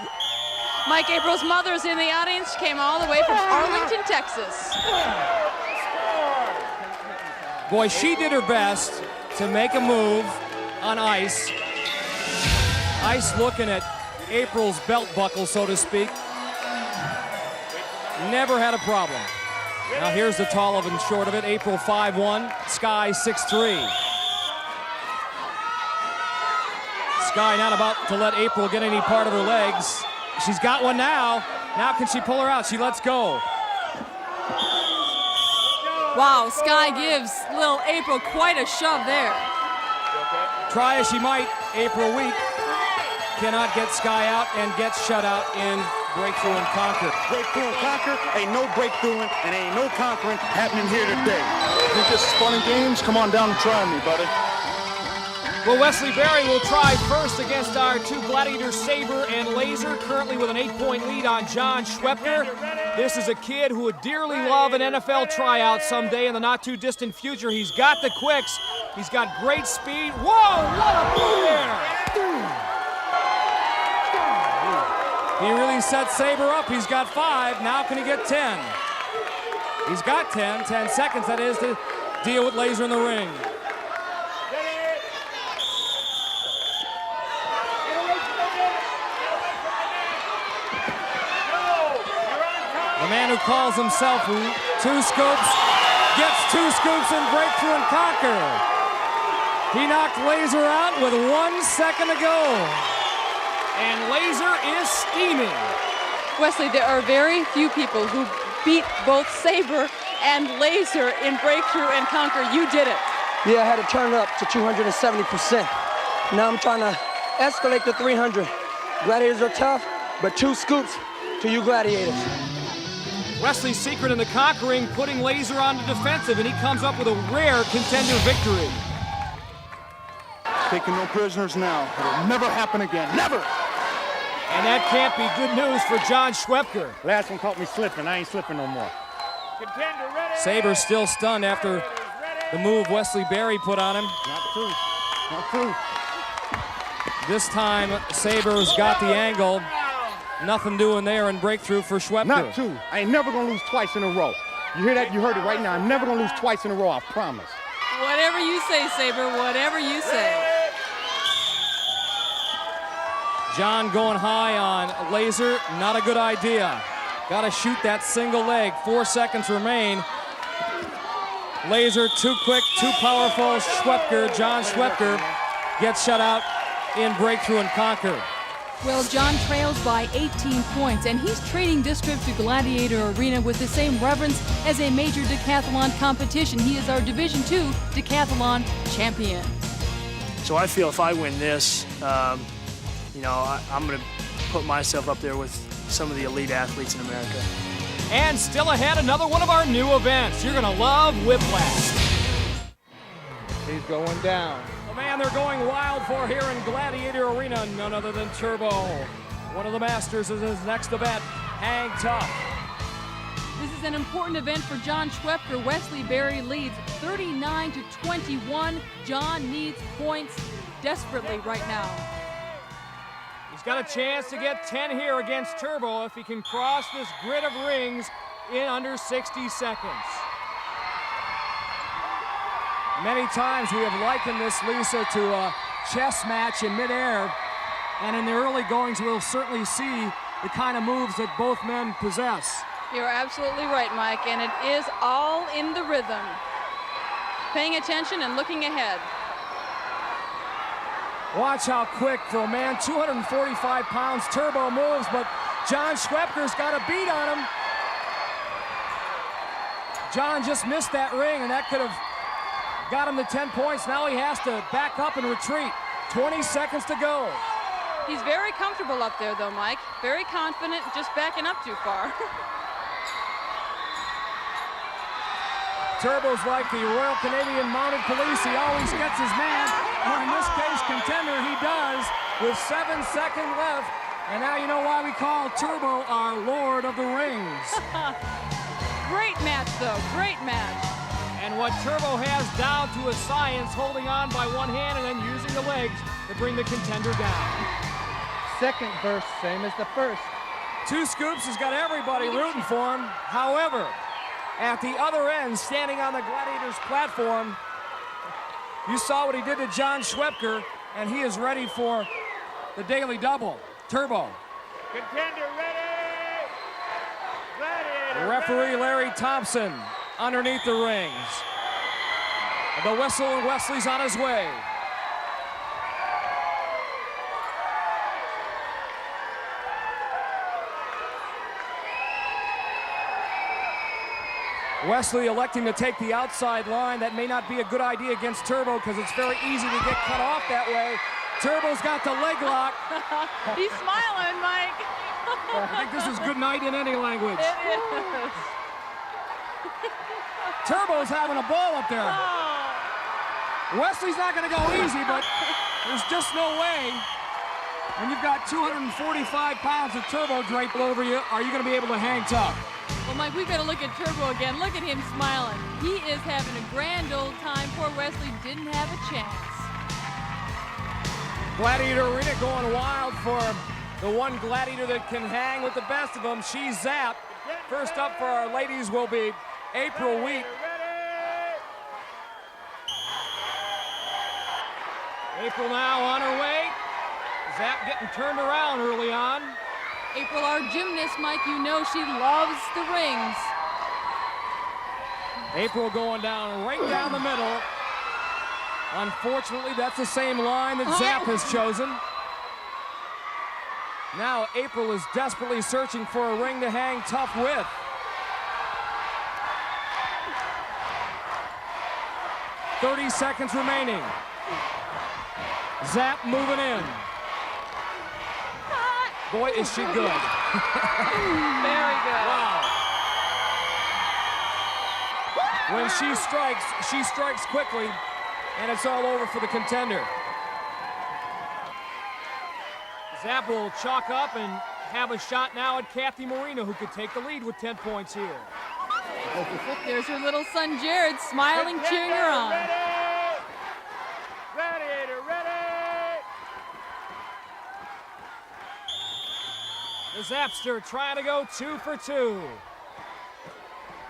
Mike, April's mother's in the audience. She came all the way from Arlington, Texas. Boy, she did her best to make a move on Ice. Ice looking at April's belt buckle, so to speak. Never had a problem. Now here's the tall of and short of it. April 5'1", Sky 6'3". Sky not about to let April get any part of her legs. She's got one now. Now can she pull her out? She lets go. Wow, Sky gives little April quite a shove there. Try as she might, April Wheat cannot get Sky out and gets shut out in Breakthrough and Conquer. Breakthrough and Conquer, ain't no breakthroughing and ain't no conquering happening here today. You think this is fun and games? Come on down and try me, buddy. Well, Wesley Berry will try first against our two gladiators, Saber and Laser, currently with an 8-point lead on John Schwepker. This is a kid who would dearly love an NFL tryout someday in the not-too-distant future. He's got the quicks. He's got great speed. Whoa, what a move there! He really set Saber up. He's got 5. Now can he get 10? He's got 10 seconds, that is, to deal with Laser in the ring. The man who calls himself Two Scoops gets 2 scoops in Breakthrough and Conquer. He knocked Laser out with 1 second to go. And Laser is steaming. Wesley, there are very few people who beat both Saber and Laser in Breakthrough and Conquer. You did it. Yeah, I had to turn it up to 270%. Now I'm trying to escalate to 300. Gladiators are tough, but 2 scoops to you gladiators. Wesley's secret in the conquering, putting Laser on the defensive, and he comes up with a rare contender victory. Taking no prisoners now. It'll never happen again. Never! And that can't be good news for John Schwepker. Last one caught me slipping. I ain't slipping no more. Saber's still stunned after the move Wesley Berry put on him. Not true. Not true. This time, Saber's got the angle. Nothing doing there in Breakthrough for Schwepker. Not true. I ain't never gonna lose twice in a row. You hear that? You heard it right now. I'm never gonna lose twice in a row, I promise. Whatever you say, Saber, whatever you say. John going high on Laser, not a good idea. Gotta shoot that single leg. 4 seconds remain. Laser too quick, too powerful. Schwepker, John Schwepker, gets shut out in Breakthrough and Conquer. Well, John trails by 18 points, and he's treating this trip to Gladiator Arena with the same reverence as a major decathlon competition. He is our Division II decathlon champion. So I feel if I win this, I'm going to put myself up there with some of the elite athletes in America. And still ahead, another one of our new events. You're going to love Whiplash. He's going down. The man they're going wild for here in Gladiator Arena, none other than Turbo. One of the masters is his next event. Hang tough. This is an important event for John Schwepker. Wesley Berry leads 39-21. John needs points desperately right now. He's got a chance to get 10 here against Turbo if he can cross this grid of rings in under 60 seconds. Many times we have likened this, Lisa, to a chess match in midair, and in the early goings we'll certainly see the kind of moves that both men possess. You're absolutely right, Mike, and it is all in the rhythm. Paying attention and looking ahead. Watch how quick for a man, 245 pounds, Turbo moves, but John Schwepker's got a beat on him. John just missed that ring, and that could have got him to 10 points. Now he has to back up and retreat. 20 seconds to go. He's very comfortable up there, though, Mike. Very confident, just backing up too far. Turbo's like the Royal Canadian Mounted Police. He always gets his man, or in this case, contender, he does, with 7 seconds left. And now you know why we call Turbo our Lord of the Rings. Great match, though. Great match. And what Turbo has down to a science, holding on by one hand and then using the legs to bring the contender down. Second verse, same as the first. Two Scoops has got everybody rooting for him. However, at the other end, standing on the Gladiators platform, you saw what he did to John Schwepker, and he is ready for the daily double. Turbo. Contender ready! Gladiator Referee Larry Thompson underneath the rings. The whistle, and Wesley's on his way. Wesley electing to take the outside line. That may not be a good idea against Turbo because it's very easy to get cut off that way. Turbo's got the leg lock. He's smiling, Mike. I think this is good night in any language. It is. Turbo's having a ball up there. Oh. Wesley's not going to go easy, but there's just no way. When you've got 245 pounds of Turbo draped over you, are you going to be able to hang tough? Well, Mike, we've got to look at Turbo again. Look at him smiling. He is having a grand old time. Poor Wesley didn't have a chance. Gladiator Arena going wild for the one Gladiator that can hang with the best of them. She's Zap. First up for our ladies will be April Wheat. April now on her way. Zap getting turned around early on. April, our gymnast, Mike, you know she loves the rings. April going down right down the middle. Unfortunately, that's the same line that Zap has chosen. Now April is desperately searching for a ring to hang tough with. "30 seconds remaining. Zap moving in. Boy, is she good. Very good. Wow. When she strikes quickly, and it's all over for the contender. Zap will chalk up and have a shot now at Kathy Marino, who could take the lead with 10 points here. There's her little son Jared smiling, cheering her on. Gladiator, ready! The Zapster trying to go 2 for 2.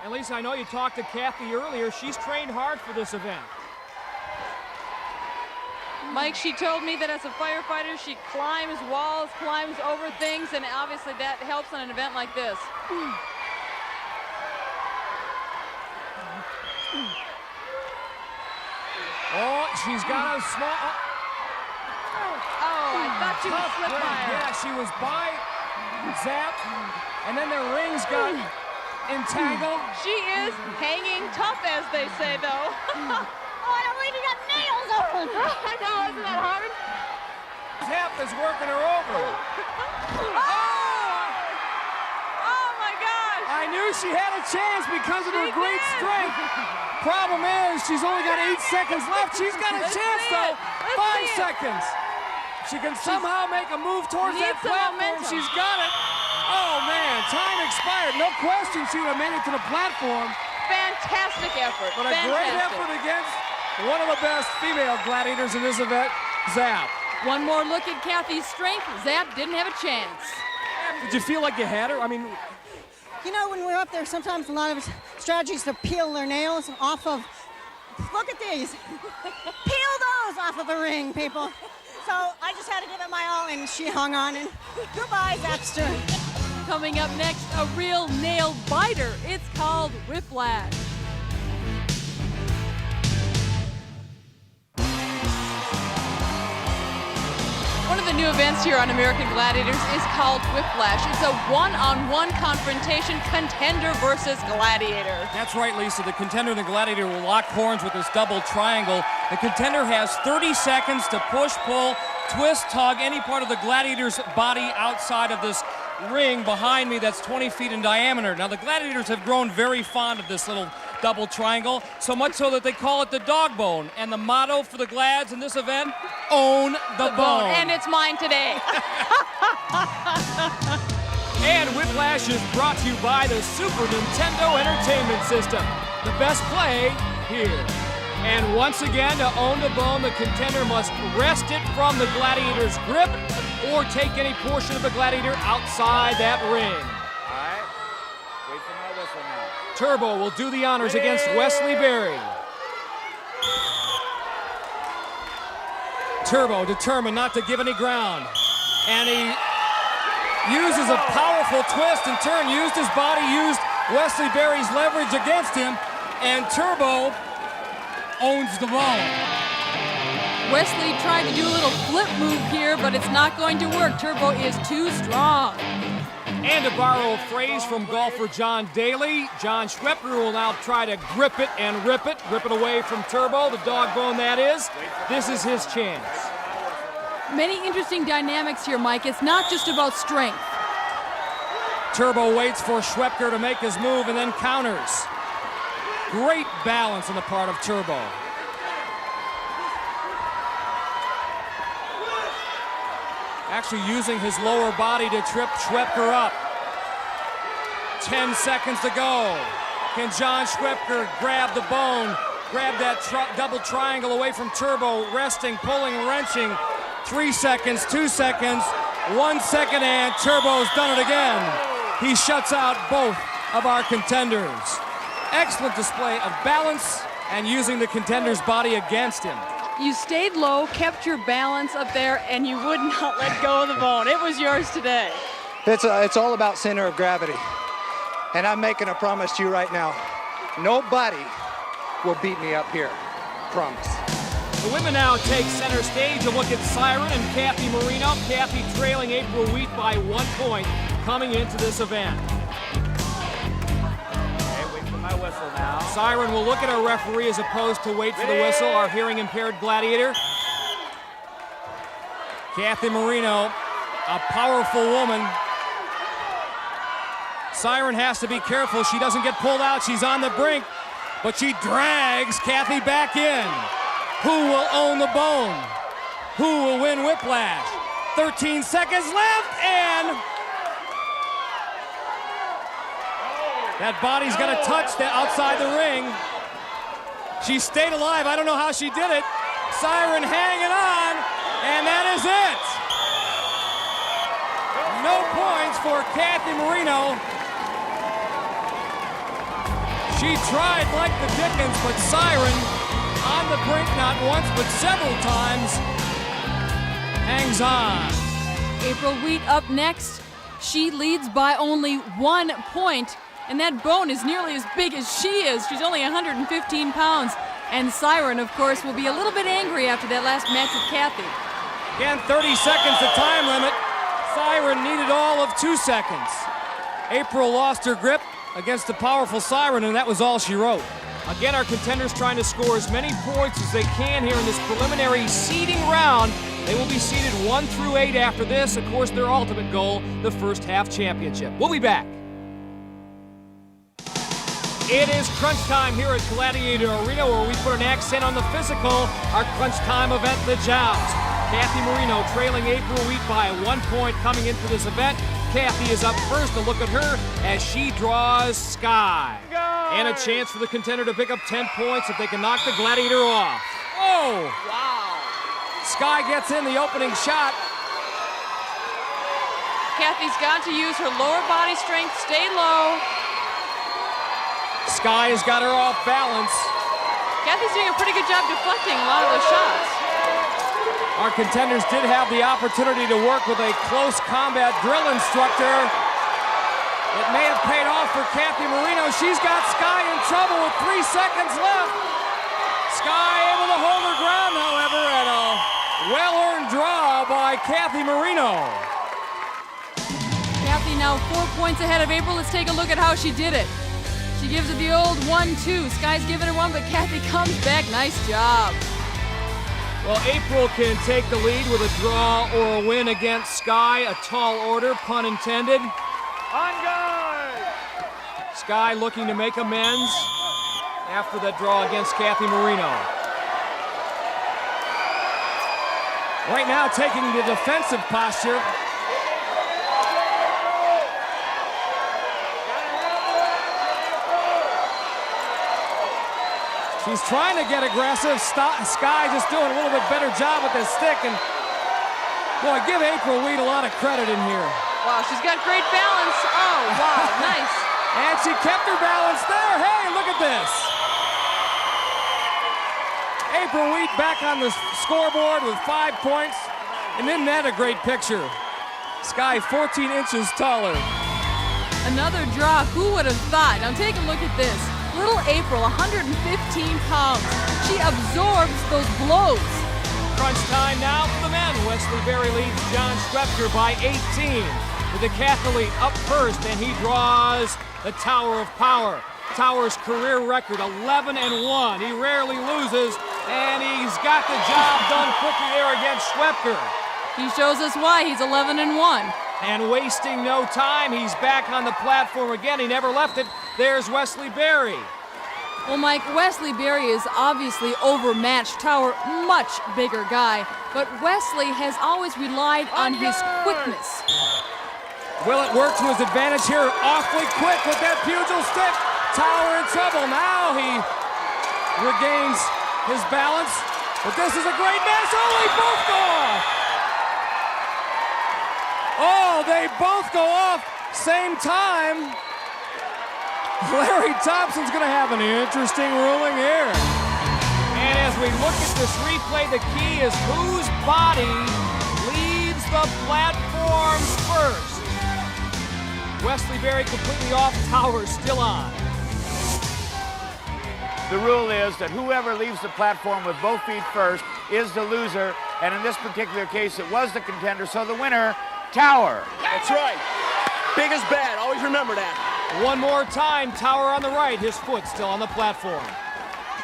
At least I know you talked to Kathy earlier. She's trained hard for this event. Mike, she told me that as a firefighter, she climbs walls, climbs over things, and obviously that helps on an event like this. Oh, she's got a small... Oh, I thought she was slipped by her. Yeah, she was by Zap, and then the rings got entangled. She is hanging tough, as they say, though. Oh, I don't believe you got nails on. I know, isn't that hard? Zap is working her over. Oh my gosh! I knew she had a chance because of her great strength. Problem is, she's only got 8 seconds left. She's got a chance, though. 5 seconds. She can somehow make a move towards that platform. She's got it. Oh, man, time expired. No question she would have made it to the platform. Fantastic effort. But a great effort against one of the best female gladiators in this event, Zap. One more look at Kathy's strength. Zap didn't have a chance. Did you feel like you had her? I mean... You know, when we're up there, sometimes a lot of strategies to peel their nails off of... Look at these. Peel those off of a ring, people. So I just had to give it my all, and she hung on. And goodbye, Zapster. Coming up next, a real nail biter. It's called Whiplash. One of the new events here on American Gladiators is called Whiplash. It's a one-on-one confrontation, contender versus gladiator. That's right, Lisa. The contender and the gladiator will lock horns with this double triangle. The contender has 30 seconds to push, pull, twist, tug any part of the gladiator's body outside of this ring behind me that's 20 feet in diameter. Now, the gladiators have grown very fond of this little double triangle, so much so that they call it the dog bone. And the motto for the Glads in this event, own the bone. And it's mine today. And Whiplash is brought to you by the Super Nintendo Entertainment System. The best play here. And once again, to own the bone, the contender must wrest it from the gladiator's grip or take any portion of the gladiator outside that ring. All right, wait for my whistle now. Turbo will do the honors against Wesley Berry. Turbo determined not to give any ground. And he uses a powerful twist and turn, used his body, used Wesley Berry's leverage against him, and Turbo owns the bone. Wesley tried to do a little flip move here, but it's not going to work. Turbo is too strong. And to borrow a phrase from golfer John Daly, John Schwepper will now try to grip it and rip it away from Turbo, the dog bone that is. This is his chance. many interesting dynamics here, Mike. It's not just about strength. Turbo waits for Schwepker to make his move and then counters. Great balance on the part of Turbo. Actually using his lower body to trip Schwepker up. 10 seconds to go. Can John Schwepker grab the bone, grab that double triangle away from Turbo, resting, pulling, wrenching. 3 seconds, 2 seconds, 1 second, and Turbo's done it again. He shuts out both of our contenders. Excellent display of balance and using the contender's body against him. You stayed low, kept your balance up there, and you would not let go of the bone. It was yours today. It's all about center of gravity. And I'm making a promise to you right now. Nobody will beat me up here. Promise. The women now take center stage. A look at Siren and Kathy Marino. Kathy trailing April Wheat by 1 point coming into this event. Okay, wait for my whistle now. Siren will look at our referee as opposed to wait for the whistle, our hearing impaired gladiator. Kathy Marino, a powerful woman. Siren has to be careful. She doesn't get pulled out. She's on the brink, but she drags Kathy back in. Who will own the bone? Who will win whiplash? 13 seconds left, and that body's gonna touch the outside the ring. She stayed alive. I don't know how she did it. Siren hanging on, and that is it. No points for Kathy Marino. She tried like the Dickens, but Siren, on the brink not once but several times, hangs on. April Wheat up next. She leads by only 1 point, and that bone is nearly as big as she is. She's only 115 pounds. And Siren, of course, will be a little bit angry after that last match with Kathy. Again, 30 seconds the time limit. Siren needed all of 2 seconds. April lost her grip against the powerful Siren, and that was all she wrote. Again, our contenders trying to score as many points as they can here in this preliminary seeding round. They will be seeded 1 through 8 after this. Of course, their ultimate goal, the first half championship. We'll be back. It is crunch time here at Gladiator Arena, where we put an accent on the physical. Our crunch time event, the Joust. Kathy Marino trailing April Wheat by 1 point coming into this event. Kathy is up first. A look at her as she draws Sky. And a chance for the contender to pick up 10 points if they can knock the Gladiator off. Oh! Wow. Sky gets in the opening shot. Kathy's got to use her lower body strength, stay low. Sky has got her off balance. Kathy's doing a pretty good job deflecting a lot of those shots. Our contenders did have the opportunity to work with a close combat drill instructor. It may have paid off for Kathy Marino. She's got Sky in trouble with 3 seconds left. Sky able to hold her ground, however, and a well-earned draw by Kathy Marino. Kathy now 4 points ahead of April. Let's take a look at how she did it. She gives it the old 1-2. Sky's giving her one, but Kathy comes back. Nice job. Well, April can take the lead with a draw or a win against Sky. A tall order, pun intended. On guard! Sky looking to make amends after that draw against Kathy Marino. Right now taking the defensive posture. She's trying to get aggressive. Sky just doing a little bit better job with this stick. And boy, give April Wheat a lot of credit in here. Wow, she's got great balance. Oh, wow, nice. And she kept her balance there. Hey, look at this. April Wheat back on the scoreboard with 5 points. And isn't that a great picture? Sky 14 inches taller. Another draw, who would have thought? Now take a look at this. Little April, 115 pounds. She absorbs those blows. Crunch time now for the men. Wesley Berry leads John Schwepker by 18. With the Cathlete up first, and he draws the Tower of Power. Tower's career record, 11-1. He rarely loses, and he's got the job done quickly there against Schwepker. He shows us why he's 11-1. And wasting no time, he's back on the platform again. He never left it. There's Wesley Berry. Well, Mike, Wesley Berry is obviously overmatched. Tower, much bigger guy. But Wesley has always relied on his quickness. Will it work to his advantage here? Awfully quick with that pugil stick. Tower in trouble. Now he regains his balance. But this is a great match. Oh, they both go off. Oh, they both go off same time. Larry Thompson's going to have an interesting ruling here. And as we look at this replay, the key is whose body leaves the platform first. Wesley Berry completely off, Tower still on. The rule is that whoever leaves the platform with both feet first is the loser, and in this particular case, it was the contender, so the winner, Tower. That's right. Big is bad. Always remember that. One more time, Tower on the right, his foot still on the platform.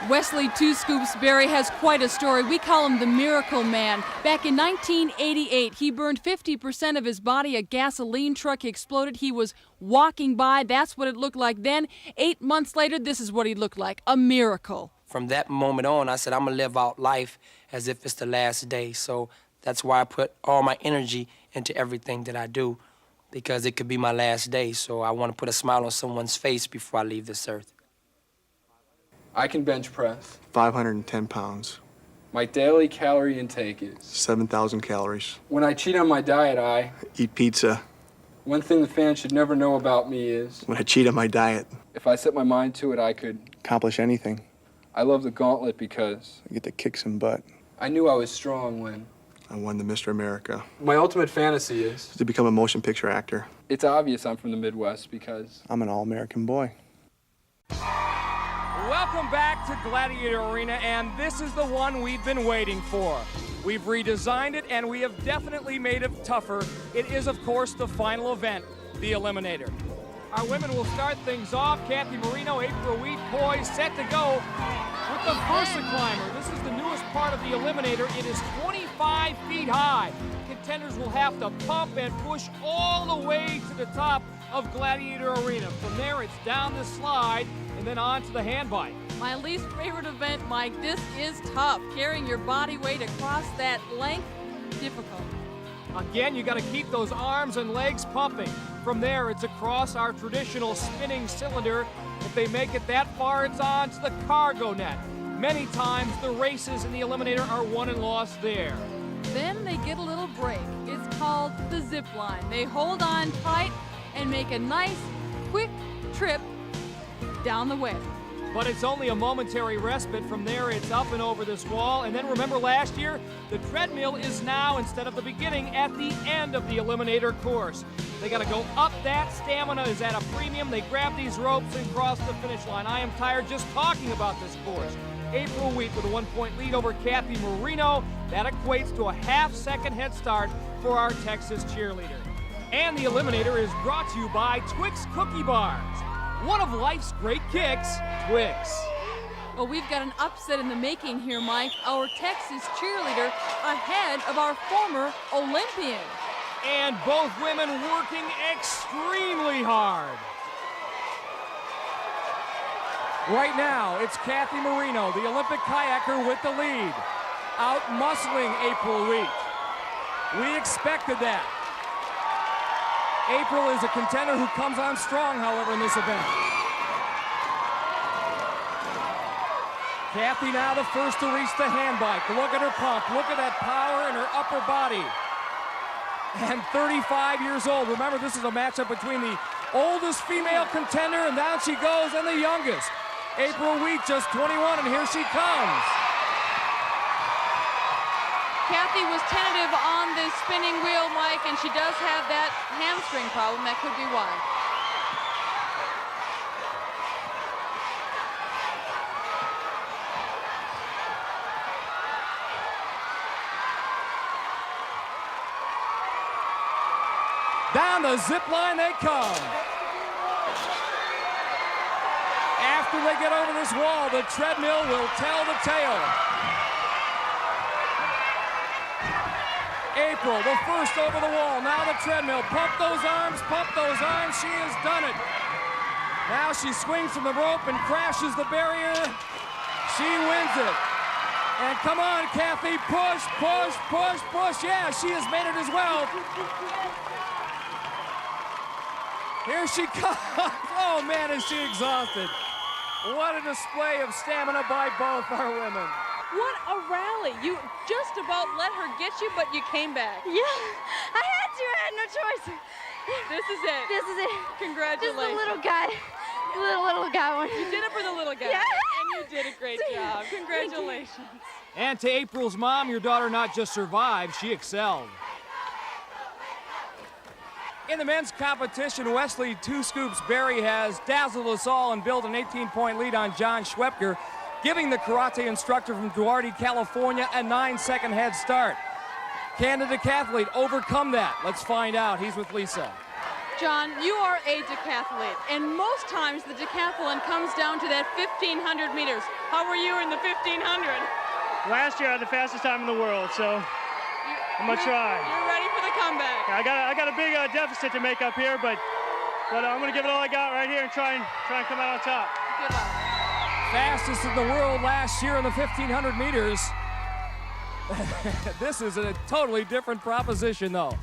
Wesley Two Scoops Berry has quite a story. We call him the Miracle Man. Back in 1988, he burned 50% of his body. A gasoline truck exploded. He was walking by. That's what it looked like then. 8 months later, this is what he looked like, a miracle. From that moment on, I said, I'm going to live out life as if it's the last day. So that's why I put all my energy into everything that I do, because it could be my last day. So I want to put a smile on someone's face before I leave this earth. I can bench press. 510 pounds. My daily calorie intake is 7,000 calories. When I cheat on my diet, I eat pizza. One thing the fans should never know about me is when I cheat on my diet, if I set my mind to it, I could accomplish anything. I love the gauntlet because I get to kick some butt. I knew I was strong when I won the Mr. America. My ultimate fantasy is to become a motion picture actor. It's obvious I'm from the Midwest because I'm an all-American boy. Welcome back to Gladiator Arena, and this is the one we've been waiting for. We've redesigned it, and we have definitely made it tougher. It is, of course, the final event, the Eliminator. Our women will start things off. Kathy Marino, April Wheat, poised, set to go with the Versa Climber. This is the newest part of the Eliminator. It is 25 feet high. Contenders will have to pump and push all the way to the top of Gladiator Arena. From there, it's down the slide and then on to the hand bike. My least favorite event, Mike. This is tough. Carrying your body weight across that length, difficult. Again, you got to keep those arms and legs pumping. From there, it's across our traditional spinning cylinder. If they make it that far, it's on to the cargo net. Many times, the races in the Eliminator are won and lost there. Then they get a little break. It's called the zip line. They hold on tight and make a nice, quick trip down the way. But it's only a momentary respite. From there, it's up and over this wall. And then remember last year, the treadmill is now, instead of the beginning, at the end of the Eliminator course. They got to go up. That stamina is at a premium. They grab these ropes and cross the finish line. I am tired just talking about this course. April Wheat with a 1-point lead over Kathy Marino. That equates to a half-second head start for our Texas cheerleader. And the Eliminator is brought to you by Twix Cookie Bars. One of life's great kicks, Twix. Well, we've got an upset in the making here, Mike. Our Texas cheerleader ahead of our former Olympian. And both women working extremely hard. Right now, it's Kathy Marino, the Olympic kayaker, with the lead. Out-muscling April Wheat. We expected that. April is a contender who comes on strong, however, in this event. Kathy now the first to reach the hand bike. Look at her pump. Look at that power in her upper body. And 35 years old. Remember, this is a matchup between the oldest female contender, and down she goes, and the youngest. April Wheat, just 21, and here she comes. Kathy was tentative on the spinning wheel, Mike, and she does have that hamstring problem. That could be why. Down the zip line they come. After they get over this wall, the treadmill will tell the tale. April, the first over the wall. Now the treadmill. Pump those arms, pump those arms. She has done it. Now she swings from the rope and crashes the barrier. She wins it. And come on, Kathy, push, push, push, push. Yeah, she has made it as well. Here she comes. Oh, man, is she exhausted. What a display of stamina by both our women. What a rally. You just about let her get you, but you came back. Yeah, I had to. I had no choice. This is it. This is it. Congratulations. Just the little guy. The little guy one. You did it for the little guy. Yeah. And you did a great job. Congratulations. And to April's mom, your daughter not just survived, she excelled. In the men's competition, Wesley Two Scoops Berry has dazzled us all and built an 18-point lead on John Schwepker, giving the karate instructor from Duarte, California, a 9-second head start. Can the decathlete overcome that? Let's find out. He's with Lisa. John, you are a decathlete, and most times the decathlon comes down to that 1,500 meters. How were you in the 1,500? Last year I had the fastest time in the world, so I'm gonna try. You're ready for the comeback. I got a big deficit to make up here, but I'm gonna give it all I got right here and try and come out on top. Good luck. Fastest in the world last year in the 1,500 meters. This is a totally different proposition, though.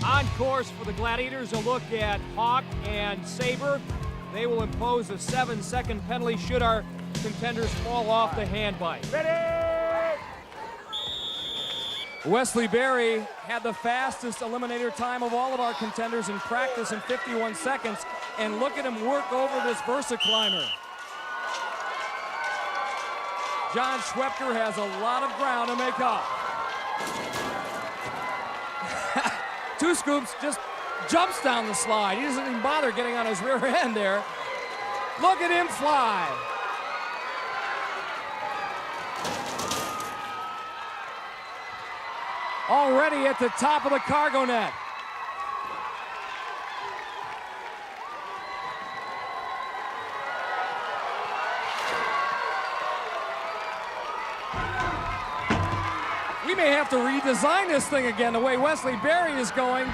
On course for the Gladiators, a look at Hawk and Saber. They will impose a 7-second penalty should our contenders fall off the handbike. Ready! Wesley Berry had the fastest eliminator time of all of our contenders in practice in 51 seconds, and look at him work over this Versa climber. John Schwepker has a lot of ground to make up. Two Scoops just jumps down the slide. He doesn't even bother getting on his rear end there. Look at him fly. Already at the top of the cargo net. We may have to redesign this thing again the way Wesley Berry is going.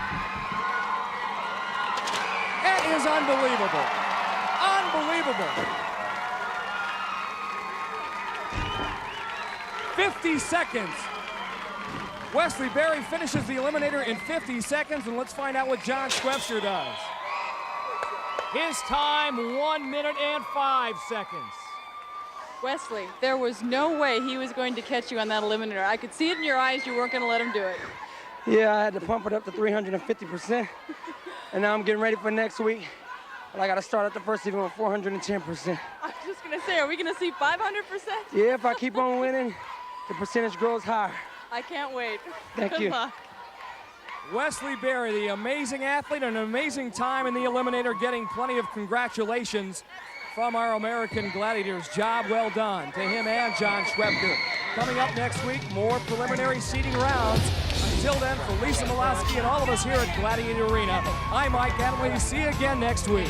That is unbelievable. Unbelievable. 50 seconds. Wesley Berry finishes the eliminator in 50 seconds, and let's find out what John Schwepker does. His time, 1 minute and 5 seconds. Wesley, there was no way he was going to catch you on that eliminator. I could see it in your eyes. You weren't going to let him do it. Yeah, I had to pump it up to 350%. And now I'm getting ready for next week. But I got to start at the first event with 410%. I was just going to say, are we going to see 500%? Yeah, if I keep on winning, the percentage grows higher. I can't wait. Thank Good you. luck. Wesley Berry, the amazing athlete, an amazing time in the eliminator, getting plenty of congratulations from our American Gladiators. Job well done to him and John Schwepker. Coming up next week, more preliminary seeding rounds. Until then, for Lisa Malowski and all of us here at Gladiator Arena, I'm Mike Adamley. See you again next week.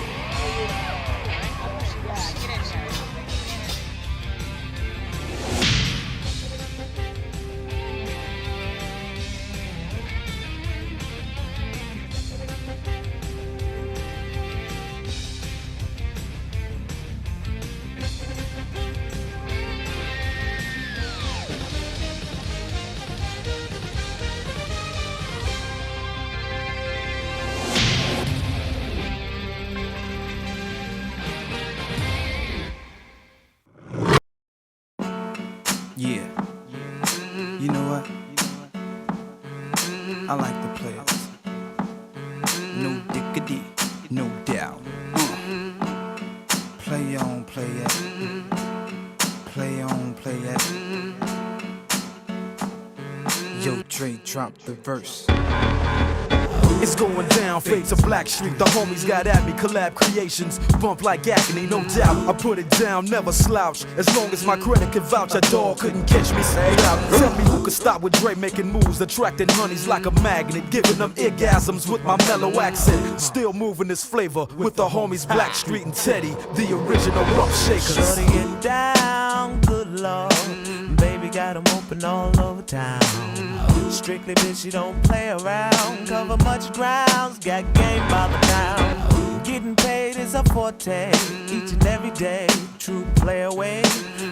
Yeah. You know what? I like the players. No diggity, no doubt. Play on, play it. Play on, play it. Yo, Dre, drop the verse. It's going down, fade to Black Street. The homies got at me, collab creations. Bump like agony, no doubt. I put it down, never slouch. As long as my credit can vouch, a dog couldn't catch me. Say out. Tell me who could stop with Dre making moves, attracting honeys like a magnet, giving them orgasms with my mellow accent. Still moving this flavor with the homies Black Street and Teddy, the original rough shakers. Shutting it down, good lord. Baby got 'em open all over town. Strictly bitch, she don't play around. Cover much grounds, got game by the pound. Getting paid is a forte, each and every day. True play away,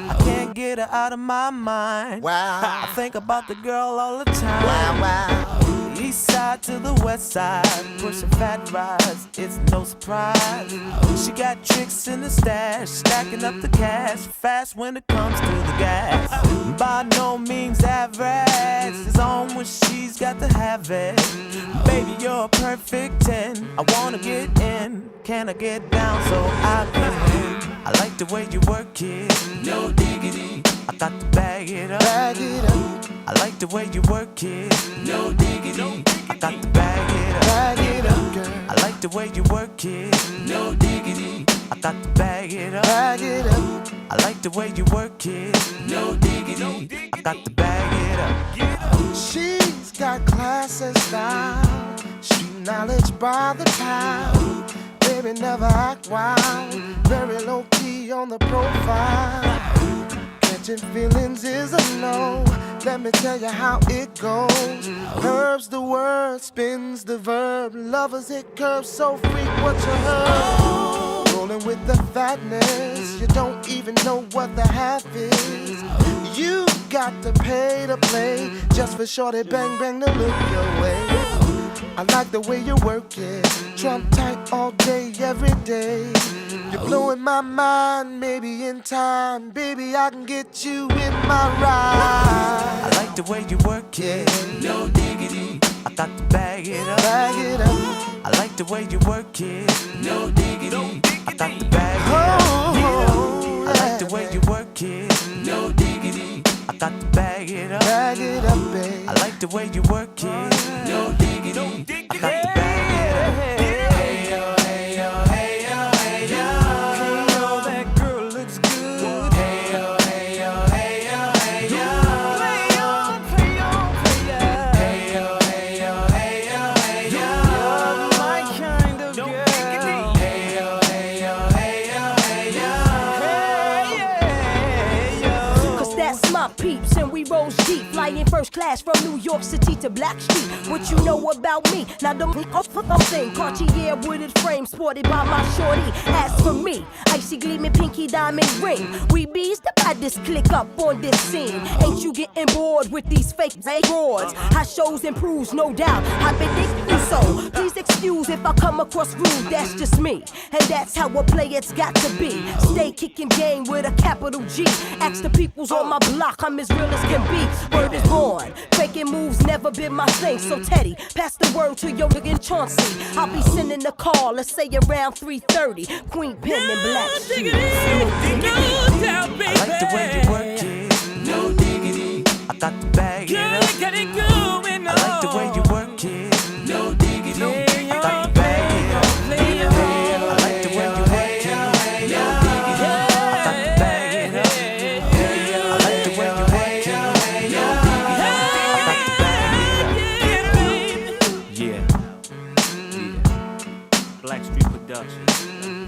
I can't get her out of my mind. Wow, I think about the girl all the time. Wow, wow. East side to the west side, pushing fat rides, it's no surprise. She got tricks in the stash, stacking up the cash, fast when it comes to the gas. By no means average, it's on when she's got to have it. Baby, you're a perfect 10, I wanna get in, can I get down so I can? I like the way you work it, no diggity, I got to bag it up. Bag it up. I like the way you work it, no diggity, I got to bag it up. Bag it up, girl. I like the way you work it, no diggity, I got to bag it up. Bag it up. I like the way you work it, no diggity, I got to bag it up. She's got class and style, street knowledge by the pound. Baby, never act wild, very low key on the profile. Catching feelings is a no, let me tell you how it goes. Herbs the word, spins the verb, lovers hit curves so freak what you heard. Rolling with the fatness, you don't even know what the half is. You got to pay to play, just for shorty bang bang to look your way. I like the way you work it, trump tight all day, every day. You're blowing my mind, maybe in time, baby, I can get you in my ride. I like the way you work it, no diggity, I got to bag it up. Bag it up. I like the way you work it, no diggity, I got to bag it up. I like the way you work it, no diggity, I got to bag it up. Bag it up, babe. I like the way you work it, no diggity, I got to bag it up. Hey yo, hey yo, hey yo, hey yo. Hey yo, that girl looks good. Hey yo, hey yo, hey yo, hey yo. Play on, play on, play on. Hey yo, hey yo, hey yo, hey yo. You're my kind of girl. Hey yo, hey yo, hey yo, hey yo. Hey yo. Cause that's my peeps and we rose deep, flying first class from New York City to Blackstreet. What you know about me? Now don't thing. Cartier wooded frame sported by my shorty. As for me, icy gleaming pinky diamond ring. We bees the baddest click up on this scene. Ain't you getting bored with these fake broads? How shows improves, no doubt. I've been thinking so. Please excuse if I come across rude, that's just me. And that's how a player's got to be. Stay kicking game with a capital G. Ask the peoples on my block, I'm as real as can be. Word is born. Faking moves never been my thing. So Teddy, pass the word to your nigga Chauncey. I'll be sending a call, let's say around 3:30. Queen Pen and Black Sheik. I like the way you work it, no diggity, I got to bag it up. I like the way you work it, no diggity, I got to bag it up. I like the way you work it, no diggity, I got to bag it up. I like the way you work it, no diggity, I got to bag it up. Yeah. Blackstreet Productions.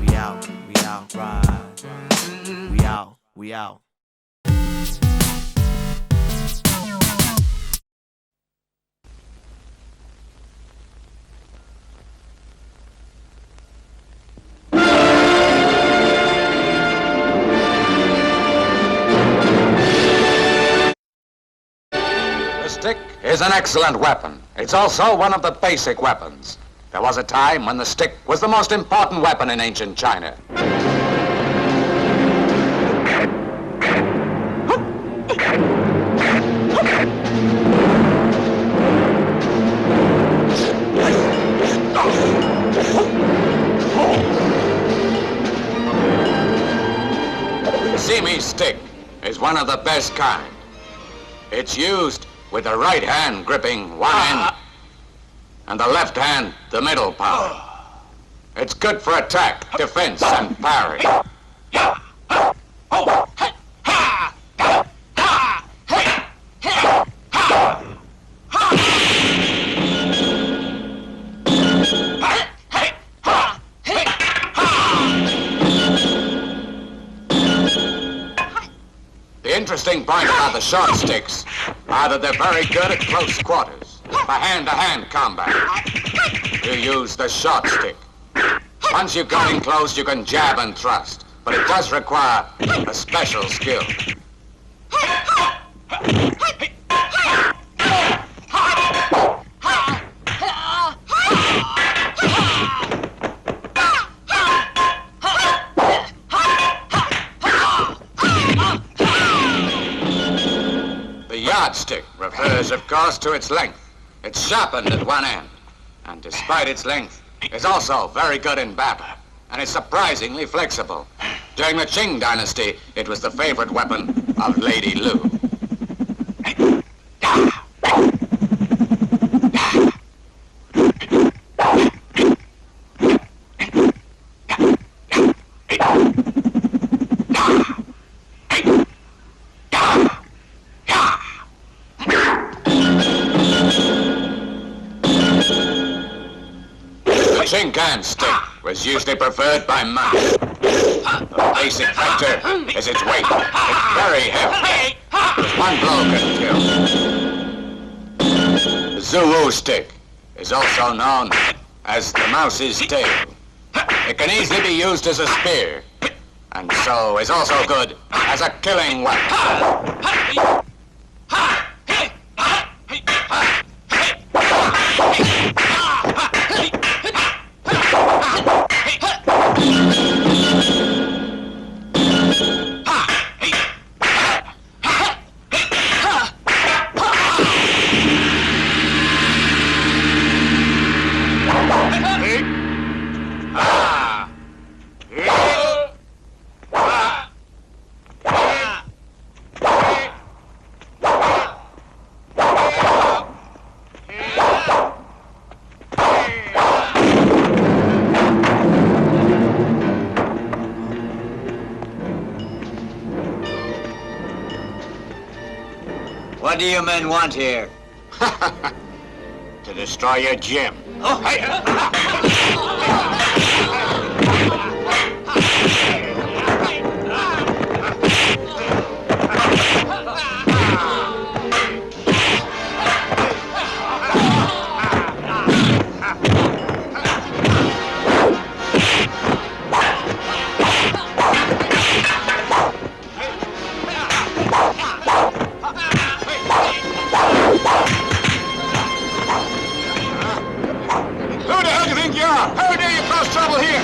We out, ride. We out. The stick is an excellent weapon. It's also one of the basic weapons. There was a time when the stick was the most important weapon in ancient China. The Simi stick is one of the best kind. It's used with the right hand gripping one end and the left hand the middle part. It's good for attack, defense, and parry. The interesting point about the short sticks are that they're very good at close quarters. For hand-to-hand combat, you use the short stick. Once you've got in close, you can jab and thrust, but it does require a special skill. The yardstick refers, of course, to its length. It's sharpened at one end, and despite its length, it's also very good in battle, and it's surprisingly flexible. During the Qing dynasty, it was the favorite weapon of Lady Lu. The Qing stick was usually preferred by monks. The basic factor is its weight. It's very heavy. One blow can kill. The Zhuwu stick is also known as the mouse's tail. It can easily be used as a spear, and so is also good as a killing weapon. What do you men want here? To destroy your gym. Oh, hey! How dare you cause trouble here?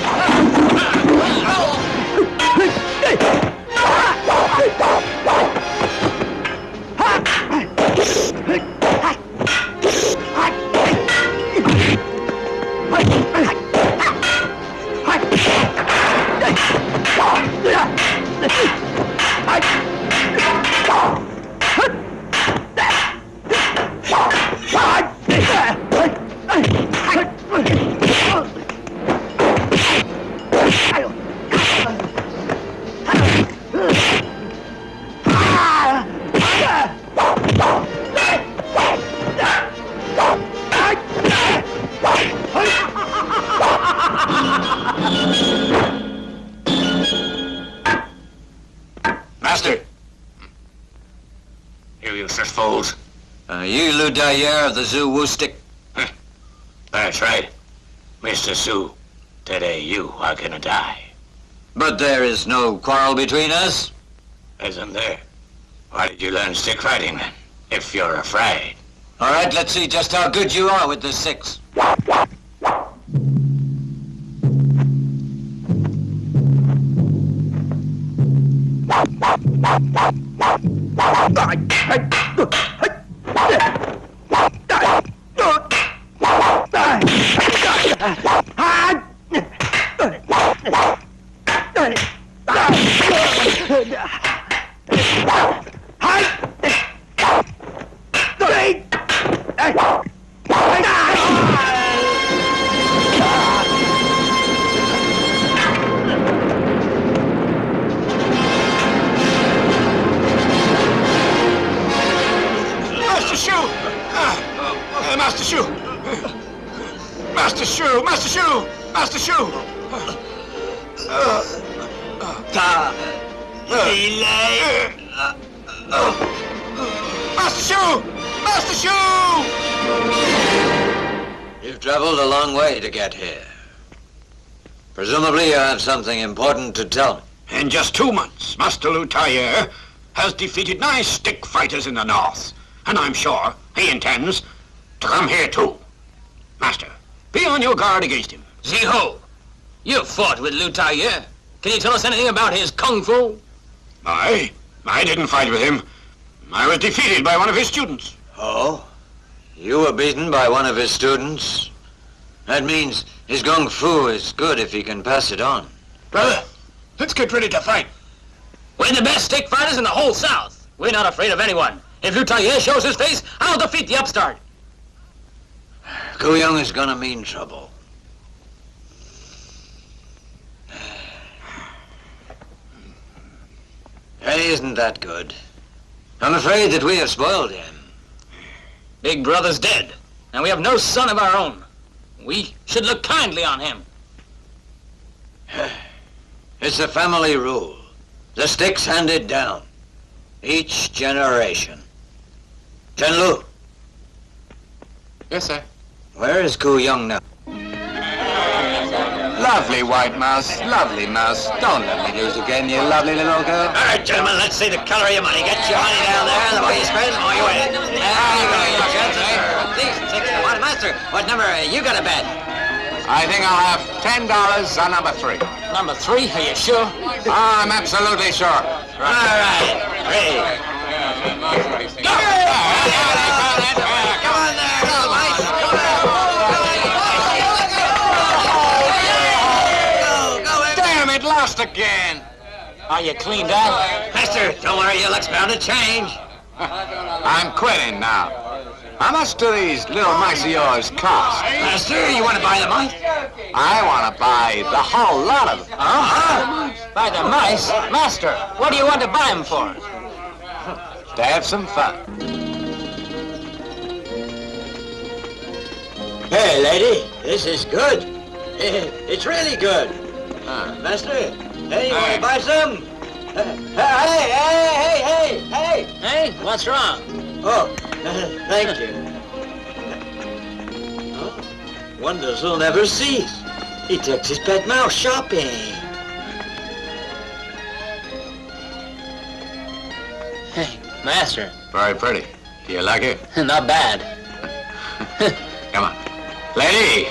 Master! You useless fools. You Lu Dyer of the Zhuwu stick? That's right. Mr. Su, today you are gonna die. But there is no quarrel between us? Isn't there? Why did you learn stick fighting then, if you're afraid? All right, let's see just how good you are with the six. Master Shu! Master Shu! Master Shu! Master Shu! Master Shoe! Master Shoe! You've traveled a long way to get here. Presumably you have something important to tell me. In just 2 months, Master Lou Tailleur has defeated 9 stick fighters in the north. And I'm sure he intends to come here too. Master, be on your guard against him. Ziho, you fought with Lou Tailleur. Can you tell us anything about his kung fu? I didn't fight with him. I was defeated by one of his students. Oh? You were beaten by one of his students? That means his kung fu is good if he can pass it on. Brother, let's get ready to fight. We're the best stick fighters in the whole South. We're not afraid of anyone. If Lou Tailleur shows his face, I'll defeat the upstart. Koo Young is gonna mean trouble. He isn't that good. I'm afraid that we have spoiled him. Big Brother's dead, and we have no son of our own. We should look kindly on him. It's a family rule. The stick's handed down. Each generation. Chen-Lu. Yes, sir. Where is Koo Young now? Lovely white mouse, lovely mouse. Don't let me lose again, you lovely little girl. All right, gentlemen, let's see the color of your money. Get your money down there, and the more you spend, the more you win. There you go, your chances are at least 6 to 1. Master, what number you got to bet? I think I'll have $10 on number 3. Number 3? Are you sure? I'm absolutely sure. All right, 3. Go! Come on there, little mice. Damn it, lost again. Are you cleaned out? Master, don't worry, your luck's bound to change. I'm quitting now. How much do these little mice of yours cost? Master, you want to buy the mice? I want to buy the whole lot of them. Uh-huh. Buy the mice? Master, what do you want to buy them for? To have some fun. Hey, lady, this is good. It's really good. Master, hey, you want to buy some? Hey! Hey, what's wrong? Oh, thank you. Oh, wonders will never cease. He takes his pet mouse shopping. Hey, Master. Very pretty. Do you like it? Not bad. Come on. Lady!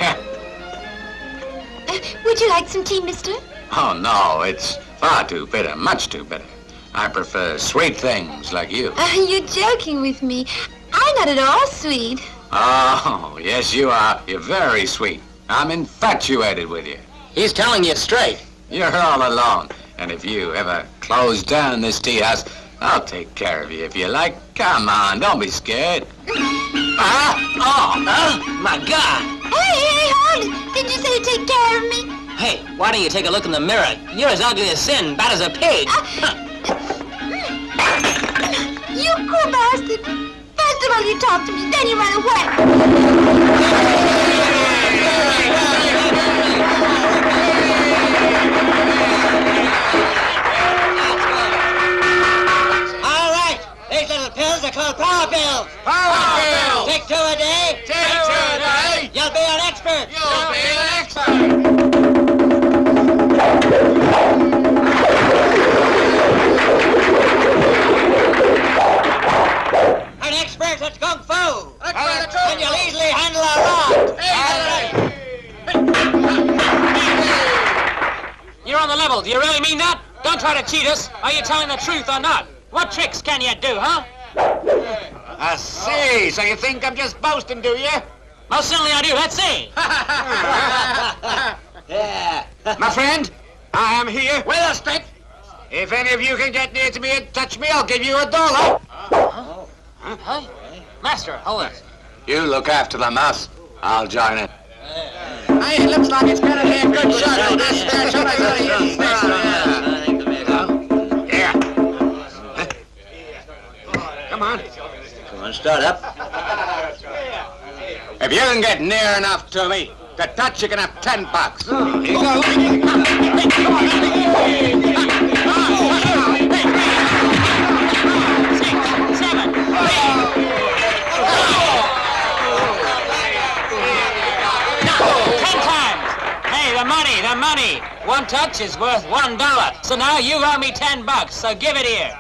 Would you like some tea, mister? Oh, no, it's far too bitter, much too bitter. I prefer sweet things like you. You're joking with me. I'm not at all sweet. Oh, yes, you are. You're very sweet. I'm infatuated with you. He's telling you straight. You're all alone. And if you ever close down this tea house, I'll take care of you if you like. Come on, don't be scared. My God. Hey, hold it. Did you say to take care of me? Hey, why don't you take a look in the mirror? You're as ugly as sin, bad as a pig. You cool bastard. First of all, you talk to me, then you run away. All right, these little pills are called power pills. Power pills! Take 2 a day. Take 2 a day! You'll be an expert. You'll be an expert! An expert at Kung Fu. And you'll easily handle a rod. You're on the level. Do you really mean that? Don't try to cheat us. Are you telling the truth or not? What tricks can you do, huh? I see. So you think I'm just boasting, do you? Most certainly I do. Let's see. Yeah. My friend, I am here. With a stick. If any of you can get near to me and touch me, I'll give you $1. Huh? Master, hold it. You look after the mouse. I'll join in. Hey, it looks like it's gonna be a good shot on this. Yeah. Come on. Come on, start up. If you can get near enough to me to touch, you can have $10. Here you go. Hey, money, the money. One touch is worth $1. So now you owe me $10, so give it here.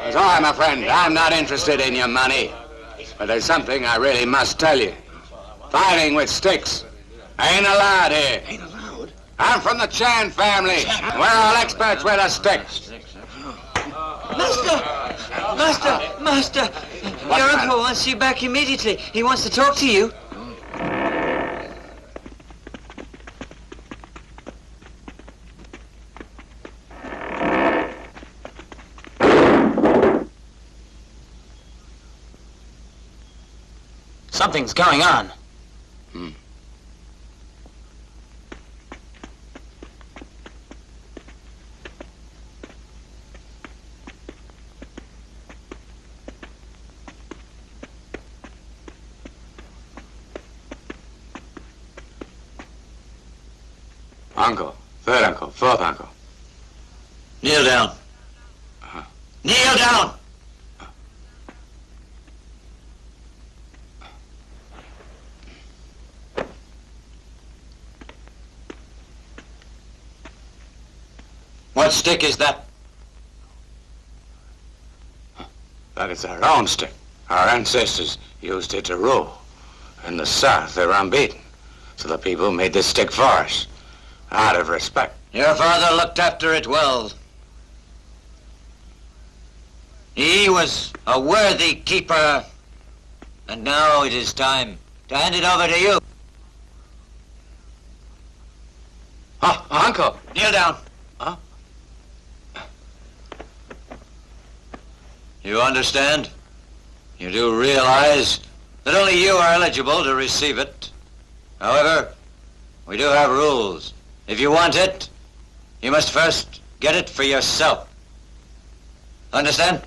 It's all right, my friend. I'm not interested in your money. But there's something I really must tell you. Fighting with sticks ain't allowed here. Ain't allowed? I'm from the Chan family. We're all experts with a stick. Master, your uncle wants you back immediately. He wants to talk to you. Something's going on. Uncle, third uncle, fourth uncle. Kneel down. Kneel down! What stick is that? That is our own stick. Our ancestors used it to rule. In the South, they were unbeaten. So the people made this stick for us, out of respect. Your father looked after it well. He was a worthy keeper. And now it is time to hand it over to you. Uncle! Kneel down. Huh? You understand? You do realize that only you are eligible to receive it. However, we do have rules. If you want it, you must first get it for yourself. Understand?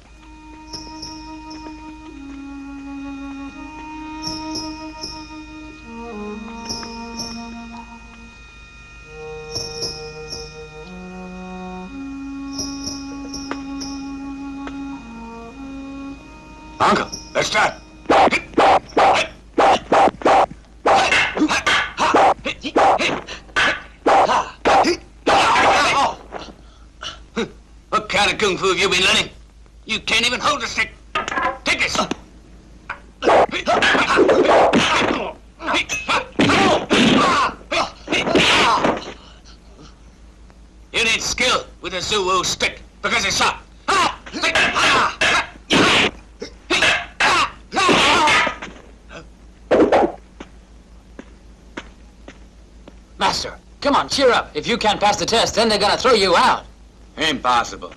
Uncle, let's start. What kind of kung fu have you been learning? You can't even hold the stick. Take this. You need skill with a Zulu stick because it's sharp. Master, come on, cheer up. If you can't pass the test, then they're gonna throw you out. Impossible.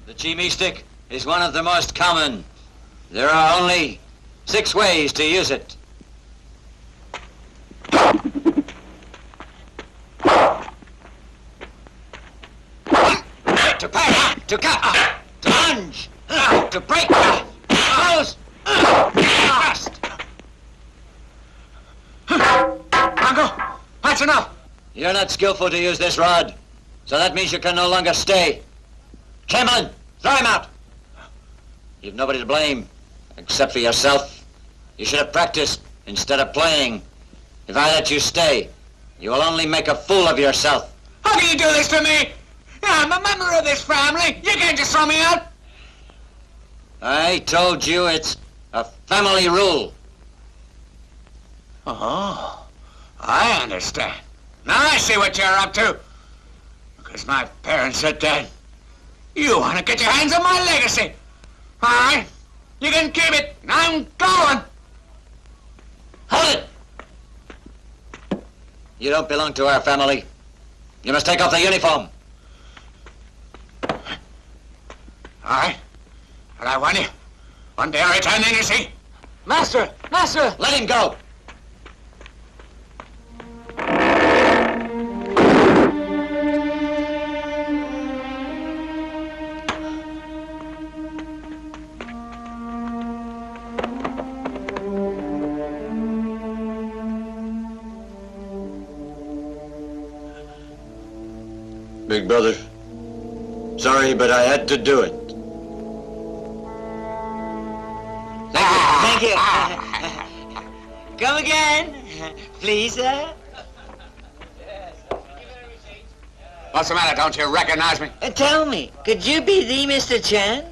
The Chi-Mi stick is one of the most common. There are only 6 ways to use it. To pass, to cut, to lunge, to break, close, thrust. Uncle, that's enough. You're not skillful to use this rod, so that means you can no longer stay. Chamberlain, throw him out. You've nobody to blame, except for yourself. You should have practiced instead of playing. If I let you stay, you will only make a fool of yourself. How can you do this to me? I'm a member of this family. You can't just throw me out. I told you it's a family rule. Oh, I understand. Now I see what you're up to. Because my parents said that. You want to get your hands on my legacy. All right, you can keep it. I'm going. Hold it! You don't belong to our family. You must take off the uniform. All right, but I want you. One day I'll return then, you see. Master! Master! Let him go! Big brother, sorry, but I had to do it. Thank you. Come again, please, sir. What's the matter? Don't you recognize me? Tell me, could you be the Mr. Chan?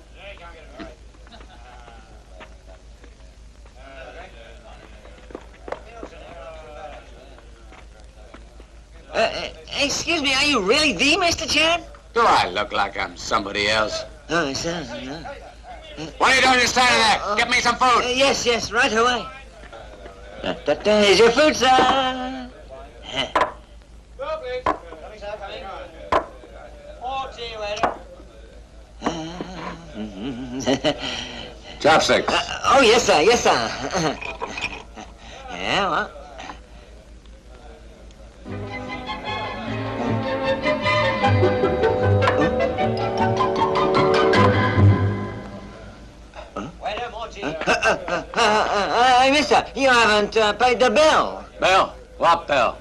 Excuse me, are you really the Mr. Chan? Do I look like I'm somebody else? Oh, it sounds, What are you doing? You're standing there. Get me some food. Yes, right away. Here's your food, sir. Chopsticks. Oh, yes, sir. Yeah, well. Hey, mister, you haven't paid the bill. Bill? What bill?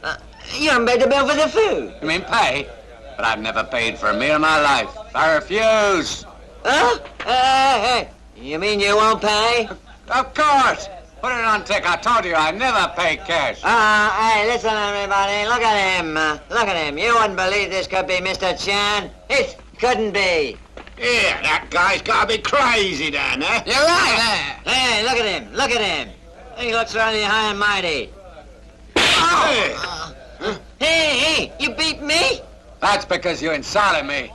You haven't paid the bill for the food. You mean pay? But I've never paid for a meal in my life. I refuse. Huh? Hey, you mean you won't pay? Of course. Put it on tick. I told you I never pay cash. Hey, listen, everybody. Look at him. Look at him. You wouldn't believe this could be Mr. Chan. It couldn't be. Yeah, that guy's gotta be crazy then, eh? You're right there. Hey, look at him. Look at him. He looks really high and mighty. Hey, you beat me? That's because you insulted me.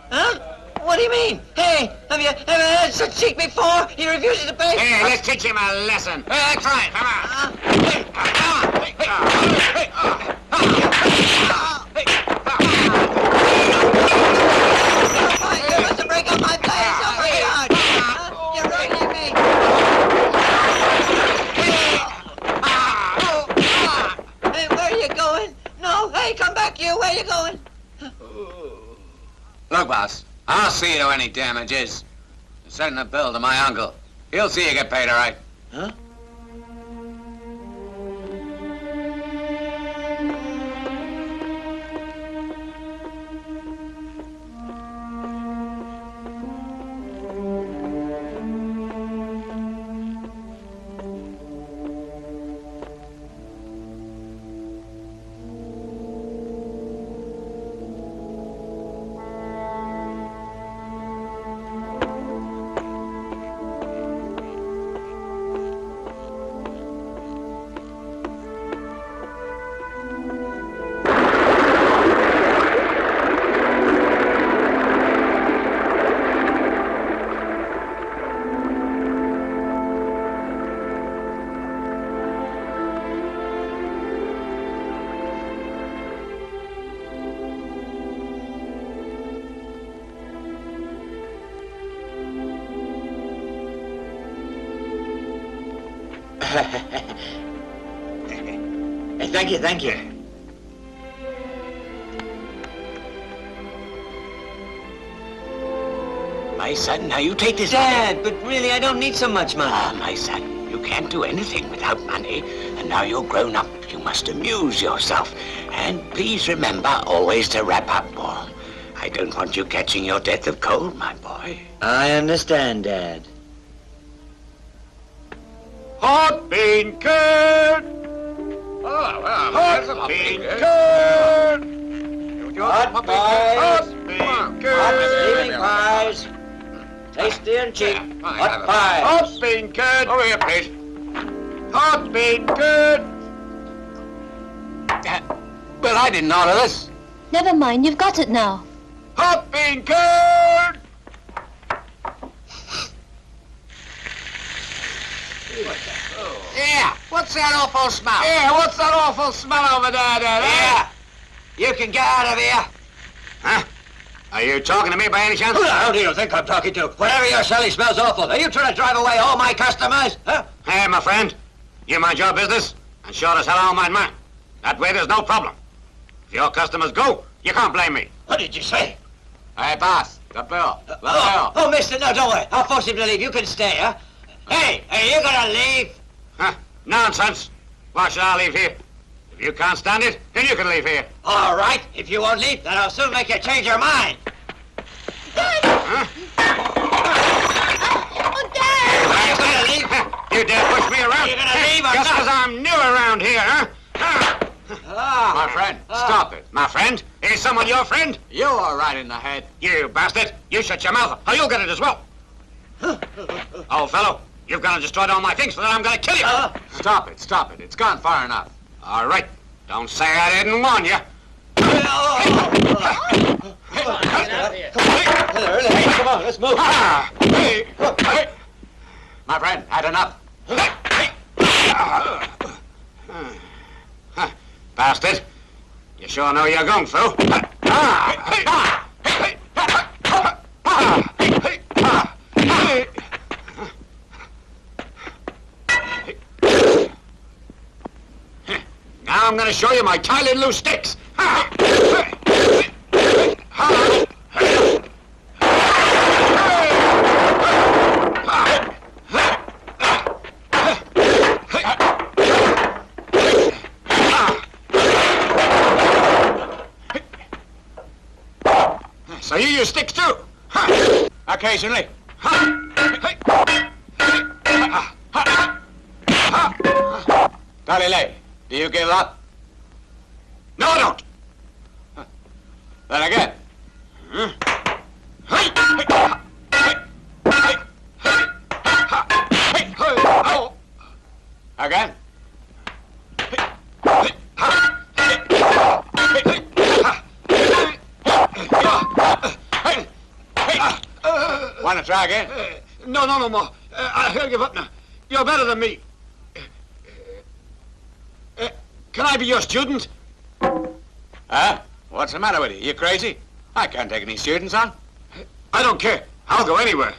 Huh? What do you mean? Hey, have you ever had such cheek before? He refuses to pay? Hey, let's teach him a lesson. Hey, that's right. Come on. You must have break up my place so hard. You're ruining me. Hey, where are you going? No, hey, come back, you. Where are you going? Look, boss, I'll see you to any damages. Send the bill to my uncle. He'll see you get paid, all right? Huh? Thank you. My son, now you take this Dad, but really, I don't need so much money. My son, you can't do anything without money. And now you're grown up, you must amuse yourself. And please remember always to wrap up warm. I don't want you catching your death of cold, my boy. I understand, Dad. Hot bean curd! Hot bean curd! Hot pies! Hot steaming pies! Tasty and cheap. Hot pies! Hot bean curd! Over here, please. Hot bean curd! But I didn't order this. Never mind, you've got it now. Hot bean curd! Yeah, what's that awful smell? Yeah, what's that awful smell over there, Dad? Yeah, you can get out of here. Huh? Are you talking to me by any chance? Who the hell do you think I'm talking to? Whatever you're selling smells awful. Are you trying to drive away all my customers? Huh? Hey, my friend, you mind your business, and sure as hell I'll mind mine. That way there's no problem. If your customers go, you can't blame me. What did you say? Hey, boss, the bill. The bill. Oh, mister, no, don't worry. I'll force him to leave. You can stay, huh? Hey, are you gonna leave? Huh? Nonsense. Why should I leave here? If you can't stand it, then you can leave here. All right. If you won't leave, then I'll soon make you change your mind. Huh? Oh, Dad! Are you going to leave? You dare push me around? Are you going to leave or Just not? because I'm new around here, huh? My friend, stop it. My friend? Is someone your friend? You are right in the head. You bastard! You shut your mouth, or you'll get it as well. Old fellow, you've gone and destroyed all my things, so then I'm going to kill you. Stop it, stop it. It's gone far enough. All right. Don't say I didn't warn you. Come on, let's move. My friend, had enough. Bastard. You sure know you're going through. Now I'm going to show you my tied loose sticks. So you use sticks too? Occasionally. Galilei, do you give up? No, I don't. Then again. Again. Want to try again? No more. I'll give up now. You're better than me. Can I be your student? Huh? What's the matter with you? You crazy? I can't take any students on. I don't care. I'll go anywhere.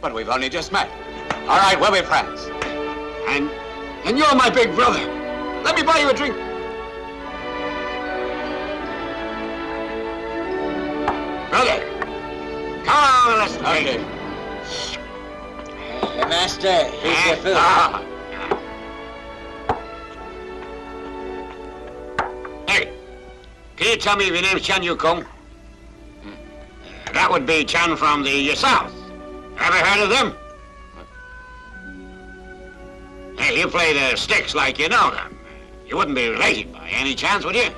But we've only just met. All right, we'll be friends. And you're my big brother. Let me buy you a drink. Brother, come on, let's drink. Okay. Hey, Master, here's your food. Hey, can you tell me if your name's Chan Yukong? That would be Chan from the South. Ever heard of them? Hey, you play the sticks like you know them. You wouldn't be related by any chance, would you?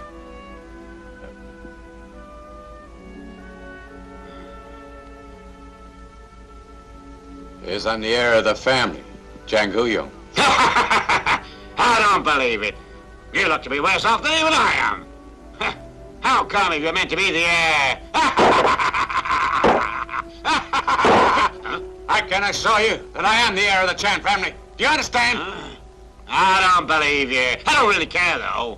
Is on the heir of the family, Janguyong. I don't believe it. You look to be worse off than even I am. How come if you're meant to be the heir? I can assure you that I am the heir of the Chan family. Do you understand? I don't believe you. I don't really care, though.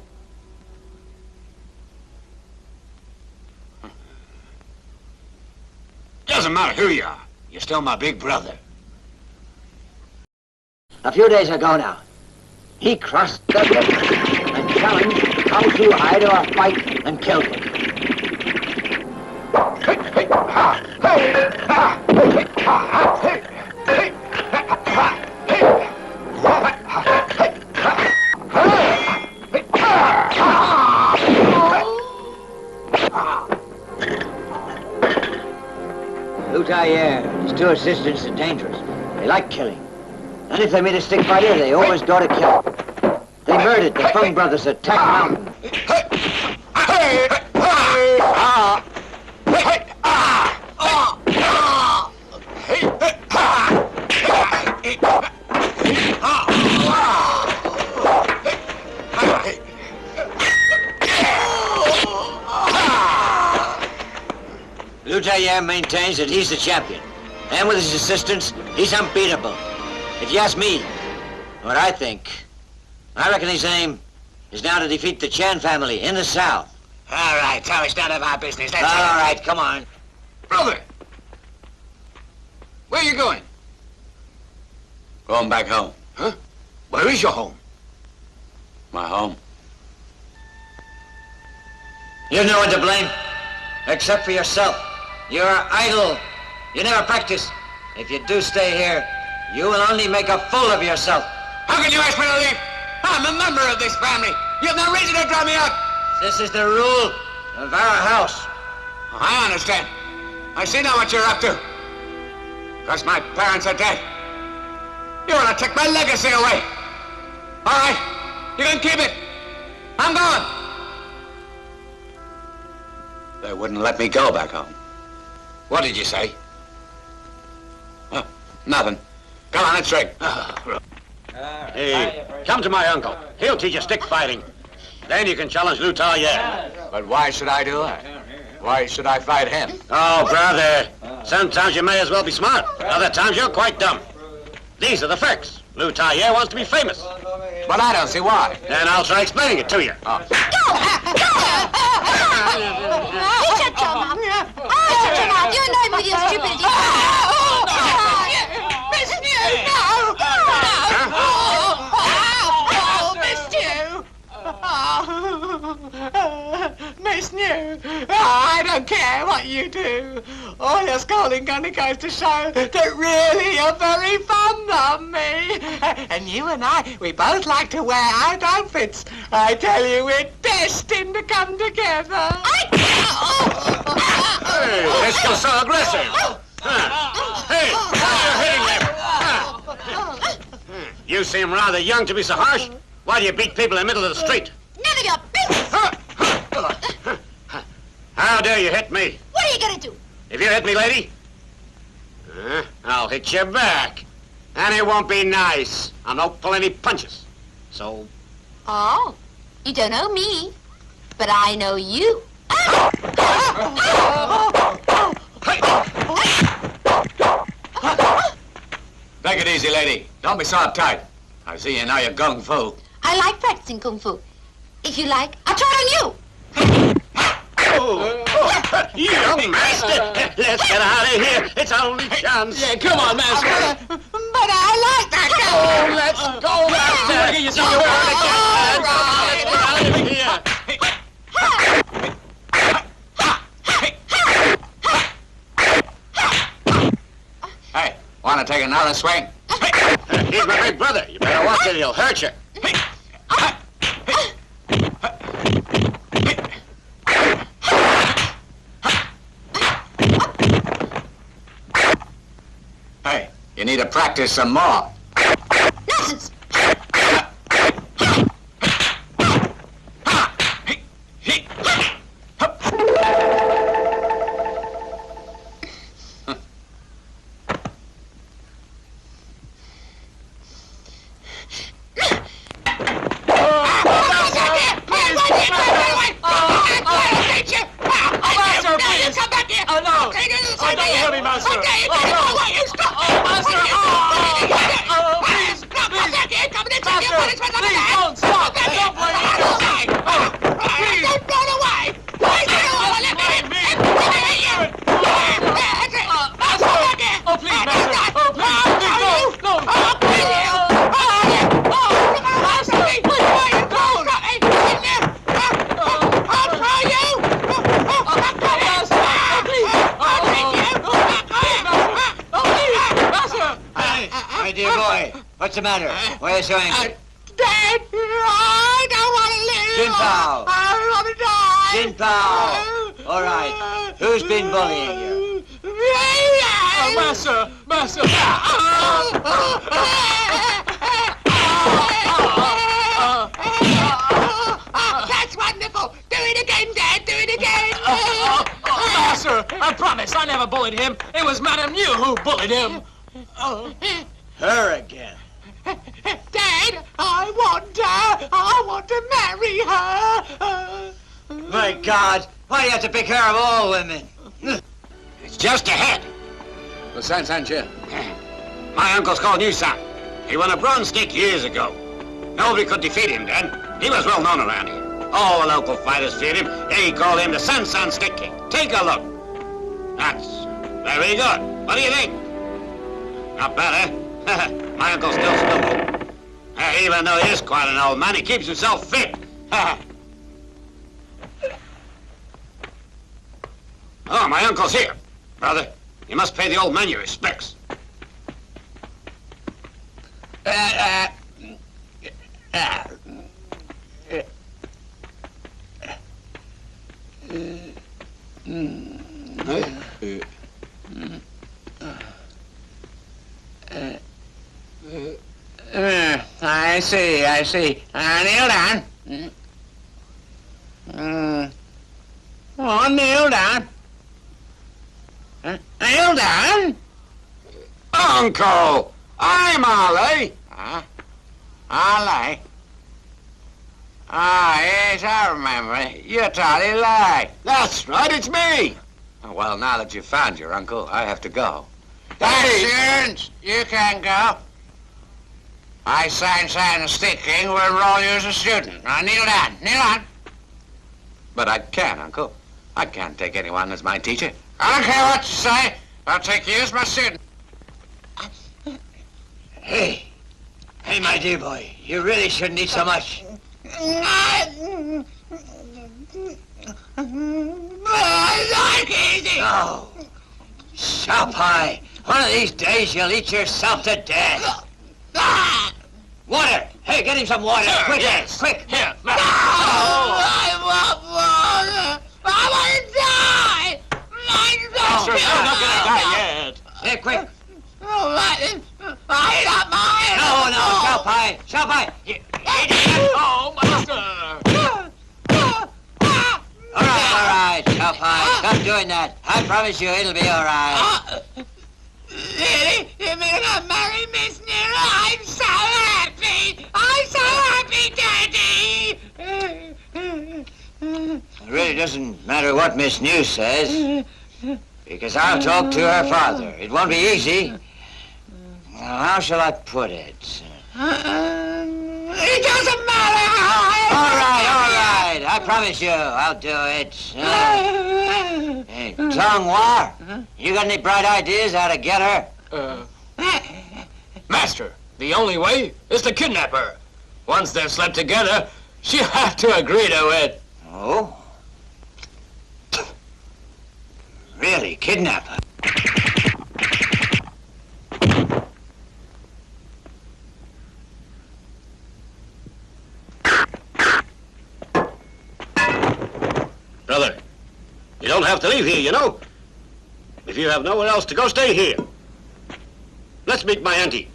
Doesn't matter who you are. You're still my big brother. A few days ago now, he crossed the river and challenged Cao Shuhai to a fight and killed him. Liu Taiyer and his two assistants are dangerous. They like killing. And if they meet a stick fighter, they always go to kill him. They murdered the Feng brothers at Tac Mountain. Liu Taiyer maintains that he's the champion. And with his assistants, he's unbeatable. If you ask me what I think, I reckon his aim is now to defeat the Chan family in the South. All right, so it's none of our business. All right, come on. Brother, where are you going? Going back home. Huh? Where is your home? My home. You've no one to blame, except for yourself. You're idle. You never practice. If you do stay here, you will only make a fool of yourself. How can you ask me to leave? I'm a member of this family. You've no reason to drive me out. This is the rule of our house. I understand. I see now what you're up to. Because my parents are dead. You want to take my legacy away. All right, you can keep it. I'm gone. They wouldn't let me go back home. What did you say? Nothing. Come on, let's drink. Hey, come to my uncle. He'll teach you stick fighting. Then you can challenge Lou Tailleur. But why should I do that? Why should I fight him? Oh, brother. Sometimes you may as well be smart. Other times you're quite dumb. These are the facts. Lou Tailleur wants to be famous. But I don't see why. Then I'll try explaining it to you. You shut your mouth. Shut your mouth. You're annoying me with your stupidity. Miss New, I don't care what you do. All your scolding only goes to show that really you're very fond of me. And you and I, we both like to wear out outfits. I tell you, we're destined to come together. Hey, this was so aggressive. Hey, why are you hitting him? You seem rather young to be so harsh. Why do you beat people in the middle of the street? None of your business. How dare you hit me? What are you gonna do? If you hit me, lady, I'll hit you back. And it won't be nice. I don't pull any punches. So... Oh, you don't know me, but I know you. Take it easy, lady. Don't be so uptight. I see you now you're gung fu. I like practicing kung fu. If you like, I'll try it on you. You young master! Let's get out of here. It's our only chance. Yeah, come on, master. But I like that guy. Oh, let's go, master. Get yourself Hey, want to take another swing? He's my big brother. You better watch it. He'll hurt you. Hey, you need to practice some more. Nonsense. What's the matter? Why are you so angry? Dad, I don't want to live. Jin Pao. I want to die. Jin Pao. All right. Who's been bullying you? Master. That's wonderful. Do it again, Dad. Do it again. Master, I promise I never bullied him. It was Madame New who bullied him. Her again. Dad, I want to marry her. My God, why do you have to pick her of all women? It's just a head. The San Sanchez. My uncle's called New Son. He won a bronze stick years ago. Nobody could defeat him then. He was well known around here. All the local fighters feared him. They called him the San Stick King. Take a look. That's very good. What do you think? Not bad, eh? My uncle's still stupid. Even though he is quite an old man, he keeps himself fit. Oh, my uncle's here. Brother, you must pay the old man your respects. I see. Kneel down. Oh, kneel down. Kneel down. Uncle, I'm Ollie. Huh? Ollie? Ah, yes, I remember. You're Toddy Lay. That's right, it's me. Well, now that you've found your uncle, I have to go. Patience, you can go. I signed the sticking will enroll you as a student. Now, kneel down. But I can't, Uncle. I can't take anyone as my teacher. I don't care what you say. I'll take you as my student. Hey, my dear boy, you really shouldn't eat so much. No. Shop high. One of these days you'll eat yourself to death. Water! Hey, get him some water! Quick! Yes. Quick! Here, No, I want water. I want to die. Master, you're not going to die yet. Hey, quick! I got mine. No, shop high! Shop high! Oh, Master. All right, shop high. Stop doing that. I promise you it'll be all right. Really? You're gonna marry Miss Nira? I'm so happy! I'm so happy, Daddy! It really doesn't matter what Miss New says, because I'll talk to her father. It won't be easy. Now, how shall I put it? It doesn't matter how All right. I promise you, I'll do it. Hey, Tongue War, you got any bright ideas how to get her? Master, the only way is to kidnap her. Once they've slept together, she'll have to agree to it. Oh? Really, kidnap her? Brother, you don't have to leave here, you know. If you have nowhere else to go, stay here. Let's meet my auntie.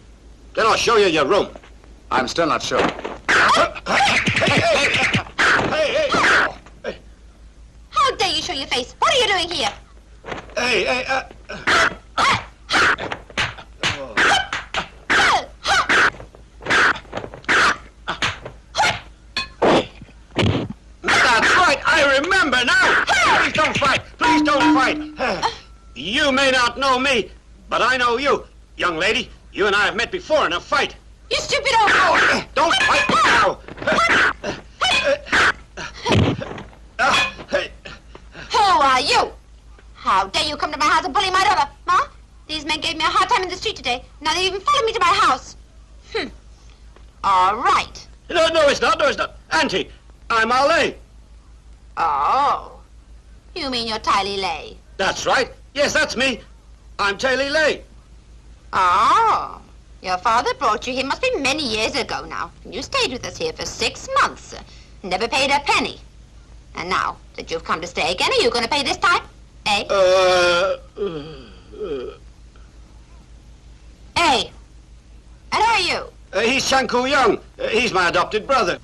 Then I'll show you your room. I'm still not sure. Hey! How dare you show your face? What are you doing here? That's right, I remember now. Please don't fight. You may not know me, but I know you. Young lady, you and I have met before in a fight. You stupid old fool! Don't fight me now. Who are you? How dare you come to my house and bully my daughter? Huh? These men gave me a hard time in the street today. Now they even followed me to my house. All right. No, it's not. Auntie, I'm Ali. Oh. You mean you're Tylee Lay? That's right. Yes, that's me. I'm Taylor Lay. Oh. Your father brought you here must be many years ago now. You stayed with us here for 6 months. Never paid a penny. And now that you've come to stay again, are you going to pay this time? Eh? Hey. And who are you? He's Shanku Young. He's my adopted brother.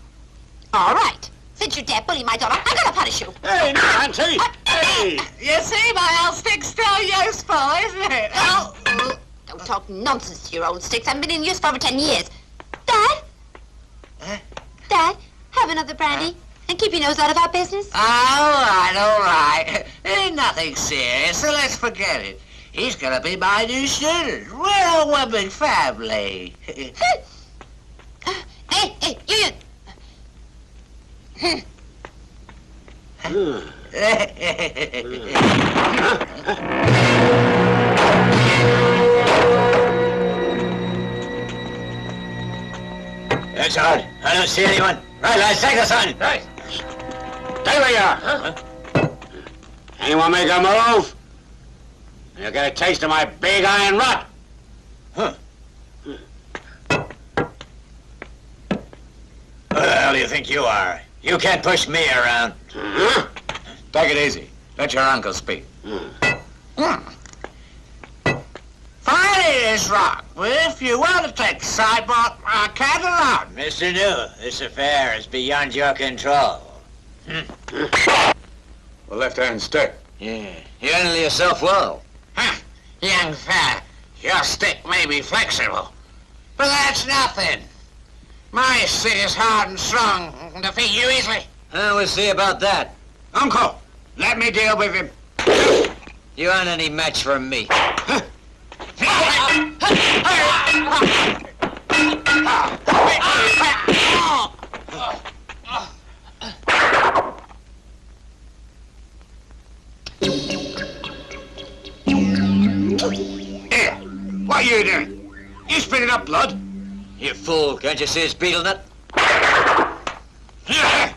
All right. Since you dare bully my daughter, I'm going to punish you. Hey, Auntie! Hey! You see, my old stick's still useful, isn't it? Oh. Don't talk nonsense to your old sticks. I haven't been in use for over 10 years. Dad? Dad, have another brandy and keep your nose out of our business. All right. Ain't nothing serious, so let's forget it. He's gonna be my new student. We're a one big family. Hey, you. That's odd. I don't see anyone. Right, let's take us on. Right. Stay where you are. Huh? Anyone make a move? You'll get a taste of my big iron rod. Huh. Who the hell do you think you are? You can't push me around. Huh? Take it easy. Let your uncle speak. Fine it is, Rock, but if you want to take the sidewalk, I can't allow it. Mr. New, this affair is beyond your control. The left-hand stick. Yeah, you handle yourself well. Young fella, your stick may be flexible, but that's nothing. My stick is hard and strong and can defeat you easily. We'll see about that. Uncle, let me deal with him. You aren't any match for me. Here, what are you doing? You spitting up blood? You fool, can't you see it's beetle nut? Hey!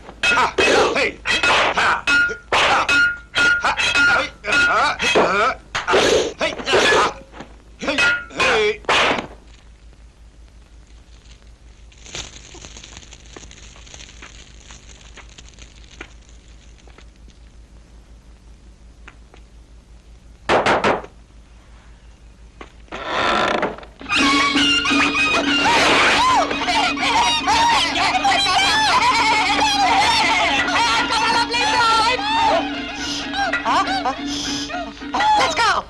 Let's go!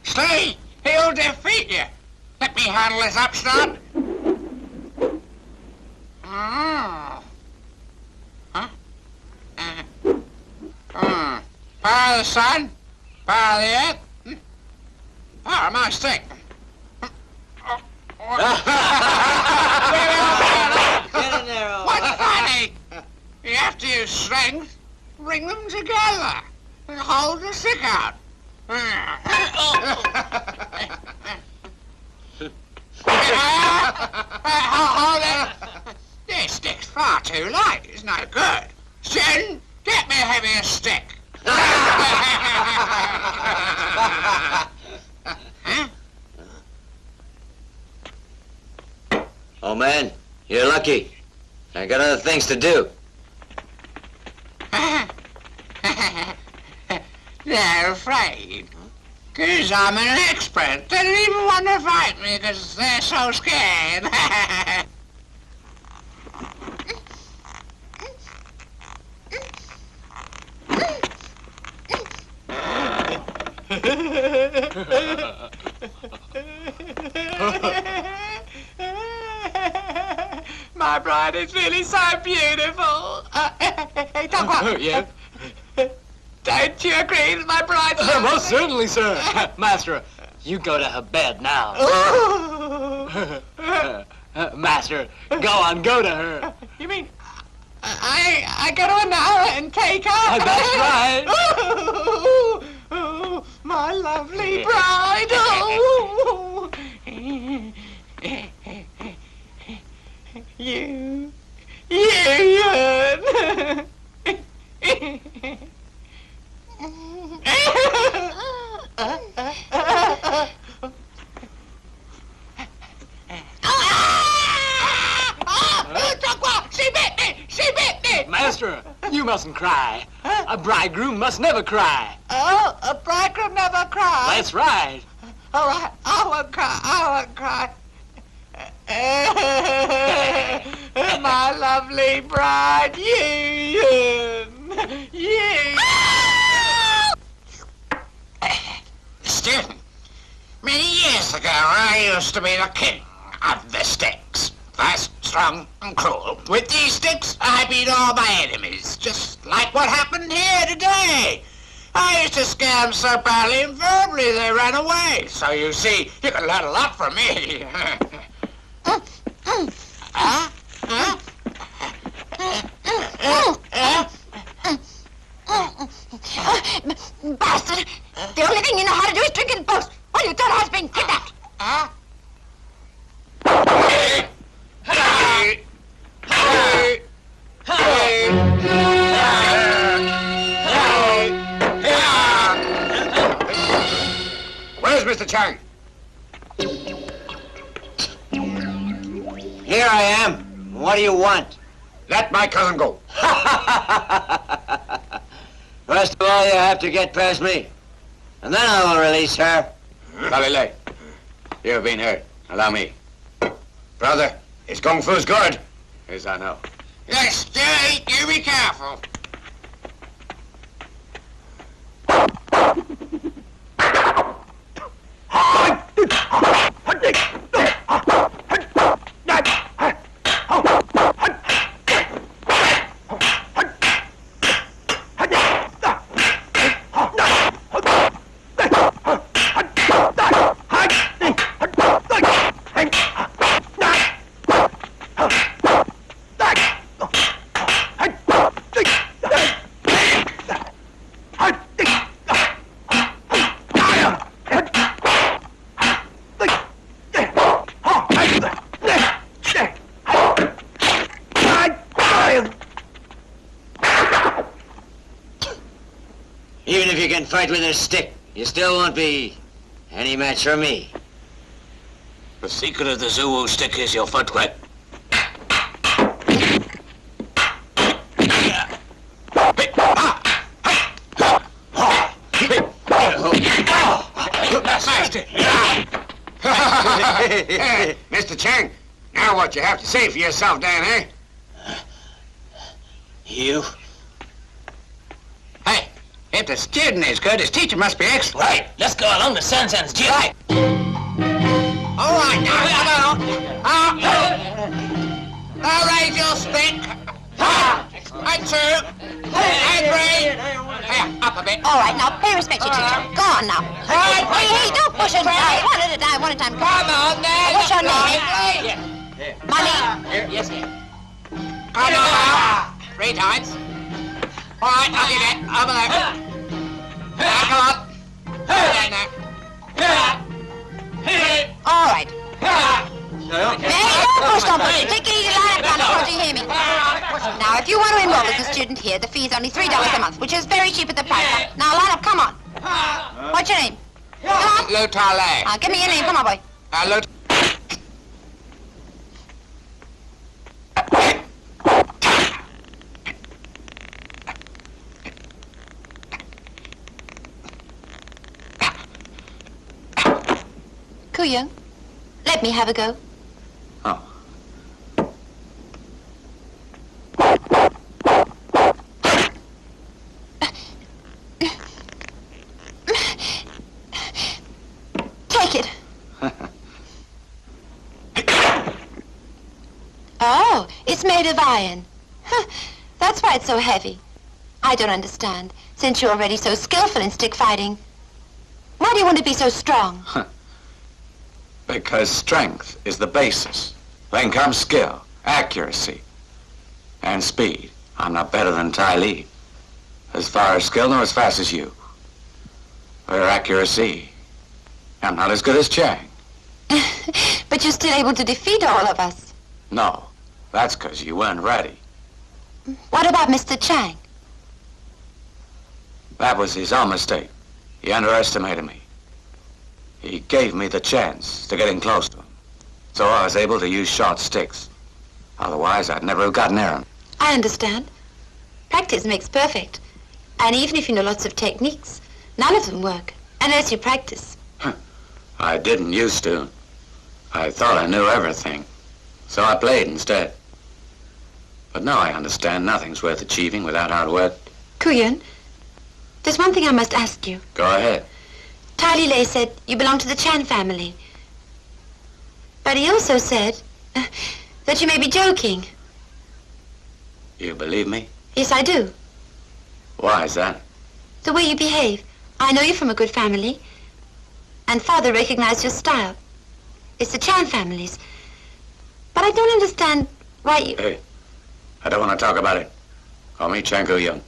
Stay! He'll defeat you! Let me handle this upstart. Power of the sun, power of the earth, power of my stick. What's funny? You have to use strength, bring them together, and hold the stick out. Hold it. This stick's far too light. It's no good. Shin, get me a heavier stick. Oh, man, you're lucky. I got other things to do. They're afraid. 'Cause I'm an expert. They don't even want to fight me because they're so scared. My bride is really so beautiful. Hey, Taqua. Yeah? Don't you agree with my bride's Most certainly, sir. Master, you go to her bed now. Master, go on, go to her. You mean I go to her now and take her? That's right. Oh, my lovely bride. Oh. You. She bit me! Master, you mustn't cry. A bridegroom must never cry. Oh, a bridegroom never cries? That's right. All right, I won't cry. My lovely bride, you. Student, many years ago I used to be the king of the sticks. Fast, strong, and cruel. With these sticks, I beat all my enemies, just like what happened here today. I used to scare them so badly and verbally they ran away. So you see, you can learn a lot from me. Bastard! The only thing you know how to do is drink and boast. While your daughter has been kidnapped. Mr. Chang. Here I am. What do you want? Let my cousin go. First of all, you have to get past me. And then I will release her. Galilei, you've been hurt. Allow me. Brother, his kung fu's good. Yes, I know. Yes, Jerry, you be careful. Even if you can fight with a stick, you still won't be any match for me. The secret of the Zulu stick is your foot grip. Mr. Chang, now what you have to say for yourself, Dan, eh? You? Hey, if the student is good, his teacher must be excellent. Right. Let's go along the Sun-Sun's gym. Right. All right, now, raise your stick. And two. And three. Here, up a bit. All right, now pay respect to your teacher. Go on now. Hey, don't push it. One at a time, one at a time. Come on, now. What's your name? Money? Yes, ma'am. Come on now. 3 times. All right, up you get. Over there. Now, come on. All right. Hey, don't push it. Take it easy, line up, can't you hear me? Now, if you want to enroll as a student here, the fee is only $3 a month, which is very cheap at the price. Now, line up, come on. What's your name? Come on. Lutale. Give me your name, come on, boy. Koo-young, let me have a go. Oh. Take it. Oh, it's made of iron. That's why it's so heavy. I don't understand. Since you're already so skillful in stick fighting, why do you want to be so strong? Because strength is the basis. Then comes skill, accuracy, and speed. I'm not better than Tai Li. As far as skill, nor as fast as you. Or accuracy, I'm not as good as Chang. But you're still able to defeat all of us. No, that's because you weren't ready. What about Mr. Chang? That was his own mistake. He underestimated me. He gave me the chance to get in close to him. So I was able to use short sticks. Otherwise, I'd never have gotten near him. I understand. Practice makes perfect. And even if you know lots of techniques, none of them work unless you practice. I didn't used to. I thought I knew everything. So I played instead. But now I understand nothing's worth achieving without hard work. Koo-young, there's one thing I must ask you. Go ahead. Tai Li said you belong to the Chan family. But he also said that you may be joking. You believe me? Yes, I do. Why is that? The way you behave. I know you're from a good family. And Father recognized your style. It's the Chan families. But I don't understand why you... Hey, I don't want to talk about it. Call me Chang Koo-young.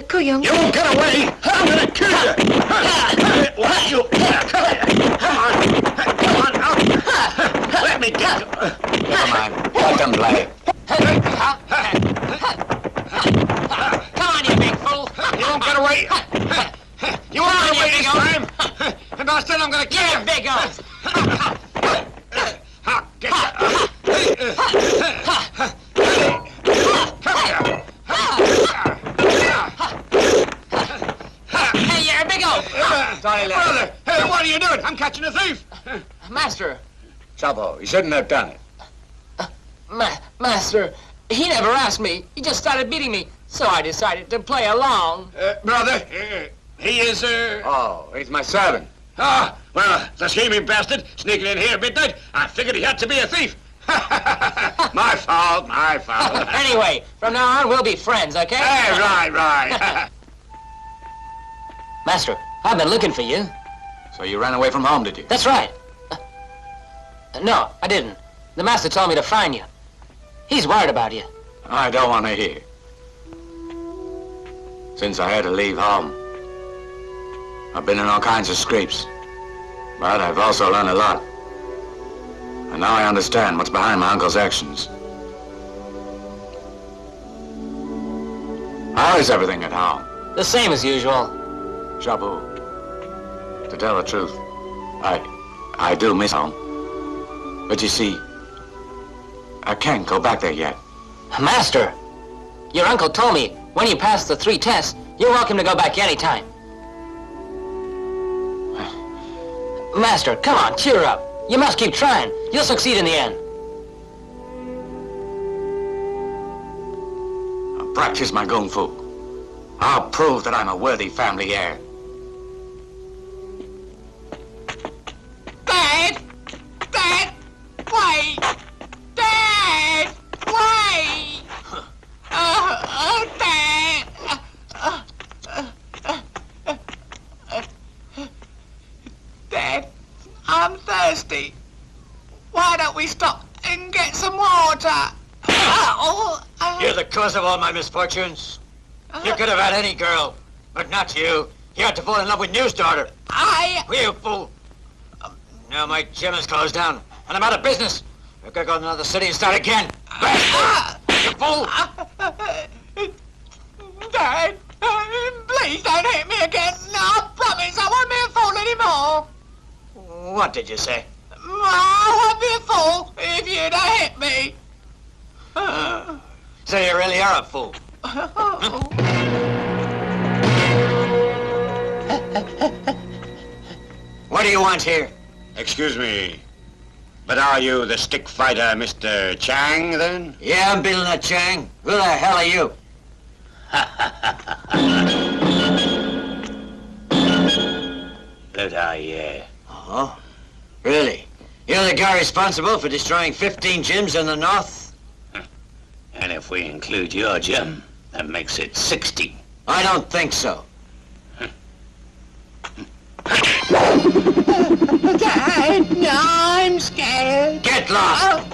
Koo-young. You won't get away! I'm gonna kill you! What you... Come on! Come on out! Let me get you! Never mind. Let them play. Come on, you big fool! You won't get away! You won't get away this time! gonna kill him. Big guns. Hey, you're a big old. Brother, hey, what are you doing? I'm catching a thief. Master. Trouble. You shouldn't have done it. Master, he never asked me. He just started beating me. So I decided to play along. Brother, he is, Oh, he's my servant. Ah, well, the scheming bastard sneaking in here at midnight. I figured he had to be a thief. My fault, my fault. Anyway, from now on, we'll be friends, okay? Hey, right. Master, I've been looking for you. So you ran away from home, did you? That's right. No, I didn't. The master told me to find you. He's worried about you. I don't want to hear. Since I had to leave home, I've been in all kinds of scrapes. But I've also learned a lot. And now I understand what's behind my uncle's actions. How is everything at home? The same as usual. Shabu, to tell the truth, I do miss home. But you see, I can't go back there yet. Master, your uncle told me when you pass the 3 tests, you're welcome to go back anytime. Master, come on, cheer up. You must keep trying. You'll succeed in the end. I'll practice my kung fu. I'll prove that I'm a worthy family heir. Dad! Dad! Wait! Dad! Wait! Dad! Dad, I'm thirsty. Why don't we stop and get some water? You're the cause of all my misfortunes. You could have had any girl, but not you. You had to fall in love with New's daughter. You fool. Now my gym is closed down, and I'm out of business. I've got to go to another city and start again. You fool! Dad, please don't hit me again. I promise I won't be a fool anymore. What did you say? I won't be a fool if you don't hit me. So you really are a fool. What do you want here? Excuse me, but are you the stick fighter, Mr. Chang, then? Yeah, I'm Bill Chang. Who the hell are you? Yeah. Oh? Really? You're the guy responsible for destroying 15 gyms in the north? And if we include your gym, that makes it 60. I don't think so. Dad, no, I'm scared. Get lost!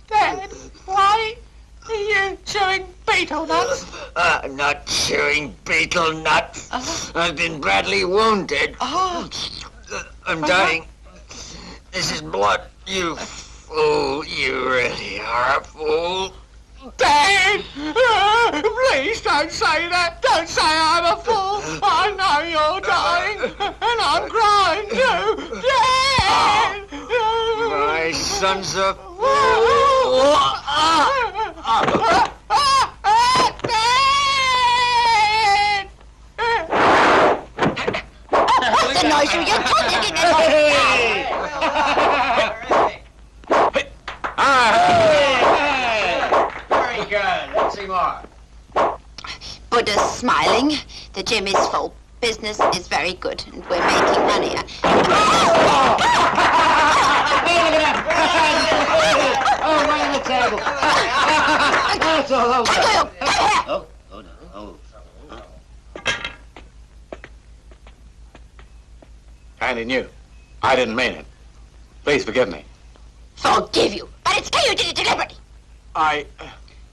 Dad, why are you chewing beetle nuts? I'm not chewing beetle nuts. I've been badly wounded. I'm dying. This is blood. You fool. You really are a fool. Dad! Please don't say that. Don't say I'm a fool. I know you're dying. And I'm crying too. Dad! My son's a fool. What's the noise of your tooth in Very good. Let's see more. Buddha's smiling. The gym is full. Business is very good, and we're making money. Oh, right on the table. That's all over. Andy knew. I didn't mean it. Please forgive me. Forgive you, but it's clear you did it deliberately.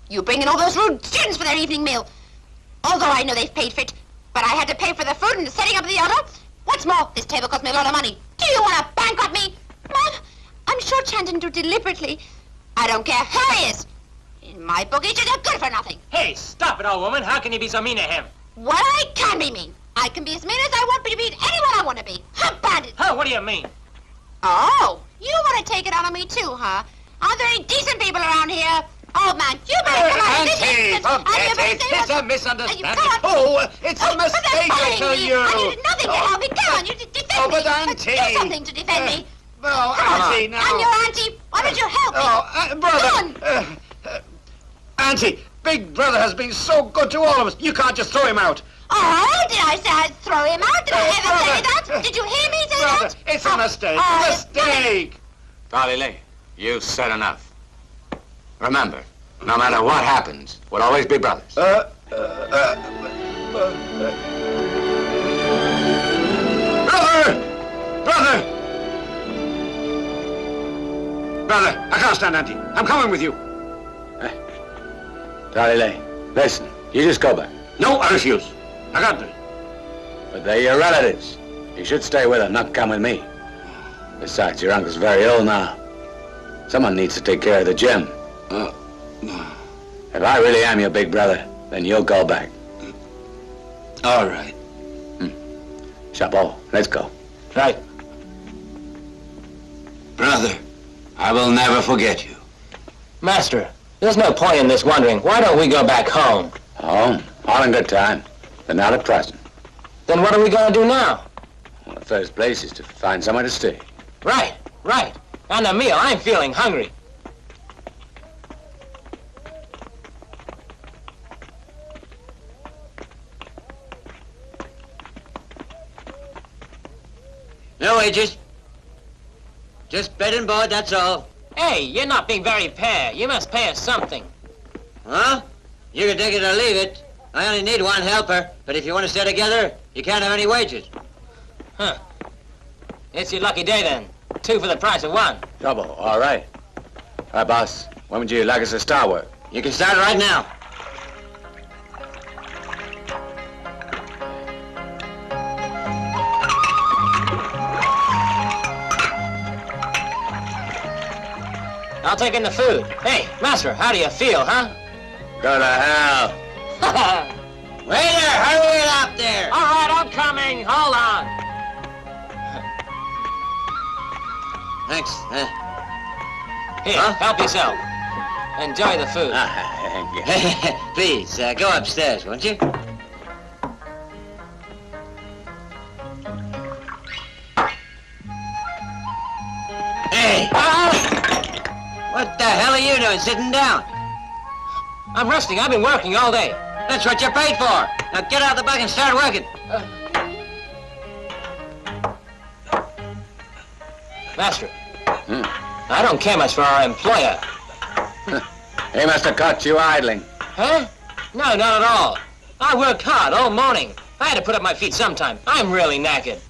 You bring in all those rude students for their evening meal. Although I know they've paid for it, but I had to pay for the food and the setting up of the order. What's more, this table cost me a lot of money. Do you want to bankrupt me? Mom, I'm sure Chan didn't do it deliberately. I don't care who he is. In my book, he's just a good for nothing. Hey, stop it, old woman. How can you be so mean to him? Well, I can be mean. I can be as mean as I want to be to anyone I want to be. How bandit. Huh, what do you mean? Oh, you want to take it out on me too, huh? Are there any decent people around here? Old man, you better come out this instant. It's a misunderstanding. Oh, it's a mistake, I tell you. And you did nothing to help me. Come on, you defend me. But Auntie. Do something to defend me. Well, Auntie, now. I'm your auntie. Why don't you help me? Brother. Auntie, Big Brother has been so good to all of us. You can't just throw him out. Oh, did I say I'd throw him out? Did I ever say that? Did you hear me say that? It's a mistake. Mistake. Dolly Lee, you've said enough. Remember, no matter what happens, we'll always be brothers. Brother! Brother! Brother, I can't stand Auntie. I'm coming with you. Dolly Lee, listen, you just go back. No, I refuse. I can't do it. But they're your relatives. You should stay with them, not come with me. Besides, your uncle's very ill now. Someone needs to take care of the gym. If I really am your big brother, then you'll go back. All right. Chapeau, let's go. Right. Brother, I will never forget you. Master, there's no point in this wondering. Why don't we go back home? Home? All in good time. But not at present. Then what are we going to do now? Well, the first place is to find somewhere to stay. Right. And a meal. I'm feeling hungry. No wages. Just bed and board, that's all. Hey, you're not being very fair. You must pay us something. Huh? You can take it or leave it. I only need one helper, but if you want to stay together, you can't have any wages. Huh. It's your lucky day, then. 2 for the price of 1. Trouble, all right. Hi, boss. When would you like us to start work? You can start right now. I'll take in the food. Hey, master, how do you feel, huh? Go to hell. Waiter, hurry it up there. All right, I'm coming. Hold on. Thanks. Here, help yourself. Enjoy the food. Please, go upstairs, won't you? Hey! What the hell are you doing, sitting down? I'm resting. I've been working all day. That's what you're paid for. Now get out the bug and start working. Master, I don't care much for our employer. He must have caught you idling. Huh? No, not at all. I worked hard all morning. I had to put up my feet sometime. I'm really knackered.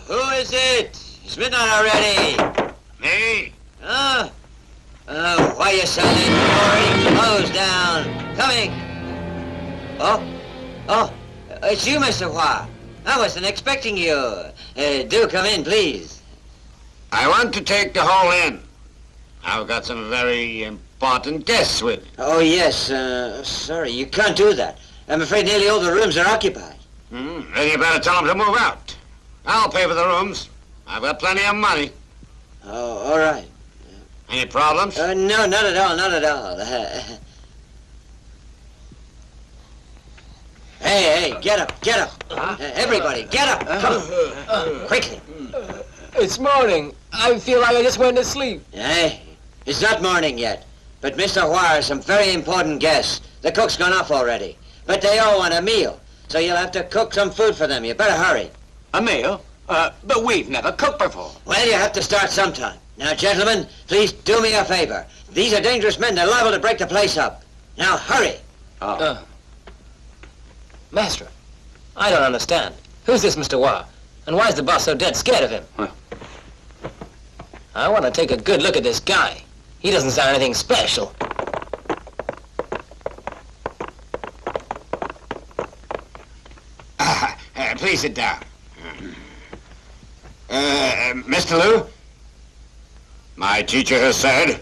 Who is it? It's midnight already. Me? Why you silent? Already closed down. Coming. Oh, Oh, it's you, Mr. Hua. I wasn't expecting you. Do come in, please. I want to take the whole in. I've got some very important guests with me. Oh, yes. Sorry, you can't do that. I'm afraid nearly all the rooms are occupied. Then you better tell them to move out. I'll pay for the rooms. I've got plenty of money. Oh, all right. Any problems? No, not at all, not at all. Hey, get up. Everybody, get up. Come. Quickly. It's morning. I feel like I just went to sleep. Hey, it's not morning yet. But Mr. Hua has some very important guests. The cook's gone off already. But they all want a meal. So you'll have to cook some food for them. You better hurry. A meal? But we've never cooked before. Well, you have to start sometime. Now, gentlemen, please do me a favor. These are dangerous men. They're liable to break the place up. Now, hurry. Master, I don't understand. Who's this Mr. Hua? And why is the boss so dead scared of him? I want to take a good look at this guy. He doesn't sound anything special. Please sit down. Mr. Liu, my teacher has said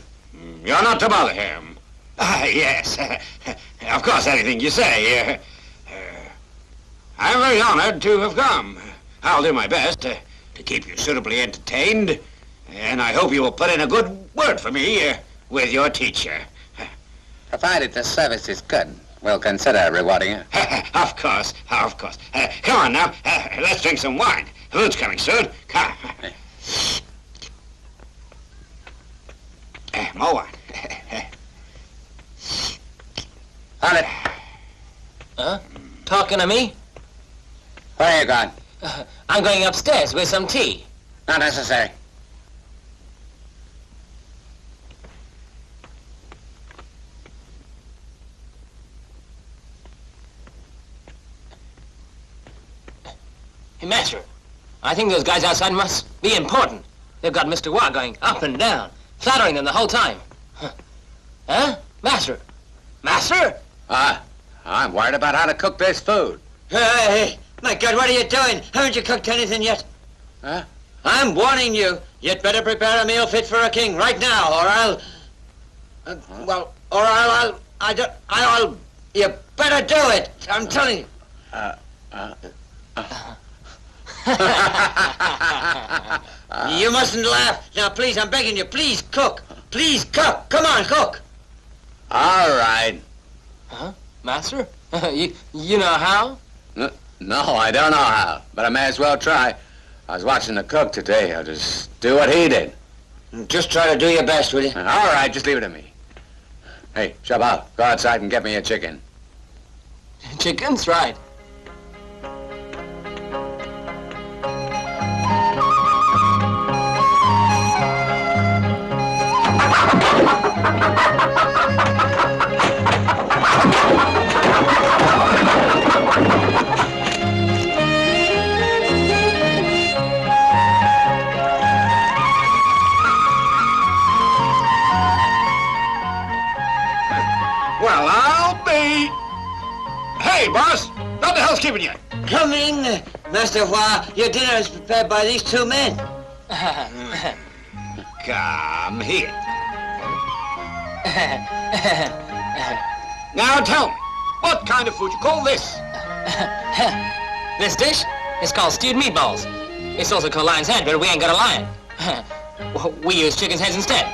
you're not to bother him. Yes, of course, anything you say. I'm very honored to have come. I'll do my best to keep you suitably entertained, and I hope you will put in a good word for me with your teacher. Provided the service is good, we'll consider rewarding you. Of course. Come on now, let's drink some wine. Food's coming soon. Come. More wine. On it. Talking to me? Where are you going? I'm going upstairs with some tea. Not necessary. Hey, Master, I think those guys outside must be important. They've got Mr. Hua going up and down, flattering them the whole time. Huh? Master? I'm worried about how to cook this food. Hey, my God, what are you doing? Haven't you cooked anything yet? Huh? I'm warning you. You'd better prepare a meal fit for a king right now, or I'll... You better do it. I'm telling you. You mustn't laugh. Now, please, I'm begging you, please cook. Please cook. Come on, cook. All right. Huh? Master? You know how? No, I don't know how, but I may as well try. I was watching the cook today. I'll just do what he did. Just try to do your best, will you? All right, just leave it to me. Hey, Shabal, go outside and get me a chicken. Chicken's right. Well, I'll be... Hey, boss, what the hell's keeping you? Come in, Master Hua. Your dinner is prepared by these two men. Come here. Now tell me, what kind of food you call this? This dish is called stewed meatballs. It's also called lion's head, but we ain't got a lion. We use chicken's heads instead.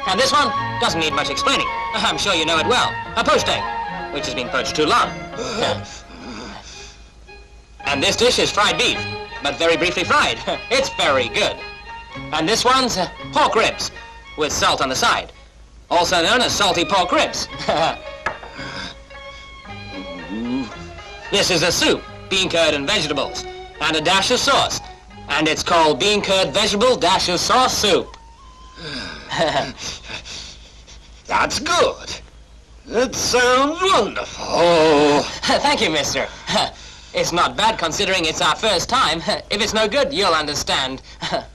And this one doesn't need much explaining. I'm sure you know it well. A poached egg, which has been poached too long. And this dish is fried beef, but very briefly fried. It's very good. And this one's pork ribs, with salt on the side, also known as salty pork ribs. This is a soup, bean curd and vegetables, and a dash of sauce. And it's called bean curd vegetable dash of sauce soup. That's good. That sounds wonderful. Oh, thank you, mister. It's not bad considering it's our first time. If it's no good, you'll understand. Why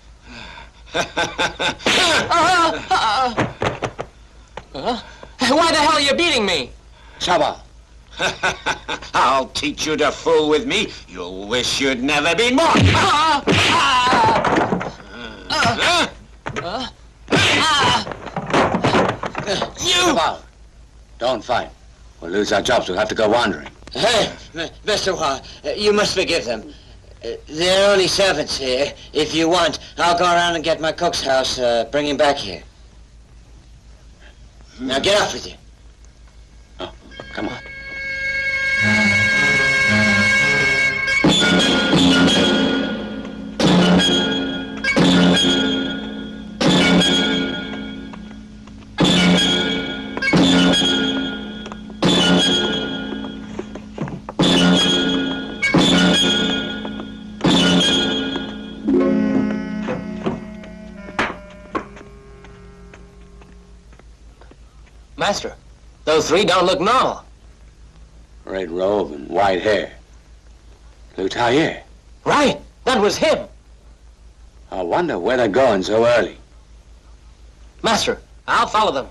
the hell are you beating me? Shaba, I'll teach you to fool with me. You'll wish you'd never been born. Come on. Don't fight. We'll lose our jobs. We'll have to go wandering. Hey, Mr. Wah, you must forgive them. They're only servants here. If you want, I'll go around and get my cook's house, bring him back here. Now get off with you. Oh, come on. Master, those three don't look normal. Red robe and white hair. Lutayer. Right, that was him. I wonder where they're going so early. Master, I'll follow them.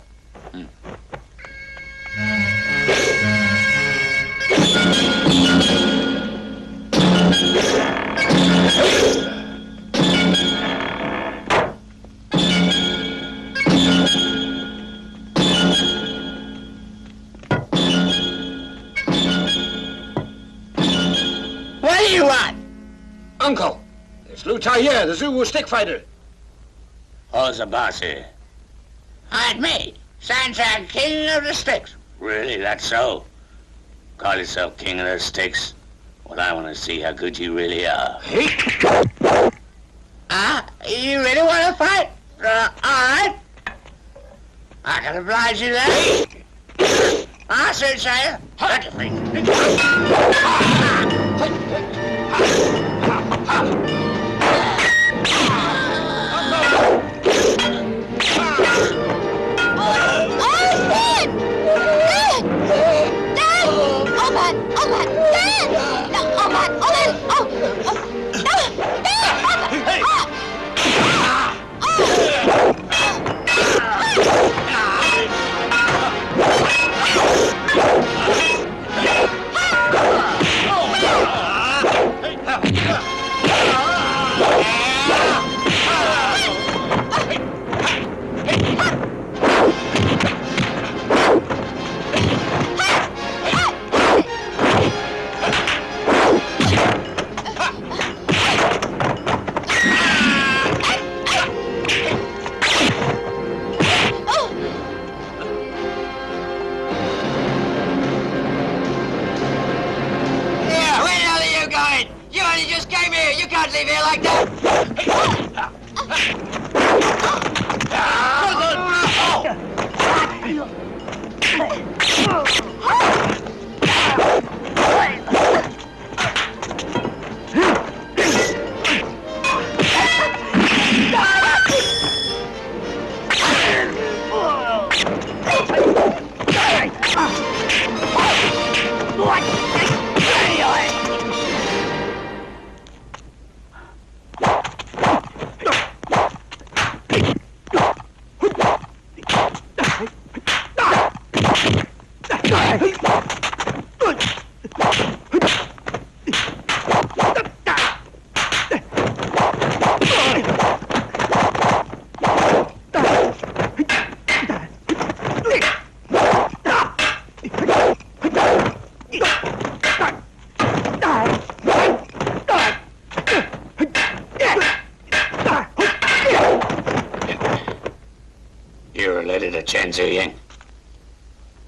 What do you want? Uncle, it's Lutayer, the Zulu stick fighter. Who's the boss here? It's me, Sunshine King of the Sticks. Really, that's so? Call yourself king of the sticks? Well, I want to see how good you really are. You really want to fight? All right. I can oblige you then. Soothsayer. Let your feet.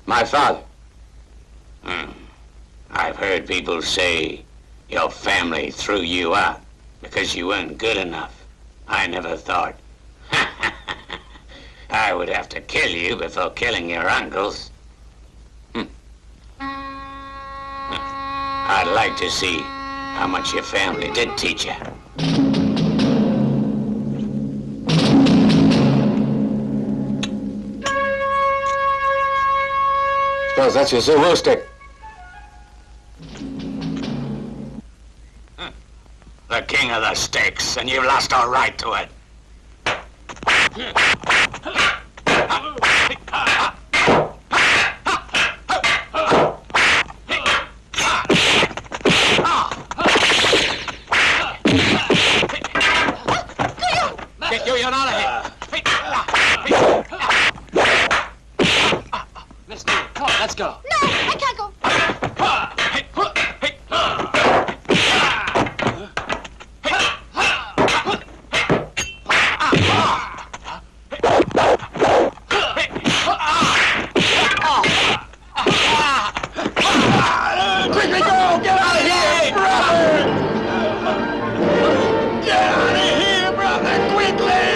My father. I've heard people say your family threw you out because you weren't good enough. I never thought. I would have to kill you before killing your uncles. I'd like to see how much your family did teach you. Suppose that's your Zulu stick. The king of the sticks, and you've lost all right to it. hit you, you're not a hit. Let's do it. Come on, let's go. No, I can't go. Quickly go! Get out of here, brother! Get out of here, brother, quickly!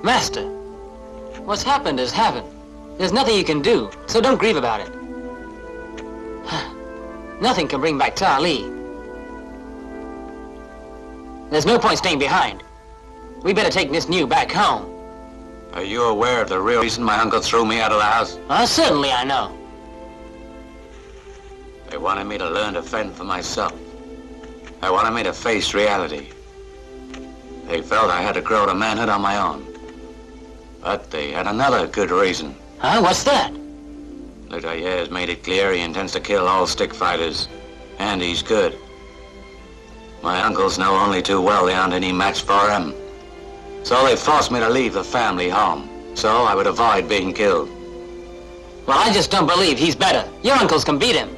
Master, what's happened has happened. There's nothing you can do, so don't grieve about it. Nothing can bring back Tali. There's no point staying behind. We better take Miss New back home. Are you aware of the real reason my uncle threw me out of the house? Certainly I know. They wanted me to learn to fend for myself. They wanted me to face reality. They felt I had to grow to manhood on my own. But they had another good reason. Huh? What's that? Gladiators has made it clear he intends to kill all stick fighters. And he's good. My uncles know only too well they aren't any match for him. So they forced me to leave the family home, so I would avoid being killed. Well, I just don't believe he's better. Your uncles can beat him.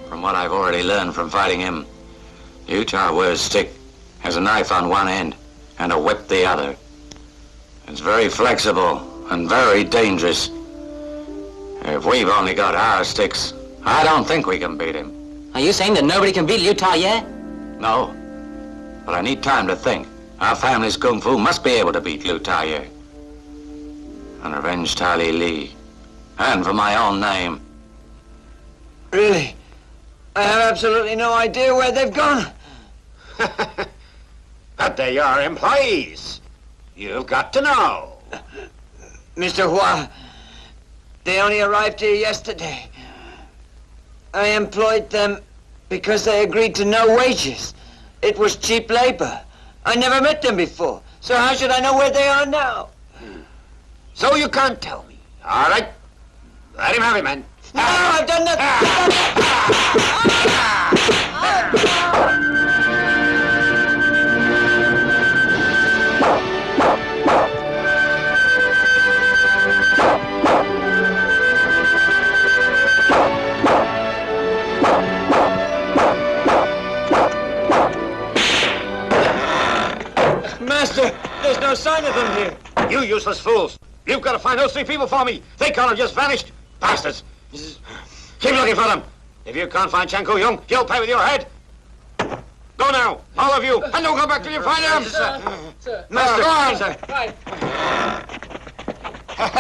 From what I've already learned from fighting him, Utah wears stick, has a knife on one end, and a whip the other. It's very flexible and very dangerous. If we've only got our sticks, I don't think we can beat him. Are you saying that nobody can beat Liu yet? No, but I need time to think. Our family's kung fu must be able to beat Liu Taiye. And revenge Tali Li. And for my own name. Really? I have absolutely no idea where they've gone. But they're your employees. You've got to know. Mr. Hua, they only arrived here yesterday. I employed them because they agreed to no wages. It was cheap labor. I never met them before, so how should I know where they are now? So you can't tell me. All right. Let him have it, man. No, I've done nothing. Master, there's no sign of them here. You useless fools. You've got to find those three people for me. They can't have just vanished. Bastards. Keep looking for them. If you can't find Chan Koo-young, you'll pay with your head. Go now, all of you, and don't come back till you find them. Sir. Master, go on. Sir. Right.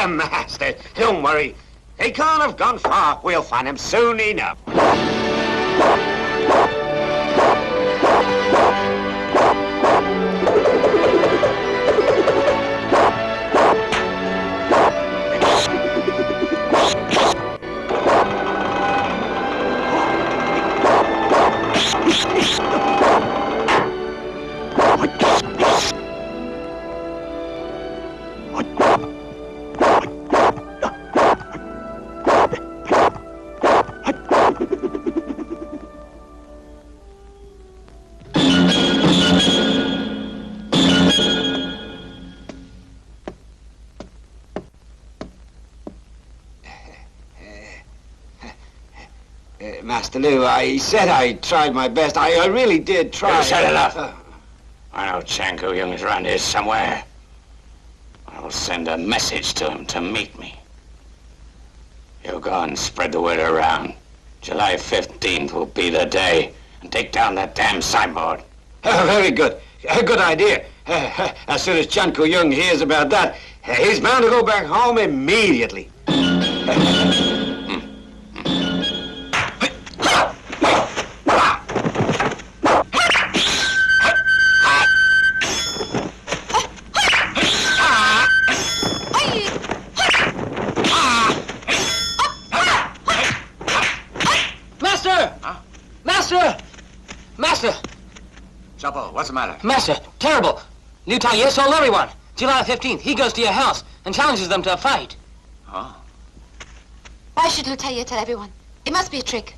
Master, don't worry. They can't have gone far. We'll find them soon enough. Master Liu, I said I tried my best. I really did try. You said enough. I know Chan Koo-young is around here somewhere. I'll send a message to him to meet me. You go and spread the word around. July 15th will be the day. And take down that damn signboard. Very good. Good idea. As soon as Chan Koo-young hears about that, he's bound to go back home immediately. Chapo, what's the matter? Master, terrible. Liu Taiye told everyone. July 15th, he goes to your house and challenges them to a fight. Oh? Why should Liu Taiye tell everyone? It must be a trick.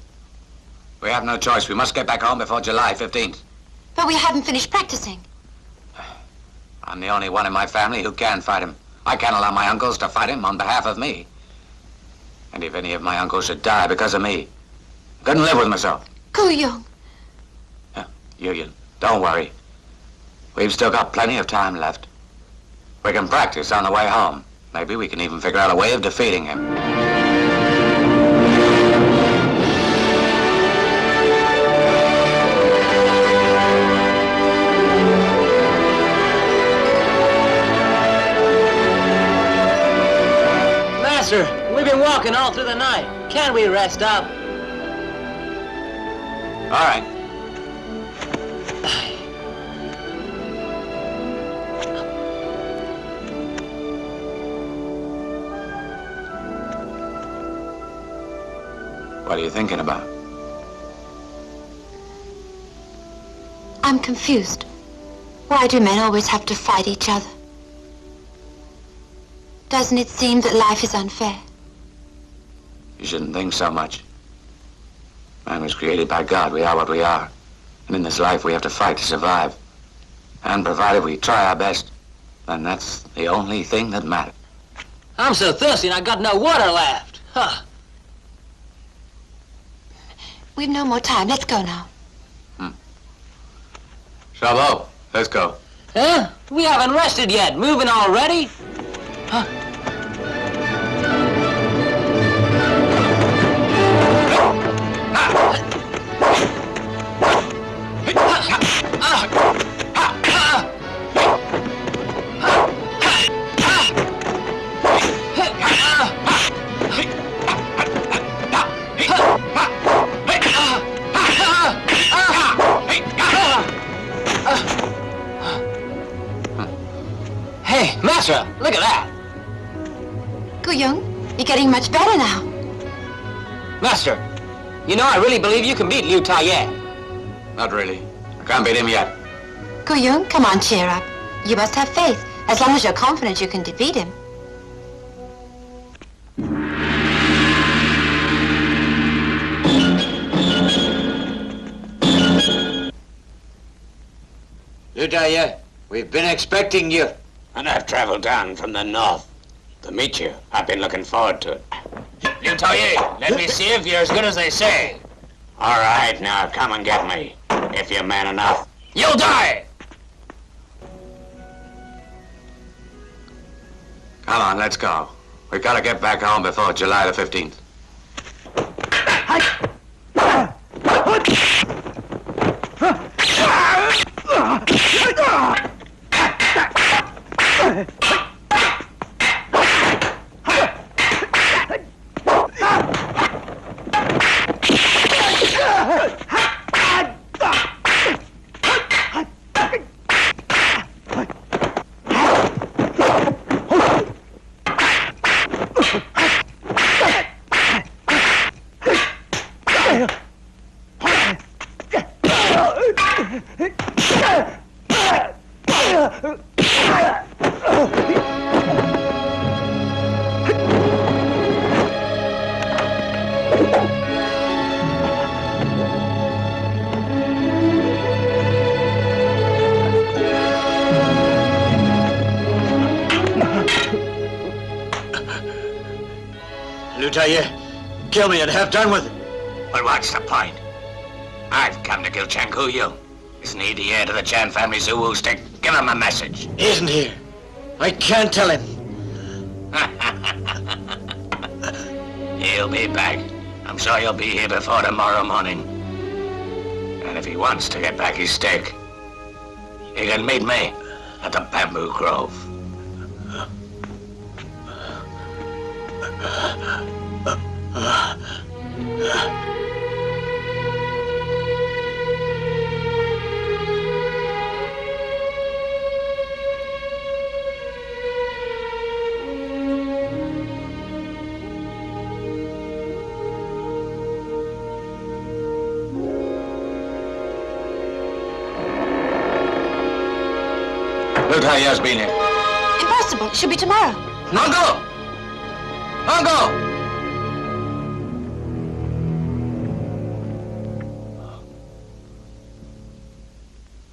We have no choice. We must get back home before July 15th. But we haven't finished practicing. I'm the only one in my family who can fight him. I can't allow my uncles to fight him on behalf of me. And if any of my uncles should die because of me, I couldn't live with myself. Koo-young. Yuyan, don't worry. We've still got plenty of time left. We can practice on the way home. Maybe we can even figure out a way of defeating him. Master, we've been walking all through the night. Can't we rest up? All right. What are you thinking about? I'm confused. Why do men always have to fight each other? Doesn't it seem that life is unfair? You shouldn't think so much. Man was created by God. We are what we are. And in this life, we have to fight to survive. And provided we try our best, then that's the only thing that matters. I'm so thirsty and I got no water left. Huh. We've no more time. Let's go now. Shabo, let's go. Huh? We haven't rested yet. Moving already? Huh? Hey, Master, look at that. Koo-young, you're getting much better now. Master, you know I really believe you can beat Liu Taiye. Not really. I can't beat him yet. Koo-young, come on, cheer up. You must have faith. As long as you're confident you can defeat him. Liu Taiye, we've been expecting you. And I've traveled down from the north to meet you. I've been looking forward to it. Liu Taiye, let me see if you're as good as they say. All right, now come and get me, if you're man enough. You'll die! Come on, let's go. We've got to get back home before July the 15th. Liu Taiye, kill me and have done with it. Well, what's the point? I've come to kill Chan Koo-young. Isn't he the heir to the Chan family Zhuwu stick? Give him a message. He isn't here. I can't tell him. He'll be back. I'm sure he'll be here before tomorrow morning. And if he wants to get back his stick, You can meet me at the Bamboo Grove. Look how he has been here. Impossible. It should be tomorrow. Uncle! Uncle!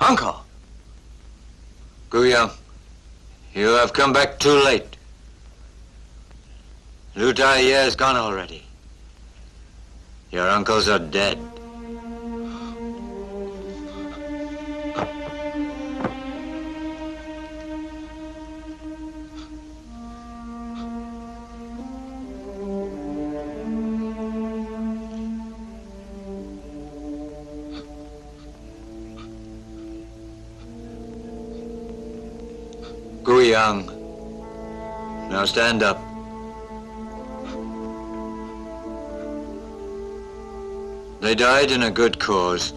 Uncle! Guyang, you have come back too late. Liu Taiye is gone already. Your uncles are dead. Guyang, now stand up. They died in a good cause.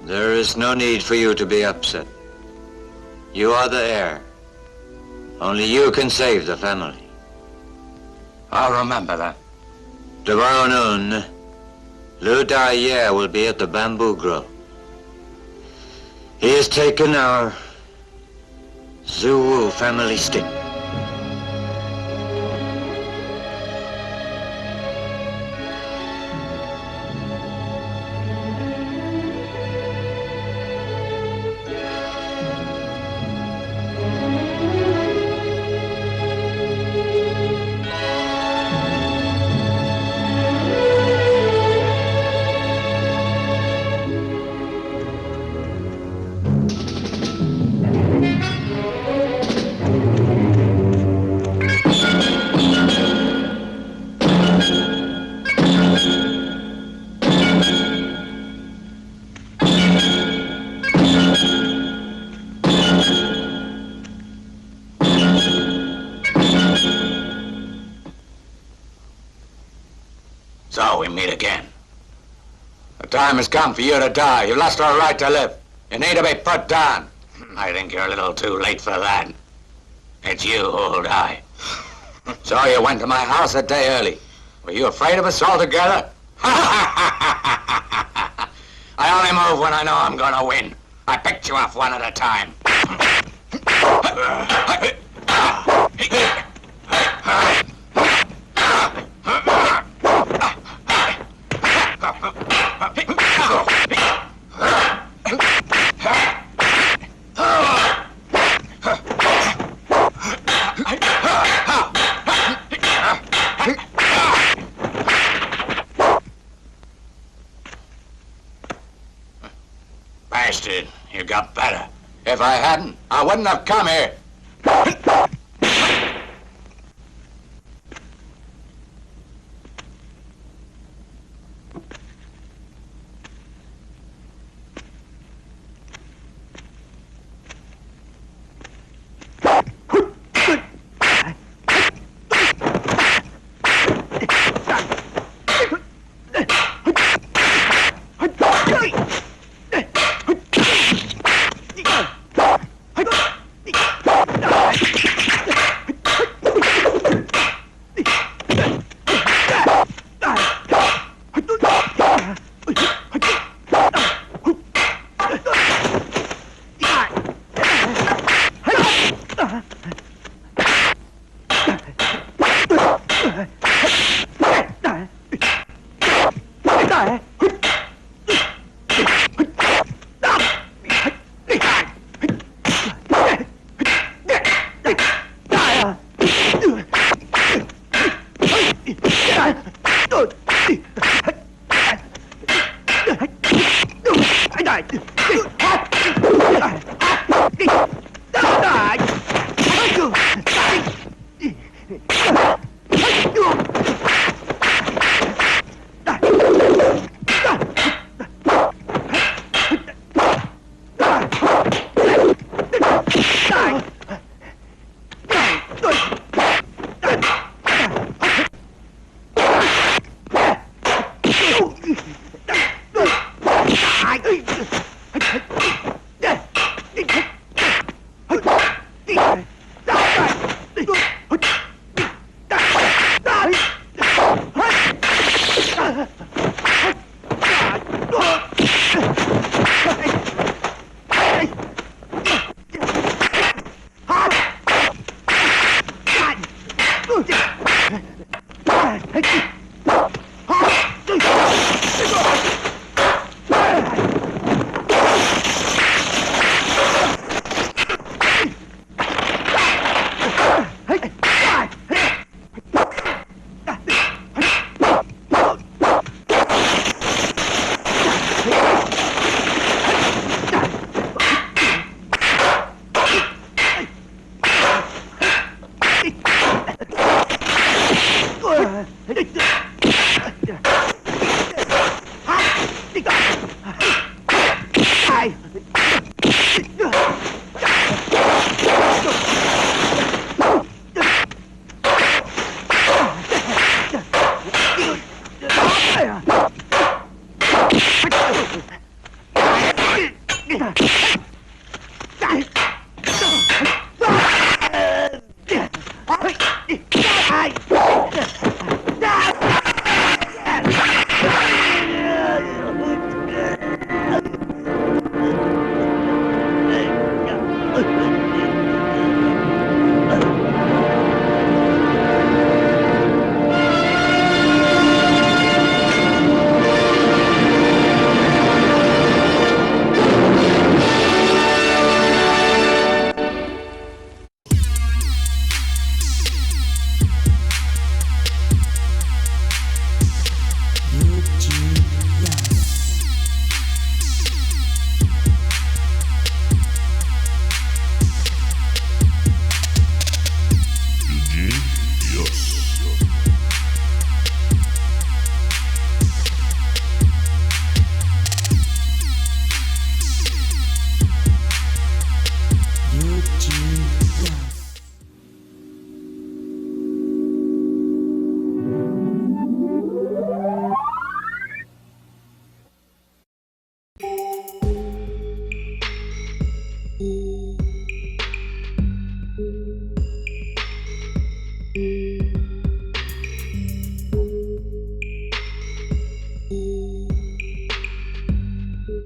There is no need for you to be upset. You are the heir. Only you can save the family. I'll remember that. Tomorrow noon, Liu Taiye will be at the Bamboo Grove. He has taken our Zhuwu family stick. So we meet again. The time has come for you to die. You lost our right to live. You need to be put down. I think you're a little too late for that. It's you who'll die. So you went to my house a day early. Were you afraid of us altogether? I only move when I know I'm gonna win. I picked you off one at a time. Bastard, you got better. If I hadn't, I wouldn't have come here. you.